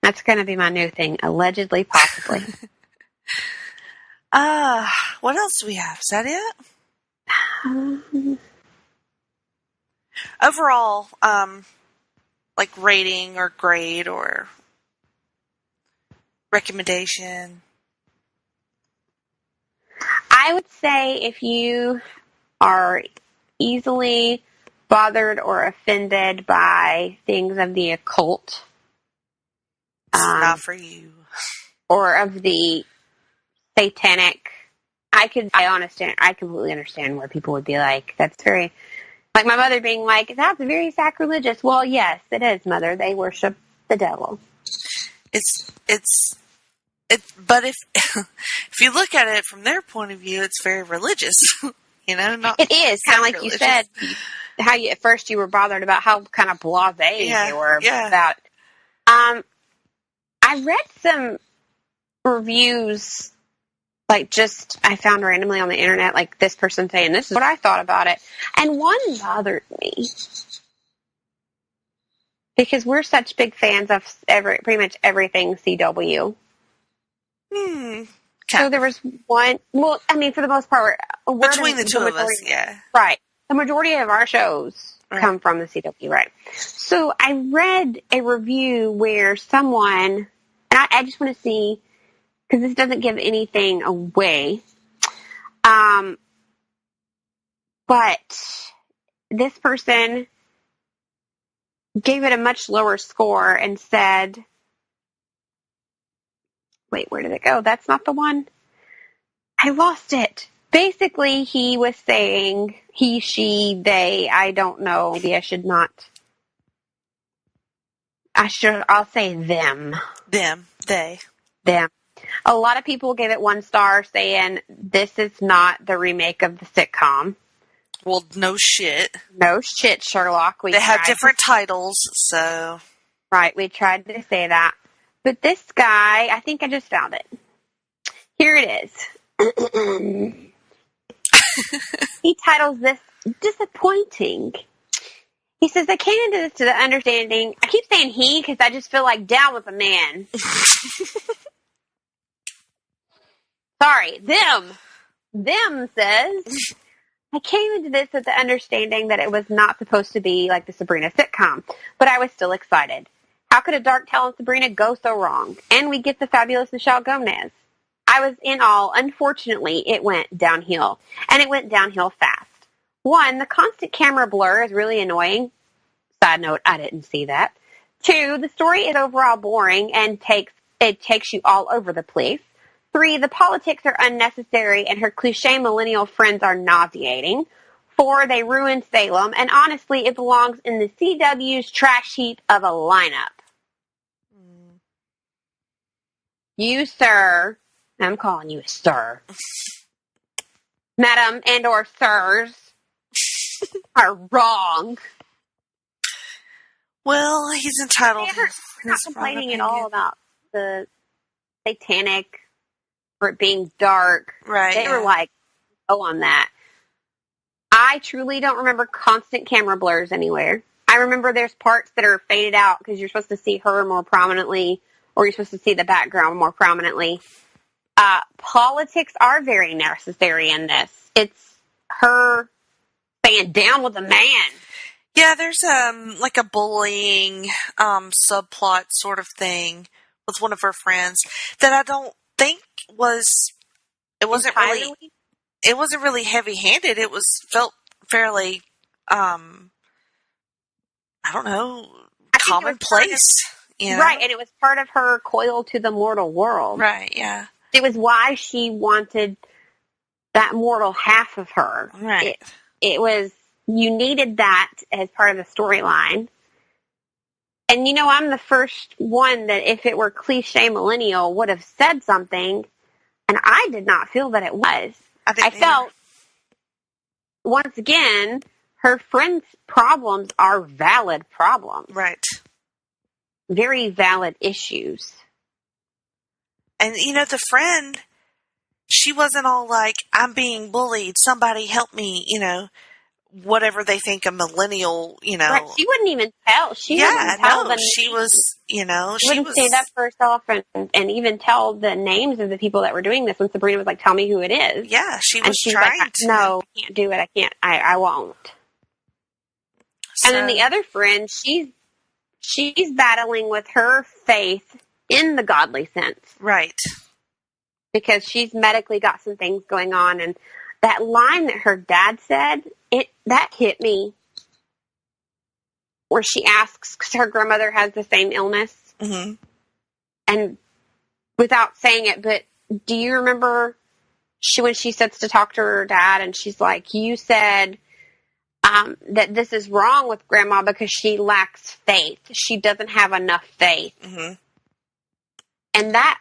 That's going to be my new thing. Allegedly, possibly. What else do we have? Is that it? Overall, like rating or grade or recommendation. I would say if you are easily bothered or offended by things of the occult, It's not for you. or of the satanic, I completely understand where people would be like, that's very, like my mother being like, that's very sacrilegious. Well, yes, it is, Mother. They worship the devil. But if if you look at it from their point of view, it's very religious. Not it is kind of like you said. How at first you were bothered about how kind of blasé they were about. I read some reviews, like I found randomly on the internet, like this person saying this is what I thought about it, and one bothered me because we're such big fans of pretty much everything CW. Okay. So there was one. Well, I mean, for the most part, between the two of us, yeah, right. The majority of our shows come from the CW, right? So I read a review where someone, and I just want to see, because this doesn't give anything away, but this person gave it a much lower score and said, wait, where did it go? That's not the one. I lost it. Basically, he was saying, he, she, they, I don't know. Maybe I should not. I'll say them. Them. They. Them. A lot of people gave it 1 star saying, this is not the remake of the sitcom. Well, no shit. No shit, Sherlock. They have different titles, so. Right, we tried to say that. But this guy, I think I just found it. Here it is. He titles this disappointing. He says, I came into this to the understanding. I keep saying he because I just feel like down with a man. Sorry, them. Them says, I came into this with the understanding that it was not supposed to be like the Sabrina sitcom, but I was still excited. How could a dark tale in Sabrina go so wrong? And we get the fabulous Michelle Gomez. I was in awe. Unfortunately, it went downhill. And it went downhill fast. 1, the constant camera blur is really annoying. Side note, I didn't see that. 2, the story is overall boring and it takes you all over the place. 3, the politics are unnecessary and her cliche millennial friends are nauseating. 4, they ruined Salem. And honestly, it belongs in the CW's trash heap of a lineup. You, sir... I'm calling you a sir. Madam and or sirs are wrong. Well, he's entitled. They're not complaining at all about the satanic or it being dark. Right. They were like, on that. I truly don't remember constant camera blurs anywhere. I remember there's parts that are faded out because you're supposed to see her more prominently or you're supposed to see the background more prominently. Politics are very necessary in this. It's her saying down with a man. Yeah, there's like a bullying subplot sort of thing with one of her friends that I don't think it wasn't really heavy-handed. It felt fairly I don't know, commonplace. Right, and it was part of her coil to the mortal world. Right, yeah. It was why she wanted that mortal half of her. Right. It was, you needed that as part of the storyline. And I'm the first one that if it were cliche millennial would have said something, and I did not feel that it was. I felt, once again, her friend's problems are valid problems. Right. Very valid issues. And, the friend, she wasn't all like, I'm being bullied, somebody help me, whatever they think a millennial, Right. She wouldn't even tell. She wouldn't stand up for herself and even tell the names of the people that were doing this when Sabrina was like, tell me who it is. Yeah, she was trying like, to. No, I can't do it. I won't. And then the other friend, she's battling with her faith in the godly sense. Right. Because she's medically got some things going on. And that line that her dad said, that hit me. Where she asks, because her grandmother has the same illness. Mm-hmm. And without saying it, but do you remember when she sits to talk to her dad and she's like, you said that this is wrong with grandma because she lacks faith. She doesn't have enough faith. Mm-hmm. And that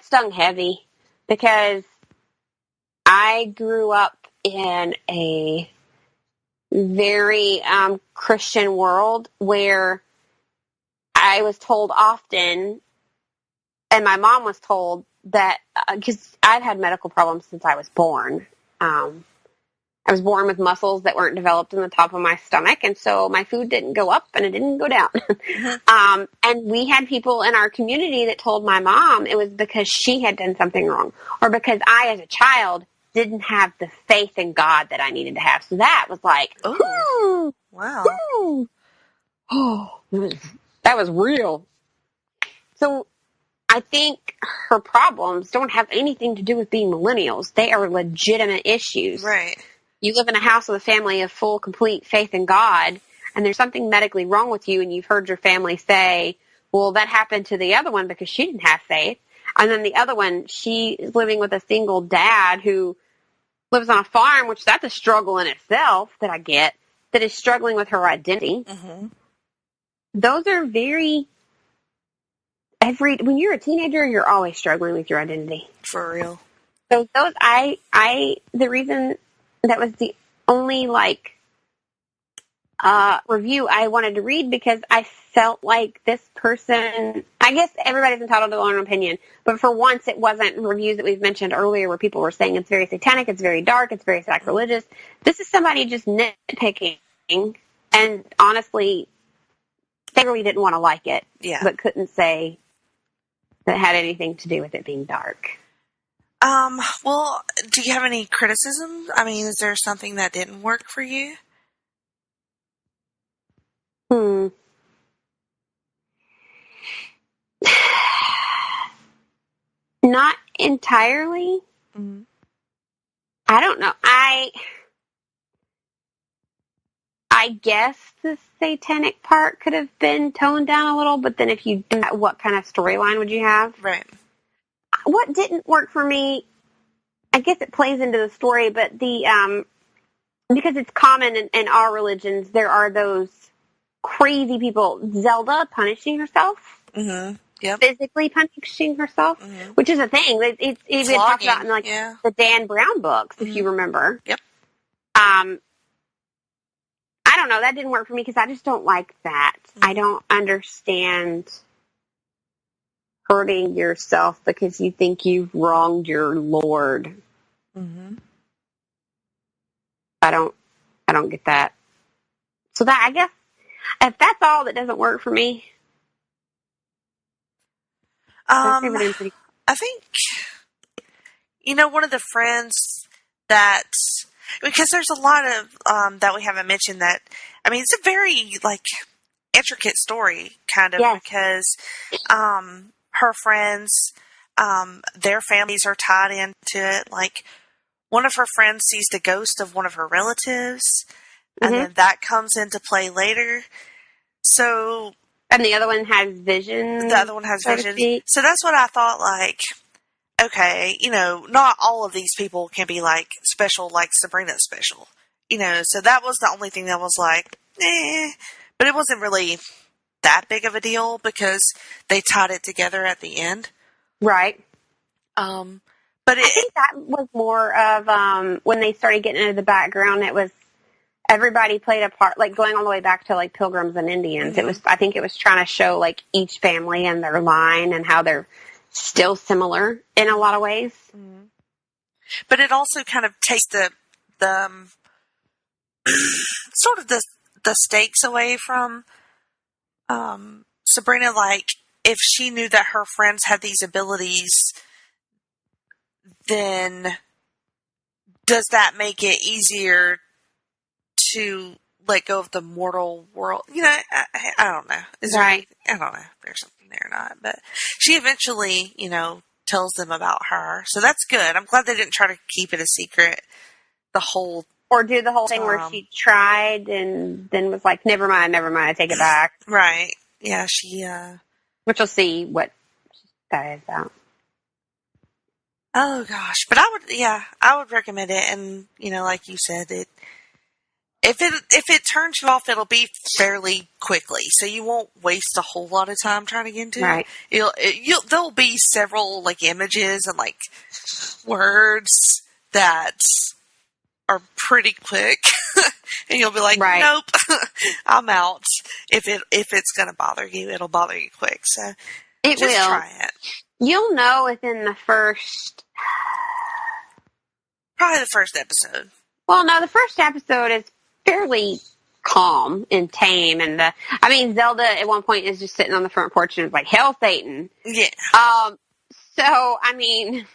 stung heavy because I grew up in a very Christian world where I was told often, and my mom was told that, because I've had medical problems since I was born. I was born with muscles that weren't developed in the top of my stomach, and so my food didn't go up and it didn't go down. Mm-hmm. And we had people in our community that told my mom it was because she had done something wrong, or because I, as a child, didn't have the faith in God that I needed to have. So that was like, ooh, wow. Ooh. Oh, that was real. So I think her problems don't have anything to do with being millennials. They are legitimate issues. Right. You live in a house with a family of full, complete faith in God, and there's something medically wrong with you, and you've heard your family say, well, that happened to the other one because she didn't have faith. And then the other one, she is living with a single dad who lives on a farm, which that's a struggle in itself that I get, that is struggling with her identity. Mm-hmm. Those are when you're a teenager, you're always struggling with your identity. For real. So those, the reason that was the only review I wanted to read, because I felt like this person, I guess everybody's entitled to their own opinion, but for once it wasn't reviews that we've mentioned earlier where people were saying it's very satanic, it's very dark, it's very sacrilegious. This is somebody just nitpicking, and honestly, they really didn't want to like it, but couldn't say that it had anything to do with it being dark. Well, do you have any criticism? I mean, is there something that didn't work for you? Not entirely. Mm-hmm. I don't know. I guess the satanic part could have been toned down a little, but then if you do that, what kind of storyline would you have? Right. What didn't work for me, I guess it plays into the story, but because it's common in our religions, there are those crazy people. Zelda punishing herself. Mm-hmm. Yep. Physically punishing herself, mm-hmm. which is a thing. It's even talked about in the Dan Brown books, mm-hmm. if you remember. Yep. I don't know. That didn't work for me because I just don't like that. Mm-hmm. I don't understand hurting yourself because you think you've wronged your Lord. Mm-hmm. I don't get that. So that, I guess, if that's all that doesn't work for me. I think, one of the friends that, because there's a lot of that we haven't mentioned that, I mean, it's a very, intricate story, kind of, yes. because her friends, their families are tied into it. Like, one of her friends sees the ghost of one of her relatives, and mm-hmm. then that comes into play later. So... And the other one has vision. The other one has vision. So that's what I thought, okay, not all of these people can be, special like Sabrina's special. So that was the only thing that was but it wasn't really that big of a deal because they tied it together at the end. Right. But I think that was more of, when they started getting into the background, it was, everybody played a part, going all the way back to Pilgrims and Indians. Mm-hmm. I think it was trying to show each family and their line and how they're still similar in a lot of ways. Mm-hmm. But it also kind of takes the sort of the stakes away from Sabrina. If she knew that her friends had these abilities, then does that make it easier to let go of the mortal world. You know, I don't know. Is there Right. I don't know if there's something there or not. But she eventually, you know, tells them about her. So that's good. I'm glad they didn't try to keep it a secret the whole Or do the whole thing where she tried and then was like, never mind, I take it back. Right. Yeah, she Which we'll see what that is about. oh gosh. But I would recommend it, and you know, like you said, if it turns you off, it'll be fairly quickly, so you won't waste a whole lot of time trying to get into Right. it. There'll be several like images and like words that are pretty quick, and you'll be like, Right. nope, I'm out. If it's gonna bother you, it'll bother you quick. So It just will. try it. You'll know within the first. Probably the first episode. Well, no, the first episode is fairly calm and tame, and Zelda at one point is just sitting on the front porch and is like, "Hell, Satan." Yeah. So I mean,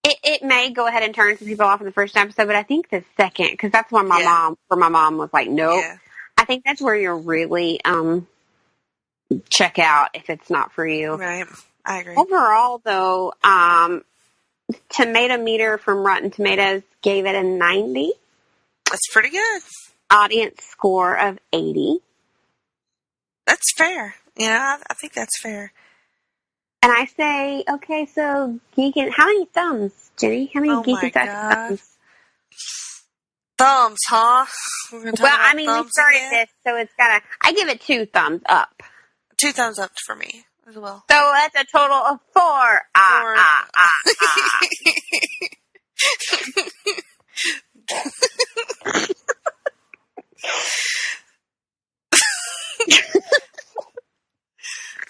it may go ahead and turn some people off in the first episode, but I think the second, because that's when my mom was like, "Nope." Yeah. I think that's where you'll really check out if it's not for you. Right. I agree. Overall, though, Tomato Meter from Rotten Tomatoes gave it a 90. That's pretty good. Audience score of 80. That's fair. Yeah, I think that's fair. And I say, okay, so Geek and how many thumbs, Jenny? How many Geek and Sassy thumbs? Thumbs, huh? We're gonna talk Well, about we thumbs started again? this, so it's gotta. I give it 2 thumbs up. 2 thumbs up for me as well. So that's a total of 4.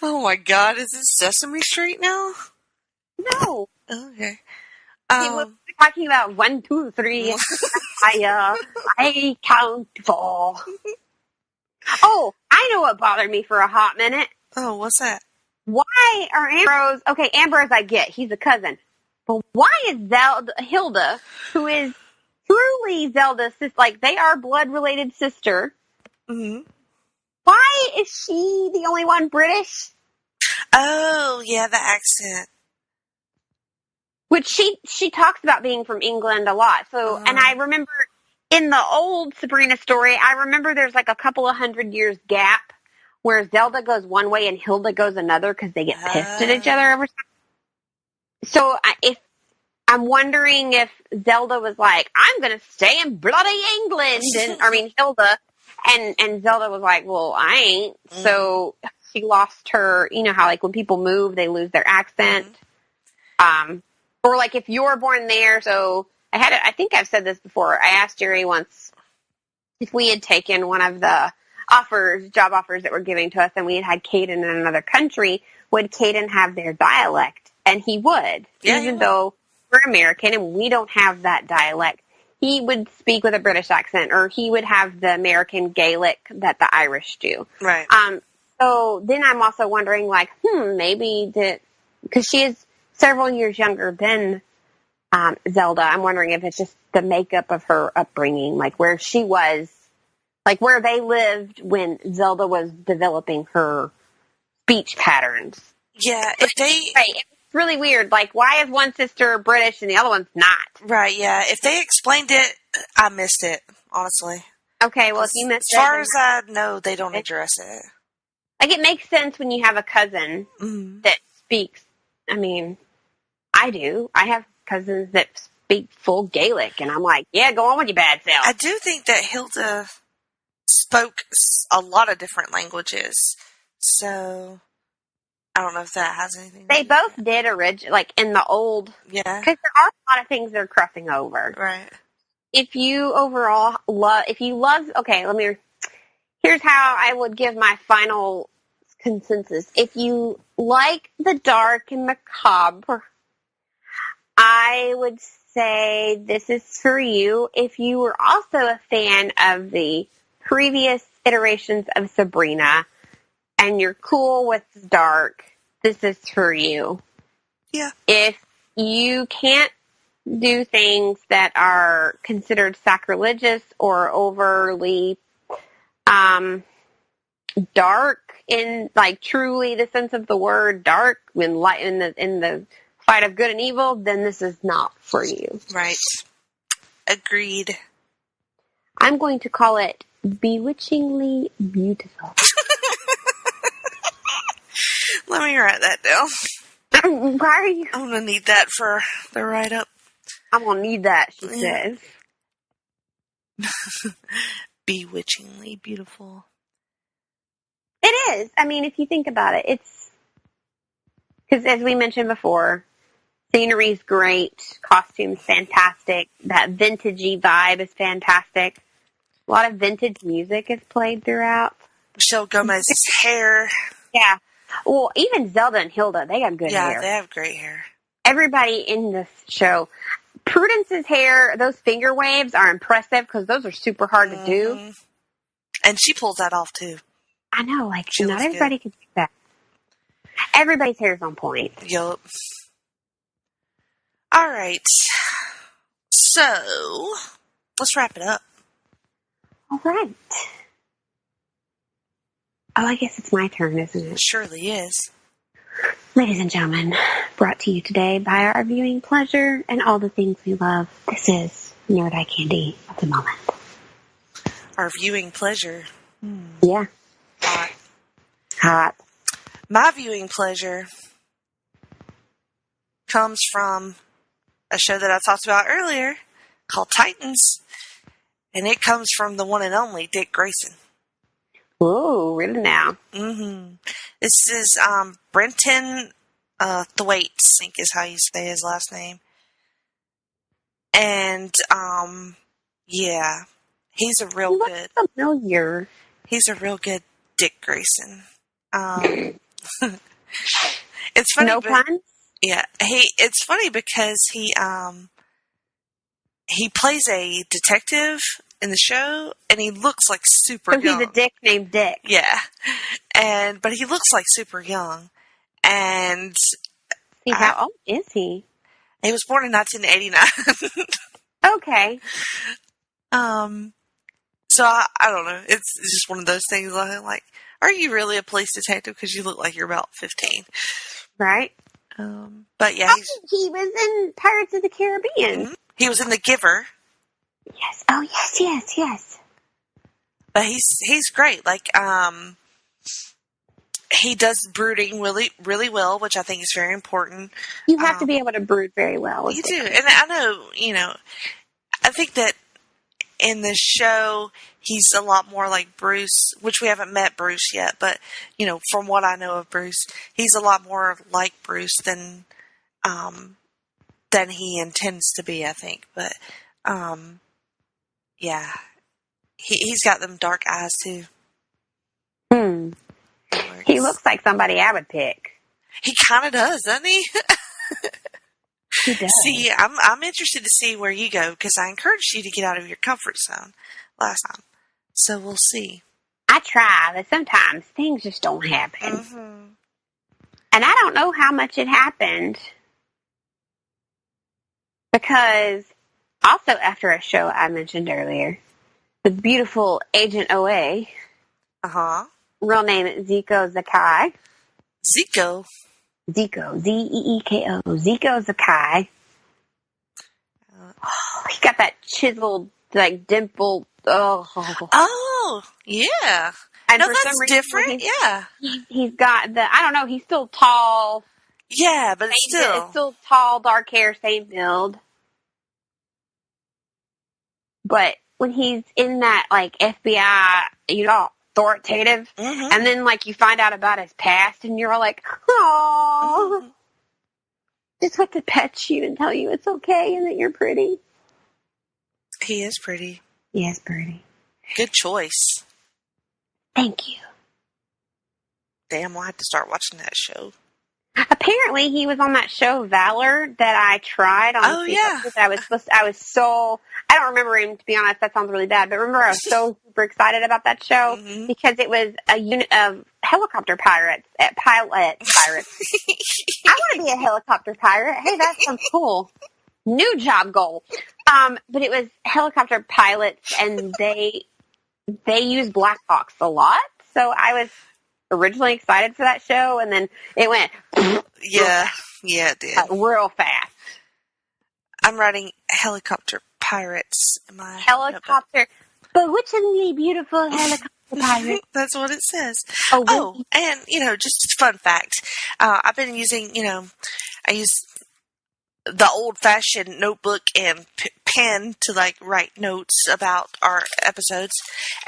Oh my God! Is this Sesame Street now? No. Okay. We're talking about 1, 2, 3. I count 4. Oh, I know what bothered me for a hot minute. Oh, what's that? Why are Ambrose... Okay, Ambrose I get. He's a cousin. But why is Hilda, who is truly Zelda's sister, like, they are blood-related sister, Mm-hmm. why is she the only one British? Oh, yeah, the accent. Which she talks about being from England a lot. So, and I remember in the old Sabrina story, I remember there's like a couple of 100 years gap where Zelda goes one way and Hilda goes another because they get pissed at each other over something. So I'm wondering if Zelda was like, I'm going to stay in bloody England. Hilda. And Zelda was like, well, I ain't. Mm-hmm. So she lost her, you know how like when people move, they lose their accent. Mm-hmm. Or like if you're born there, so I think I've said this before. I asked Jerry once if we had taken one of the job offers that were giving to us, and we had Caden in another country, would Caden have their dialect? And he would, even though we're American and we don't have that dialect. He would speak with a British accent, or he would have the American Gaelic that the Irish do. Right. So then I'm also wondering, like, maybe because she is several years younger than Zelda. I'm wondering if it's just the makeup of her upbringing, like where she was, like where they lived when Zelda was developing her speech patterns. Yeah, It's really weird. Like, why is one sister British and the other one's not? Right, yeah. If they explained it, I missed it, honestly. Okay, well, if you missed it... As far as I know, they don't address it. Like, it makes sense when you have a cousin that speaks. I mean, I do. I have cousins that speak full Gaelic, and I'm like, yeah, go on with your bad self. I do think that Hilda spoke a lot of different languages, so... I don't know if that has anything to do with it. They both did like in the old... Yeah. Because there are a lot of things that are crossing over. Right. If you overall love... Okay, here's how I would give my final consensus. If you like the dark and macabre, I would say this is for you. If you were also a fan of the previous iterations of Sabrina... and you're cool with dark, this is for you. Yeah. If you can't do things that are considered sacrilegious or overly dark in like truly the sense of the word dark in the fight of good and evil, then this is not for you. Right. Agreed. I'm going to call it bewitchingly beautiful. Let me write that down. Why are you? I'm going to need that for the write-up. I'm going to need that, she says. Bewitchingly beautiful. It is. I mean, if you think about it, it's... Because as we mentioned before, scenery's great, costumes fantastic, that vintagey vibe is fantastic. A lot of vintage music is played throughout. Michelle Gomez's hair. Yeah. Well, even Zelda and Hilda, they got good hair. Yeah, they have great hair. Everybody in this show. Prudence's hair, those finger waves are impressive because those are super hard to do. And she pulls that off, too. I know, like, She not looks everybody can do that. Everybody's hair is on point. Yup. All right. So, let's wrap it up. All right. Oh, I guess it's my turn, isn't it? It surely is. Ladies and gentlemen, brought to you today by our viewing pleasure and all the things we love. This is Nerd Eye Candy of the moment. Our viewing pleasure. Yeah. Hot. Hot. My viewing pleasure comes from a show that I talked about earlier called Titans. And it comes from the one and only Dick Grayson. Ooh, really now? Mm-hmm. This is Brenton Thwaites, I think is how you say his last name. And, yeah, he's a real good... familiar. He's a real good Dick Grayson. It's funny. No puns? Yeah, it's funny because he plays a detective in the show, and he looks like super young. So he's a dick named Dick. Yeah, but he looks like super young, and How old is he? He was born in 1989. Okay. So I don't know. It's just one of those things. Like, are you really a police detective? Because you look like you're about 15, right? But yeah, he was in Pirates of the Caribbean. Mm-hmm. He was in The Giver. Yes. Oh, yes. But he's great. Like, he does brooding really, really well, which I think is very important. You have to be able to brood very well. You do. And I know, I think that in the show, he's a lot more like Bruce, which we haven't met Bruce yet, but, from what I know of Bruce, he's a lot more like Bruce than he intends to be, I think. But, yeah, he's got them dark eyes, too. He looks like somebody I would pick. He kind of does, doesn't he? He does. See, I'm interested to see where you go, because I encouraged you to get out of your comfort zone last time. So we'll see. I try, but sometimes things just don't happen. Mm-hmm. And I don't know how much it happened. Because also after a show I mentioned earlier, the beautiful Agent OA. Uh-huh. Real name is Zico Zakai. Zico? Zico. Z-E-E-K-O. Zico Zakai. He got that chiseled, dimple. Oh, yeah. And no, for that's some reason, different. Yeah. He's got I don't know, he's still tall. Yeah, but it's still tall, dark hair, same build. But when he's in that, FBI, authoritative, mm-hmm. and then, you find out about his past, and you're all like, oh, just have to pet you and tell you it's okay and that you're pretty. He is pretty. He is pretty. Good choice. Thank you. Damn, I'll have to start watching that show. Apparently, he was on that show Valor that I tried on. Oh, yeah. I don't remember him, to be honest. That sounds really bad. But remember, I was so super excited about that show mm-hmm. because it was a unit of helicopter pirates. I want to be a helicopter pirate. Hey, that sounds cool. new job goal. But it was helicopter pilots, and they use Black Hawks a lot. So I was originally excited for that show, and then it went Yeah, it did. Real fast. I'm writing helicopter pirates in my Helicopter, bewitchingly beautiful helicopter pirate. That's what it says. Oh, and, just fun fact. I've been using, I use the old-fashioned notebook and pen to, write notes about our episodes.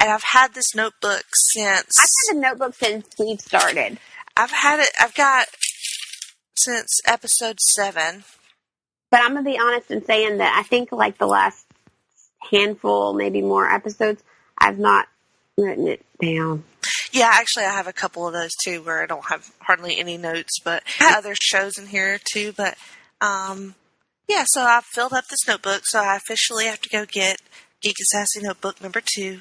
And I've had this notebook since... I've had a notebook since we've started. I've got since episode 7. But I'm going to be honest in saying that I think, the last handful, maybe more episodes, I've not written it down. Yeah, actually, I have a couple of those, too, where I don't have hardly any notes, but I have other shows in here, too, but... so I filled up this notebook, so I officially have to go get Geek and Sassy notebook number 2.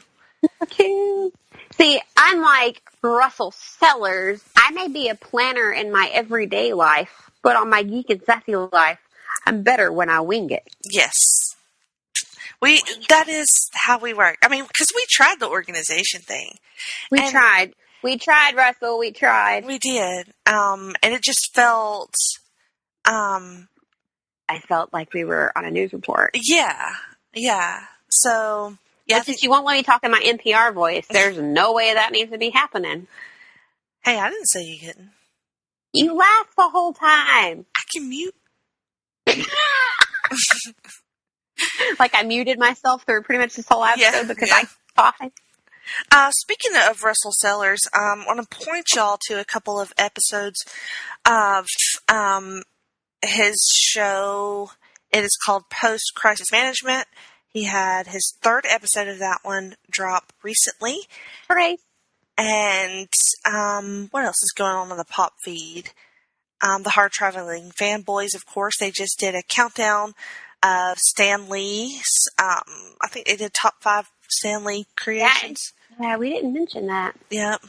See, I'm like Russell Sellers. I may be a planner in my everyday life, but on my Geek and Sassy life, I'm better when I wing it. Yes. That is how we work. I mean, because we tried the organization thing. We tried, Russell, we tried. We did. And it just felt... I felt like we were on a news report. Yeah. So, yeah. Since you won't let me talk in my NPR voice, there's no way that needs to be happening. Hey, I didn't say you couldn't. You laughed the whole time. I can mute. I muted myself through pretty much this whole episode because I was coughing. Speaking of Russell Sellers, I want to point y'all to a couple of episodes of his show. It is called Post Crisis Management. He had his 3rd episode of that one drop recently. Hooray. And what else is going on the pop feed? The Hard Traveling Fanboys, of course, they just did a countdown of Stan Lee's. I think they did top 5 Stan Lee creations. Yeah, we didn't mention that. Yep.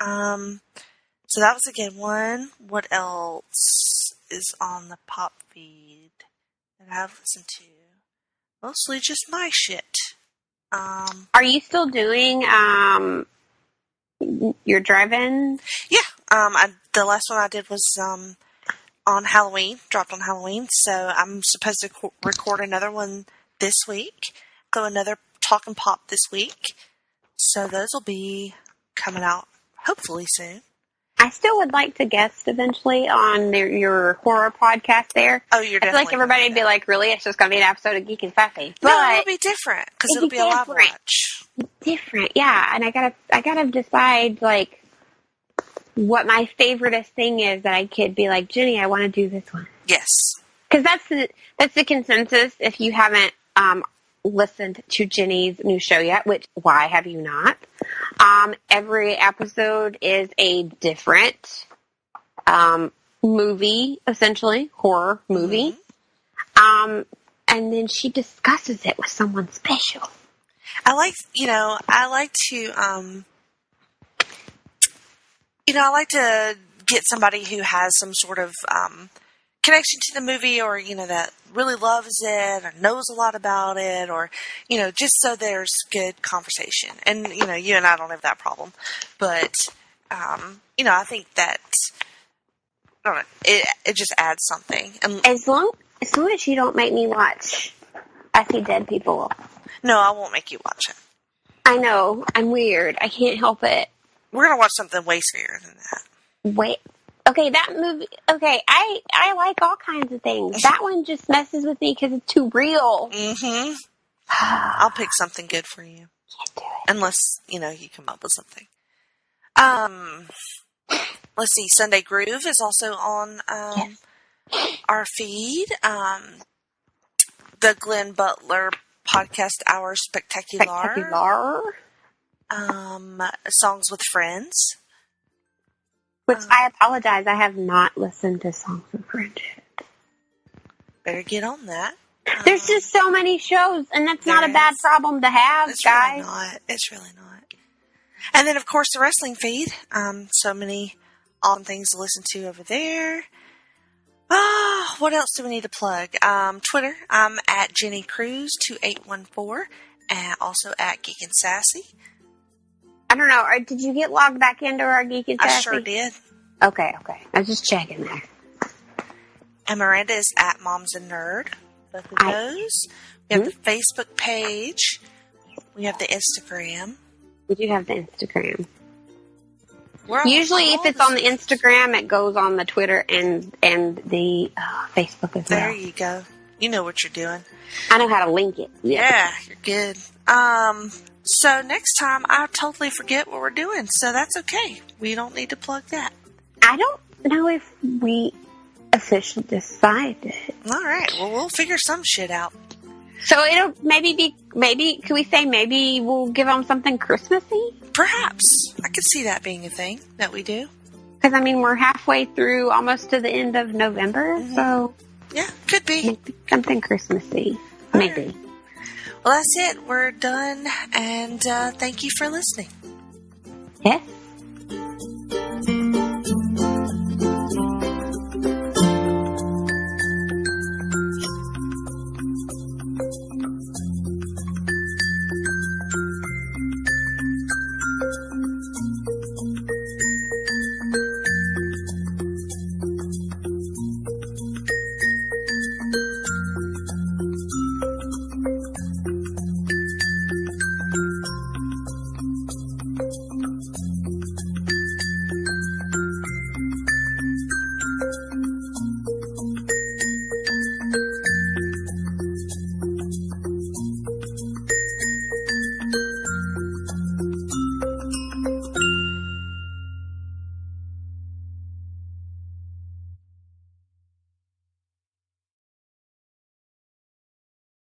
So that was a good one. What else is on the pop feed that I've listened to? Mostly just my shit. Are you still doing your drive-in? Yeah. The last one I did was on Halloween, dropped on Halloween. So I'm supposed to record another one this week. Go another Talkin' Pop this week. So those will be coming out hopefully soon. I still would like to guest eventually on your horror podcast there. Oh, you're definitely. I feel like everybody would be like, really? It's just going to be an episode of Geek and Sassy. But no, it'll be different because it'll be a live watch. Different, yeah. And I gotta decide what my favoriteest thing is that I could be like, Jenny, I want to do this one. Yes, because that's the consensus. If you haven't listened to Jenny's new show yet, which why have you not? Every episode is a different movie, essentially horror movie. Mm-hmm. And then she discusses it with someone special. I like to get somebody who has some sort of connection to the movie, or that really loves it or knows a lot about it, or just so there's good conversation. And you and I don't have that problem, but I think that I don't know, it just adds something. And as long as you don't make me watch I See Dead People. No, I won't make you watch it. I know, I'm weird. I can't help it. We're gonna watch something way scarier than that. Wait. Okay, that movie. Okay, I like all kinds of things. That one just messes with me because it's too real. Mm-hmm. I'll pick something good for you. Can't do it. Unless, you come up with something. Let's see. Sunday Groove is also on our feed. The Glenn Butler Podcast Hour Spectacular. Songs with Friends. Which I apologize, I have not listened to Songs of Friendship. Better get on that. There's just so many shows, and that's not a bad problem to have, guys. It's really not. And then, of course, the wrestling feed. So many awesome things to listen to over there. What else do we need to plug? Twitter, I'm at Jenny Cruz 2814, and also at Geek and Sassy. I don't know. Did you get logged back into our Geek and Sassy? I sure did. Okay. I was just checking there. And Miranda is at Moms and Nerd. Both of those. We have the Facebook page. We have the Instagram. We do have the Instagram. We're Usually, if it's on the Instagram, it goes on the Twitter and the Facebook as well. There you go. You know what you're doing. I know how to link it. Yeah, you're good. So next time, I totally forget what we're doing, so that's okay. We don't need to plug that. I don't know if we officially decided. All right. Well, we'll figure some shit out. So it'll maybe can we say maybe we'll give them something Christmassy? Perhaps. I could see that being a thing that we do. Because, I mean, we're halfway through, almost to the end of November, so... Yeah, could be. Maybe something Christmassy. Maybe. Right. Well, that's it. We're done, and thank you for listening. Yes.